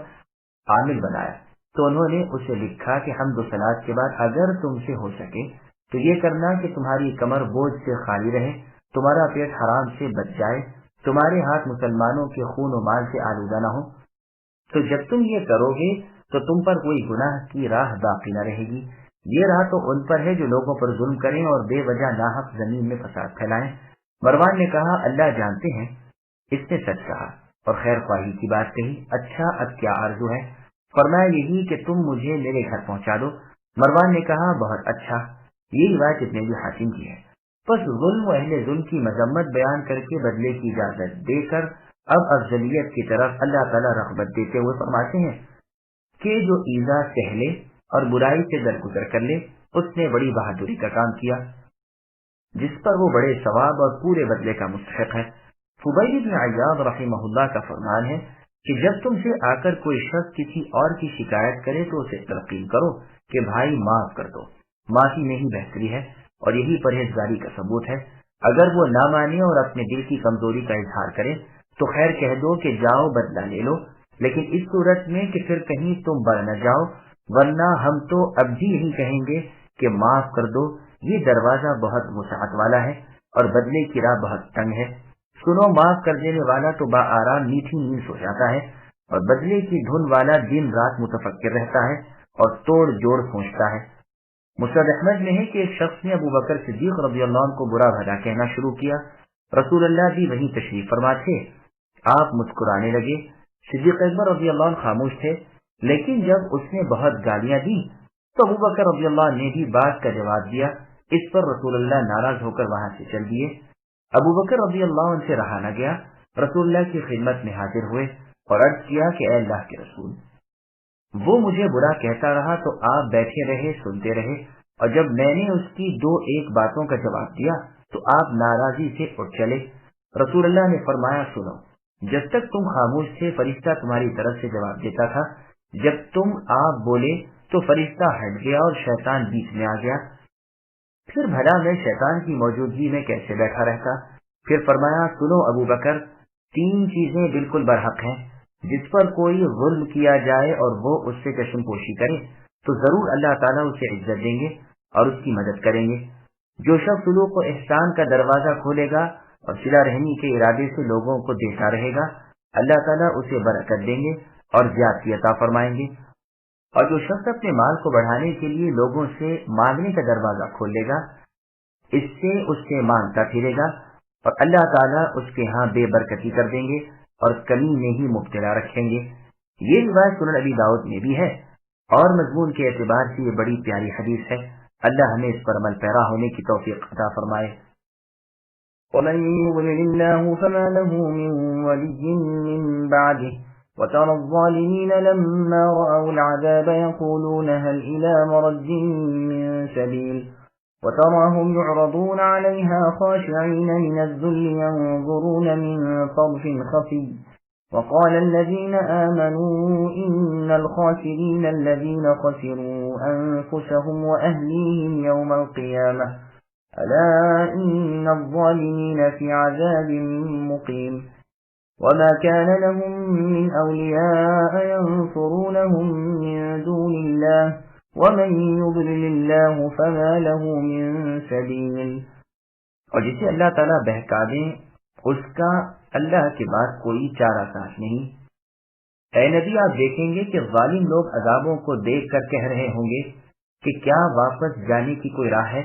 عامل بنایا تو انہوں نے اسے لکھا کہ حمد و صلات کے بعد اگر تم سے ہو سکے تو یہ کرنا کہ تمہاری کمر بوجھ سے خالی رہے، تمہارا پیٹ حرام سے بچ جائے، تمہارے ہاتھ مسلمانوں کے خون و مال سے آلودہ نہ ہو، تو جب تم یہ کرو گے تو تم پر کوئی گناہ کی راہ باقی نہ رہے گی۔ یہ راہ تو ان پر ہے جو لوگوں پر ظلم کریں اور بے وجہ ناحق زمین میں فساد پھیلائیں۔ مروان نے کہا اللہ جانتے ہیں، اس نے سچ کہا۔ اور خیر خواہی کی بات کہی۔ اچھا اب کیا آرزو ہے؟ فرمایا یہی کہ تم مجھے میرے گھر پہنچا دو۔ مروان نے کہا بہت اچھا، یہ روایت ابن ابی حاتم کی ہے۔ پس ظلم و اہل ظلم کی مذمت بیان کر کے بدلے کی اجازت دے کر اب افضلیت کی طرف اللہ تعالیٰ رغبت دیتے ہوئے فرماتے ہیں کہ جو ایذا سہ لے اور برائی سے درگزر کر لے اس نے بڑی بہادری کا کام کیا، جس پر وہ بڑے ثواب اور پورے بدلے کا مستحق ہے۔ فضیل بن عیاض رحمہ اللہ کا فرمان ہے کہ جب تم سے آ کر کوئی شخص کسی اور کی شکایت کرے تو اسے تلقین کرو کہ بھائی معاف کر دو، معافی میں ہی بہتری ہے اور یہی پرہیزگاری کا ثبوت ہے۔ اگر وہ نہ مانے اور اپنے دل کی کمزوری کا اظہار کرے تو خیر کہہ دو کہ جاؤ بدلہ لے لو، لیکن اس صورت میں کہ پھر کہیں تم بڑھ نہ جاؤ، ورنہ ہم تو اب بھی یہی کہیں گے کہ معاف کر دو۔ یہ دروازہ بہت وسعت والا ہے اور بدلے کی راہ بہت تنگ ہے۔ سنو، معاف کر دینے والا تو با آرام میٹھی نیند سو جاتا ہے اور بدلے کی دھن والا دن رات متفکر رہتا ہے اور توڑ جوڑ سوچتا ہے۔ مسند احمد میں ہے کہ ایک شخص نے ابو بکر صدیق رضی اللہ عنہ کو برا بھلا کہنا شروع کیا۔ رسول اللہ بھی وہیں تشریف فرما تھے، آپ مسکرانے لگے۔ صدیق اکبر رضی اللہ عنہ خاموش تھے، لیکن جب اس نے بہت گالیاں دی تو ابو بکر رضی اللہ عنہ نے بھی بات کا جواب دیا۔ اس پر رسول اللہ ناراض ہو کر وہاں سے چل دیے۔ ابو بکر رضی اللہ عنہ سے رہا نہ گیا، رسول اللہ کی خدمت میں حاضر ہوئے اور عرض کیا کہ اے اللہ کے رسول، وہ مجھے برا کہتا رہا تو آپ بیٹھے رہے، سنتے رہے، اور جب میں نے اس کی دو ایک باتوں کا جواب دیا تو آپ ناراضی سے اٹھ چلے۔ رسول اللہ نے فرمایا سنو، جب تک تم خاموش تھے فرشتہ تمہاری طرف سے جواب دیتا تھا، جب تم آپ بولے تو فرشتہ ہٹ گیا اور شیطان بیچ میں آ گیا، پھر بھلا میں شیطان کی موجودگی میں کیسے بیٹھا رہتا؟ پھر فرمایا سنو ابو بکر، تین چیزیں بالکل برحق ہیں، جس پر کوئی ظلم کیا جائے اور وہ اس سے چشم پوشی کرے تو ضرور اللہ تعالیٰ اسے عزت دیں گے اور اس کی مدد کریں گے۔ جو شخص سلوک و احسان کا دروازہ کھولے گا اور صلہ رحمی کے ارادے سے لوگوں کو دیتا رہے گا، اللہ تعالیٰ اسے برکت دیں گے اور زیادتی عطا فرمائیں گے۔ اور جو شخص اپنے مال کو بڑھانے کے لیے لوگوں سے مانگنے کا دروازہ کھول لے گا، اس سے مانگتا پھرے گا اور اللہ تعالیٰ اس کے ہاں بے برکتی کر دیں گے اور کمی میں ہی مبتلا رکھیں گے۔ یہ روایت سنن ابی داؤد میں بھی ہے اور مضمون کے اعتبار سے یہ بڑی پیاری حدیث ہے۔ اللہ ہمیں اس پر عمل پیرا ہونے کی توفیق عطا فرمائے۔ ومن يضلل الله فما له من ولي من بعده وترى الظالمين لما رأوا العذاب يقولون هل إلى مرد من سبيل وتراهم يعرضون عليها خاشعين من الذل ينظرون من طرف خفي وقال الذين آمنوا إن الخاسرين الذين خسروا أنفسهم وأهليهم يوم القيامة ألا إن الظالمين في عذاب مقيم وما كان لهم من أولياء ينصرونهم من دون الله ومن يضلل الله فما له من سبيل۔ اور جسے اللہ تعالیٰ بہکا دیں اس کا اللہ کے بعد کوئی چارہ ساز نہیں۔ اے نبی، آپ دیکھیں گے کہ ظالم لوگ عذابوں کو دیکھ کر کہہ رہے ہوں گے کہ کیا واپس جانے کی کوئی راہ ہے،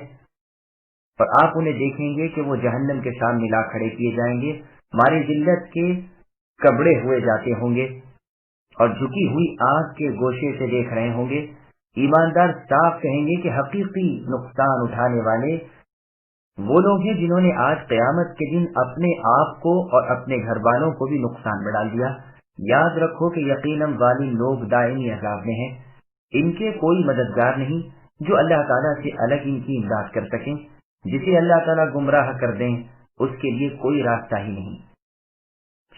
اور آپ انہیں دیکھیں گے کہ وہ جہنم کے سامنے لا کھڑے کیے جائیں گے، ماری ذلت کے کبڑے ہوئے جاتے ہوں گے اور جھکی ہوئی آنکھ کے گوشے سے دیکھ رہے ہوں گے۔ ایماندار صاف کہیں گے کہ حقیقی نقصان اٹھانے والے وہ لوگ ہیں جنہوں نے آج قیامت کے دن اپنے آپ کو اور اپنے گھر والوں کو بھی نقصان میں ڈال دیا۔ یاد رکھو کہ یقیناً ظالم لوگ دائمی عذاب میں ہیں، ان کے کوئی مددگار نہیں جو اللہ تعالیٰ سے الگ ان کی امداد کر سکیں۔ جسے اللہ تعالیٰ گمراہ کر دیں اس کے لیے کوئی راستہ ہی نہیں۔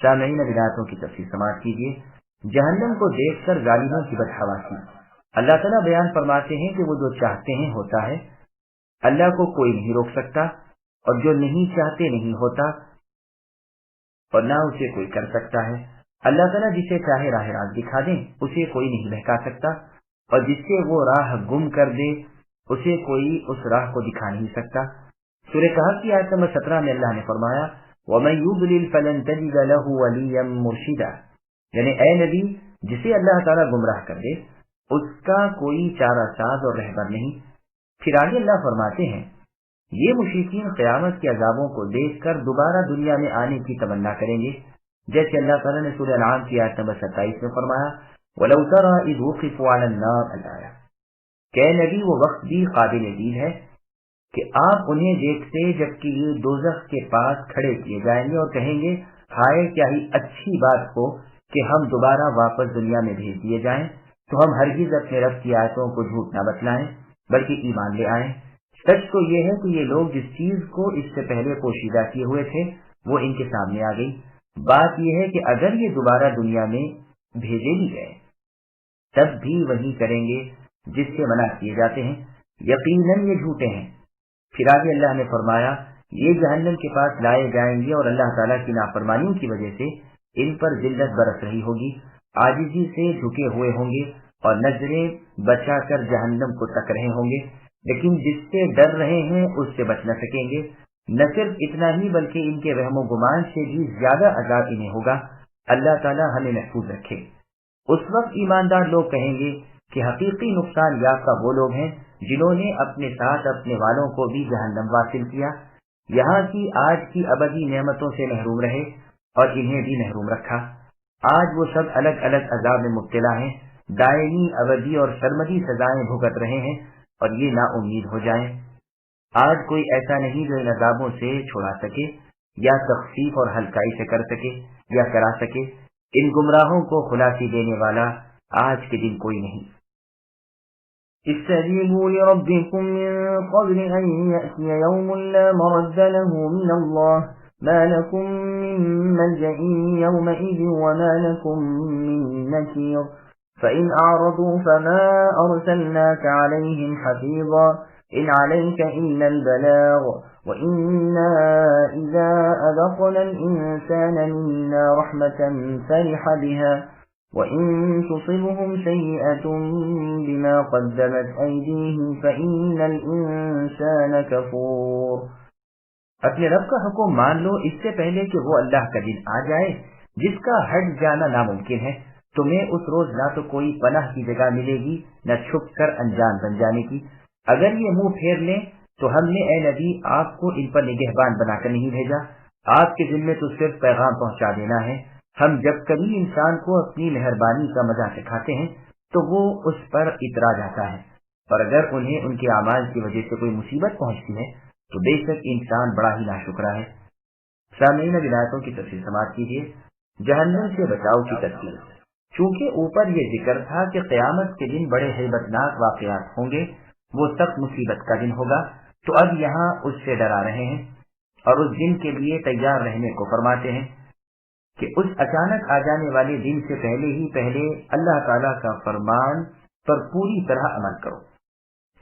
سامعین، روایتوں کی تفصیل سماعت کیجیے۔ جہنم کو دیکھ کر ظالموں کی بدحواسی اللہ تعالیٰ بیان فرماتے ہیں کہ وہ جو چاہتے ہیں ہوتا ہے، اللہ کو کوئی نہیں روک سکتا، اور جو نہیں چاہتے نہیں ہوتا اور نہ اسے کوئی کر سکتا ہے۔ اللہ تعالیٰ جسے چاہے راہ راست دکھا دیں اسے کوئی نہیں بہکا سکتا، اور جس سے وہ راہ گم کر دے اسے کوئی اس راہ کو دکھا نہیں سکتا۔ سورہ کہف کی آیت نمبر 17 میں اللہ نے فرمایا وَمَن يُضْلِلْ فَلَن تَجِدَ لَهُ وَلِيًّا مُرْشِدًا، یعنی اے نبی، جسے اللہ تعالیٰ گمراہ کر دے اس کا کوئی چارہ ساز اور رہبر نہیں۔ پھر آگے اللہ فرماتے ہیں یہ مشرکین قیامت کے عذابوں کو دیکھ کر دوبارہ دنیا میں آنے کی تمنا کریں گے، جیسے اللہ تعالیٰ نے سورہ انعام کی آیت نمبر 27 میں فرمایا وَلَوْ تَرَىٰ إِذْ وُقِفُوا عَلَى النَّارِ الآیہ، کہ نبی وہ وقت بھی قابل دید ہے کہ آپ انہیں دیکھتے جبکہ یہ دوزخ کے پاس کھڑے کیے جائیں گے اور کہیں گے ہائے کیا ہی اچھی بات ہو کہ ہم دوبارہ واپس دنیا میں بھیج دیے جائیں، تو ہم ہرگز اپنے رب کی آیتوں کو جھوٹ نہ بتلائیں بلکہ ایمان لے آئیں۔ سچ تو یہ ہے کہ یہ لوگ جس چیز کو اس سے پہلے پوشیدہ کیے ہوئے تھے وہ ان کے سامنے آ گئی۔ بات یہ ہے کہ اگر یہ دوبارہ دنیا میں بھیجے بھی گئے تب بھی وہی کریں گے جس سے منع کیے جاتے ہیں، یقیناً یہ جھوٹے ہیں۔ پھر آگے اللہ نے فرمایا یہ جہنم کے پاس لائے جائیں گے اور اللہ تعالیٰ کی نافرمانیوں کی وجہ سے ان پر ذلت برس رہی ہوگی، عاجزی سے جھکے ہوئے ہوں گے اور نظریں بچا کر جہنم کو تک رہے ہوں گے، لیکن جس سے ڈر رہے ہیں اس سے بچ نہ سکیں گے۔ نہ صرف اتنا ہی بلکہ ان کے وہم و گمان سے بھی زیادہ عذاب انہیں ہوگا۔ اللہ تعالیٰ ہمیں محفوظ رکھے۔ اس وقت ایماندار لوگ کہیں گے کہ حقیقی نقصان یافتہ وہ لوگ ہیں جنہوں نے اپنے ساتھ اپنے والوں کو بھی جہنم واصل کیا، یہاں کی آج کی ابدی نعمتوں سے محروم رہے اور انہیں بھی محروم رکھا۔ آج وہ سب الگ الگ عذاب میں مبتلا ہیں، دائمی ابدی اور سرمدی سزائیں بھگت رہے ہیں اور یہ نا امید ہو جائیں۔ آج کوئی ایسا نہیں جو ان عذابوں سے چھڑا سکے یا تخفیف اور ہلکائی سے کر سکے یا کرا سکے۔ ان گمراہوں کو خلاصی دینے والا آج کے دن کوئی نہیں۔ استجیبوا لربکم من قبل ان یأتی یوم لا مرد له من اللہ ما لکم من ملجأ یومئذ وما لکم من نکیر فإن أعرضوا فما أرسلناك عليهم حفيظا إن عليك إلا البلاغ وإنا إذا أذقنا الإنسان منا رحمة فرح بها وإن تصبهم سيئة بما قدمت أيديهم فإن الإنسان كفور۔ اپنے رب کا حکم مان لو اس سے پہلے کہ وہ اللہ کا دن آ جائے جس کا ہٹ جانا ناممکن ہے۔ تمہیں اس روز نہ تو کوئی پناہ کی جگہ ملے گی نہ چھپ کر انجان بن جانے کی۔ اگر یہ منہ پھیر لیں تو ہم نے اے نبی آپ کو ان پر نگہبان بنا کر نہیں بھیجا، آپ کے ذمے تو صرف پیغام پہنچا دینا ہے۔ ہم جب کبھی انسان کو اپنی مہربانی کا مزہ سکھاتے ہیں تو وہ اس پر اترا جاتا ہے، اور اگر انہیں ان کے اعمال کی وجہ سے کوئی مصیبت پہنچتی ہے تو بے شک انسان بڑا ہی ناشکرا ہے۔ سامعین ولایتوں کی تفصیل سماعت کیجیے۔ جہنم سے بچاؤ کی تفصیل۔ چونکہ اوپر یہ ذکر تھا کہ قیامت کے دن بڑے ہیبتناک واقعات ہوں گے، وہ سخت مصیبت کا دن ہوگا، تو اب یہاں اس سے ڈرا رہے ہیں اور اس دن کے لیے تیار رہنے کو فرماتے ہیں کہ اس اچانک آ جانے والے دن سے پہلے اللہ تعالیٰ کا فرمان پر پوری طرح عمل کرو۔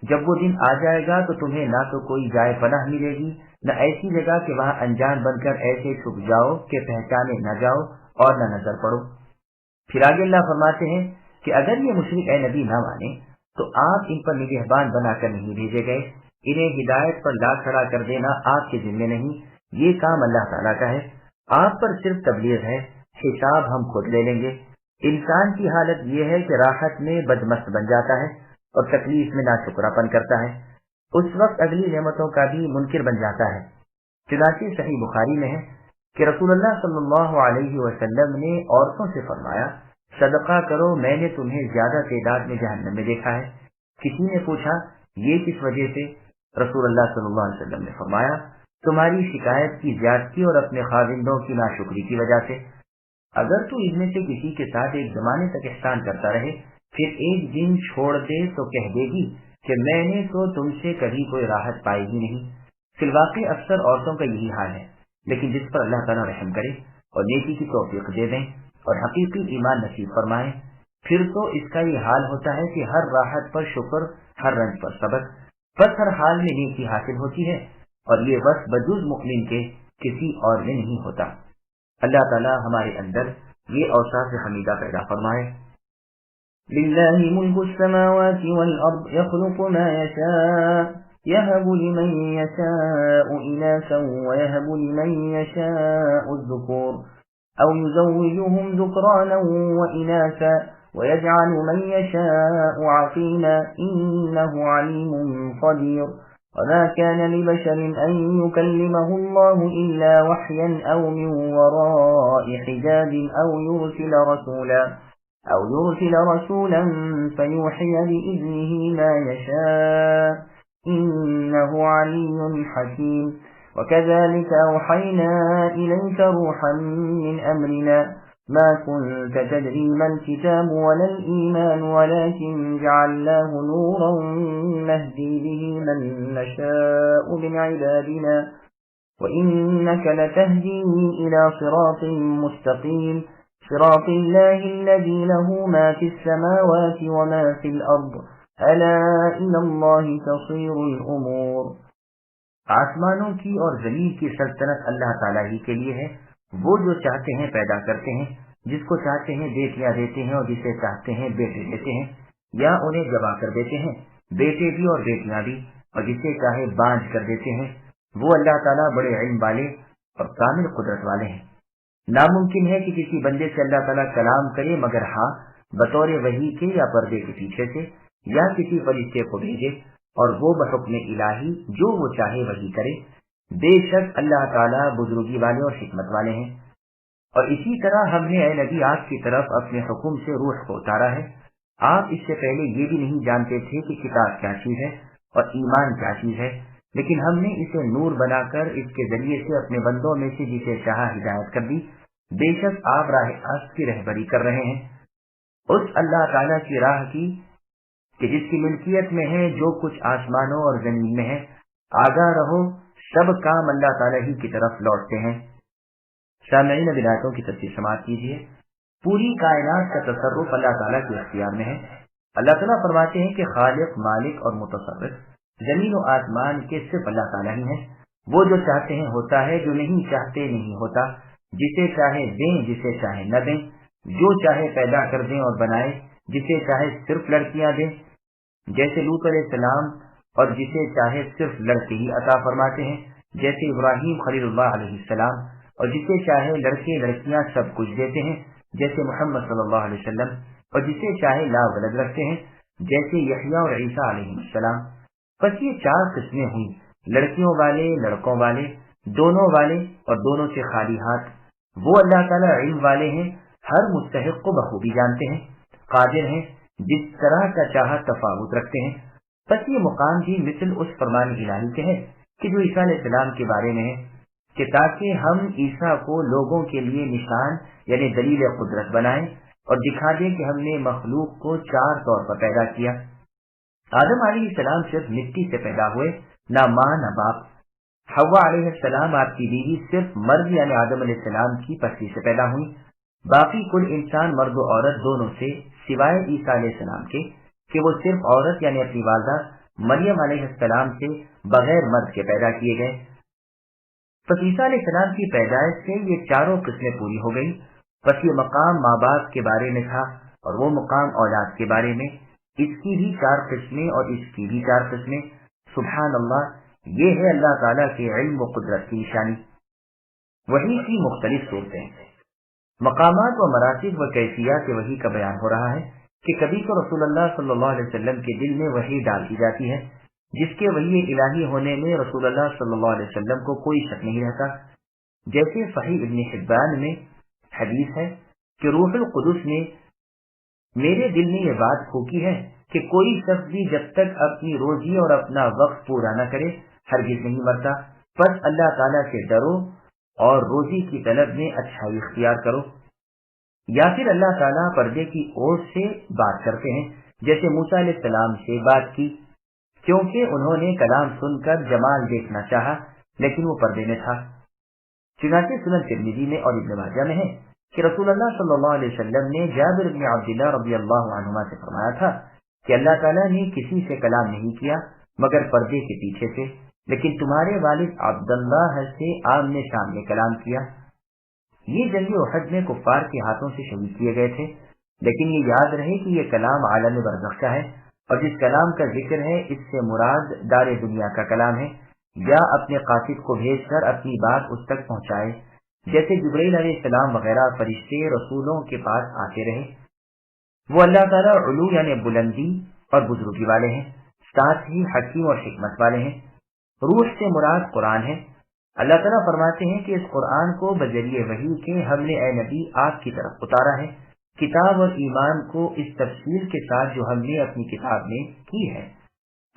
جب وہ دن آ جائے گا تو تمہیں نہ تو کوئی جائے پناہ ملے گی، نہ ایسی جگہ کہ وہاں انجان بن کر ایسے چھپ جاؤ کہ پہچانے نہ جاؤ اور نہ نظر پڑو۔ پھر آگے اللہ فرماتے ہیں کہ اگر یہ مشرک اے نبی نہ مانے تو آپ ان پر نگہبان بنا کر نہیں بھیجے گئے، انہیں ہدایت پر لا کھڑا کر دینا آپ کے ذمے نہیں، یہ کام اللہ تعالیٰ کا ہے۔ آپ پر صرف تبلیغ ہے، حساب ہم خود لے لیں گے۔ انسان کی حالت یہ ہے کہ راحت میں بدمست بن جاتا ہے اور تکلیف میں ناشکراپن کرتا ہے، اس وقت اگلی نعمتوں کا بھی منکر بن جاتا ہے۔ چنانچہ صحیح بخاری میں ہے کہ رسول اللہ صلی اللہ علیہ وسلم نے عورتوں سے فرمایا صدقہ کرو، میں نے تمہیں زیادہ تعداد میں جہنم میں دیکھا ہے۔ کسی نے پوچھا یہ کس وجہ سے؟ رسول اللہ صلی اللہ علیہ وسلم نے فرمایا تمہاری شکایت کی زیادتی اور اپنے خاوندوں کی ناشکری کی وجہ سے۔ اگر تو ان میں سے کسی کے ساتھ ایک زمانے تک احسان کرتا رہے پھر ایک دن چھوڑ دے تو کہہ دے گی کہ میں نے تو تم سے کبھی کوئی راحت پائی ہی نہیں۔ فی الواقع اکثر عورتوں کا یہی حال ہے، لیکن جس پر اللہ تعالیٰ رحم کرے اور نیکی کی توفیق دے دیں اور حقیقی ایمان نصیب فرمائے پھر تو اس کا یہ حال ہوتا ہے کہ ہر راحت پر شکر، ہر رنج پر صبر، بس ہر حال میں نیکی حاصل ہوتی ہے، اور یہ بس بجز مؤمن کے کسی اور میں نہیں ہوتا۔ اللہ تعالیٰ ہمارے اندر یہ اوصاف حمیدہ پیدا فرمائے۔ للہ ملک السماوات والارض يخلق ما يشاء يهب لمن يشاء إناثا ويهب لمن يشاء الذكور أو يزوجهم ذكرانا وإناثا ويجعل من يشاء عقيما إنه عليم قدير وما كان لبشر أن يكلمه الله إلا وحيا أو من وراء حجاب أو يرسل رسولا فيوحي بإذنه ما يشاء إنه علي حكيم وكذلك أوحينا إليك روحا من أمرنا ما كنت تدري ما الكتاب ولا الإيمان ولكن جعلناه نورا نهدي به من نشاء من عبادنا وإنك لتهدي إلى صراط مستقيم صراط الله الذي له ما في السماوات وما في الأرض ألا إلى الله تصير الأمور. آسمانوں کی اور زمین کی سلطنت اللہ تعالیٰ ہی کے لیے ہے. وہ جو چاہتے ہیں پیدا کرتے ہیں، جس کو چاہتے ہیں بیٹیاں دیتے ہیں اور جسے چاہتے ہیں بیٹے دیتے ہیں، یا انہیں جمع کر دیتے ہیں، بیٹے بھی اور بیٹیاں بھی، اور جسے چاہے بانجھ کر دیتے ہیں. وہ اللہ تعالیٰ بڑے علم والے اور کامل قدرت والے ہیں. ناممکن ہے کہ کسی بندے سے اللہ تعالیٰ کلام کرے مگر ہاں بطور وحی کے یا پردے کے پیچھے سے، یا کسی فرشتے کو بھیجے اور وہ بحکم الہی جو وہ چاہے وحی کرے. بے شک اللہ تعالیٰ بزرگی والے اور حکمت والے ہیں. اور اسی طرح ہم نے اے نبی آپ کی طرف اپنے حکم سے روح کو اتارا ہے. آپ اس سے پہلے یہ بھی نہیں جانتے تھے کہ کتاب کیا چیز ہے اور ایمان کیا چیز ہے، لیکن ہم نے اسے نور بنا کر اس کے ذریعے سے اپنے بندوں میں سے جسے چاہا ہدایت کر دی. بے شک آپ راہ حق کی رہبری کر رہے ہیں، اس اللہ تعالیٰ کی راہ کی کہ جس کی ملکیت میں ہے جو کچھ آسمانوں اور زمین میں ہے. آگاہ رہو، سب کام اللہ تعالیٰ ہی کی طرف لوٹتے ہیں. سامعین اب آیتوں کی تفسیر سماعت کیجیے. پوری کائنات کا تصرف اللہ تعالیٰ کے اختیار میں ہے. اللہ تعالیٰ فرماتے ہیں کہ خالق، مالک اور متصرف زمین و آسمان کے صرف اللہ تعالیٰ ہی ہیں. وہ جو چاہتے ہیں ہوتا ہے، جو نہیں چاہتے نہیں ہوتا. جسے چاہے دیں، جسے چاہے نہ دیں، جو چاہے پیدا کر دیں اور بنائے، جسے چاہے صرف لڑکیاں دیں جیسے لوط علیہ السلام، اور جسے چاہے صرف لڑکے ہی عطا فرماتے ہیں جیسے ابراہیم خلیل اللہ علیہ السلام، اور جسے چاہے لڑکے لڑکیاں سب کچھ دیتے ہیں جیسے محمد صلی اللہ علیہ وسلم، اور جسے چاہے لا ولد رکھتے ہیں جیسے یحییٰ اور عیسیٰ علیہ السلام. بس یہ 4 قسمیں ہوئیں، لڑکیوں والے، لڑکوں والے، دونوں والے اور دونوں سے خالی ہاتھ. وہ اللہ تعالیٰ علم والے ہیں، ہر مستحق کو بخوبی جانتے ہیں، قادر ہیں، جس طرح کا چاہا تفاوت رکھتے ہیں. بس یہ مقام بھی مثل اس فرمان الہی کے ہے کہ جو عیسیٰ علیہ السلام کے بارے میں ہے کہ تاکہ ہم عیسیٰ کو لوگوں کے لیے نشان یعنی دلیل قدرت بنائیں اور دکھا دیں کہ ہم نے مخلوق کو 4 طور پر پیدا کیا. آدم علیہ السلام صرف مٹی سے پیدا ہوئے، نہ ماں نہ باپ. حوا علیہ السلام آپ کی بیوی صرف مرد یعنی آدم علیہ السلام کی پسلی سے پیدا ہوئی. باقی کل انسان مرد و عورت دونوں سے، سوائے عیسیٰ علیہ السلام کے کہ وہ صرف عورت یعنی اپنی والدہ مریم علیہ السلام سے بغیر مرد کے پیدا کیے گئے. پس عیسیٰ علیہ السلام کی پیدائش سے یہ 4 قسمیں پوری ہو گئی. بس یہ مقام ماں باپ کے بارے میں تھا اور وہ مقام اولاد کے بارے میں. اس کی بھی 4 قسمیں اور اس کی بھی 4 قسمیں. سبحان اللہ، یہ ہے اللہ تعالیٰ کے علم و قدرت کی نشانی. وحی کی مختلف صورتیں، مقامات و مراتب و کیفیات وحی کا بیان ہو رہا ہے کہ کبھی تو رسول اللہ صلی اللہ علیہ وسلم کے دل میں وحی ڈال دی جاتی ہے جس کے وحی الہی ہونے میں رسول اللہ صلی اللہ علیہ وسلم کو کوئی شک نہیں رہتا. جیسے صحیح ابن حبان میں حدیث ہے کہ روح القدس نے میرے دل میں یہ بات پھونکی ہے کہ کوئی شخص بھی جب تک اپنی روزی اور اپنا وقت پورا نہ کرے ہرگز نہیں مرتا. پس اللہ تعالیٰ سے ڈرو اور روزی کی طلب میں اچھائی اختیار کرو. یا پھر اللہ تعالیٰ پردے کی اور سے بات کرتے ہیں جیسے موسیٰ علیہ السلام سے بات کی، کیونکہ انہوں نے کلام سن کر جمال دیکھنا چاہا لیکن وہ پردے میں تھا. چنانچہ سنن ترمذی میں اور ابن ماجہ میں ہے کہ رسول اللہ صلی اللہ علیہ وسلم نے جابر بن عبداللہ رضی اللہ عنہما سے فرمایا تھا کہ اللہ تعالیٰ نے کسی سے کلام نہیں کیا مگر پردے کے پیچھے سے، لیکن تمہارے والد عبداللہ سے آمنے سامنے کلام کیا. یہ جنگ احد میں کفار کے ہاتھوں سے شہید کیے گئے تھے، لیکن یہ یاد رہے کہ یہ کلام عالم برزخ کا ہے، اور جس کلام کا ذکر ہے اس سے مراد دار دنیا کا کلام ہے، یا اپنے قاصد کو بھیج کر اپنی بات اس تک پہنچائے جیسے جبرائیل علیہ السلام وغیرہ فرشتے رسولوں کے پاس آتے رہے. وہ اللہ تعالیٰ علو یعنی بلندی اور بزرگی والے ہیں، ساتھ ہی حکیم اور حکمت والے ہیں. روح سے مراد قرآن ہے۔ اللہ تعالیٰ فرماتے ہیں کہ اس قرآن کو بذریعہ وحی کے ہم نے اے نبی آپ کی طرف اتارا ہے، کتاب اور ایمان کو اس تفصیل کے ساتھ جو ہم نے اپنی کتاب میں کی ہے۔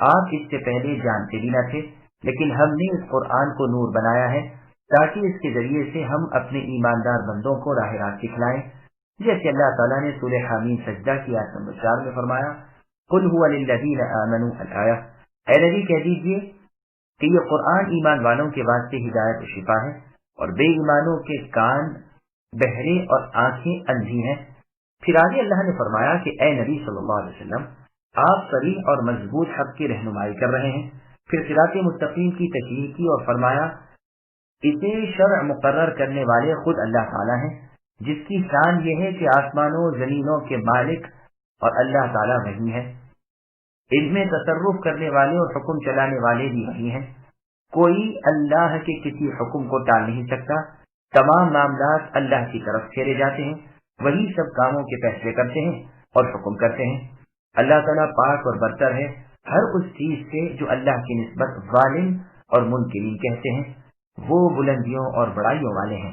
آپ اس سے پہلے جانتے بھی نہ تھے، لیکن ہم نے اس قرآن کو نور بنایا ہے تاکہ اس کے ذریعے سے ہم اپنے ایماندار بندوں کو راہ راست دکھلائیں، جیسے اللہ تعالیٰ نے سورہ حمیم سجدہ کی آیت نمبر 4 میں فرمایا، قل هو للذین آمنوا الآیہ، اے نبی کہہ دیجیے کہ یہ قرآن ایمان والوں کے واسطے ہدایت و شفا ہے، اور بے ایمانوں کے کان بہرے اور آنکھیں اندھی ہیں۔ پھر آگے اللہ نے فرمایا کہ اے نبی صلی اللہ علیہ وسلم، آپ صریح اور مضبوط حق کی رہنمائی کر رہے ہیں۔ پھر صراط مستقیم کی تشریح کی اور فرمایا اسے شرع مقرر کرنے والے خود اللہ تعالیٰ ہیں، جس کی شان یہ ہے کہ آسمانوں زمینوں کے مالک اور اللہ تعالیٰ وہی ہے، ان میں تصرف کرنے والے اور حکم چلانے والے بھی وہی ہیں۔ کوئی اللہ کے کسی حکم کو ٹال نہیں سکتا، تمام معاملات اللہ کی طرف پھیرے جاتے ہیں، وہی سب کاموں کے فیصلے کرتے ہیں اور حکم کرتے ہیں۔ اللہ تعالیٰ پاک اور برتر ہے ہر اس چیز سے جو اللہ کی نسبت ظالم اور منکرین کہتے ہیں، وہ بلندیوں اور بڑائیوں والے ہیں۔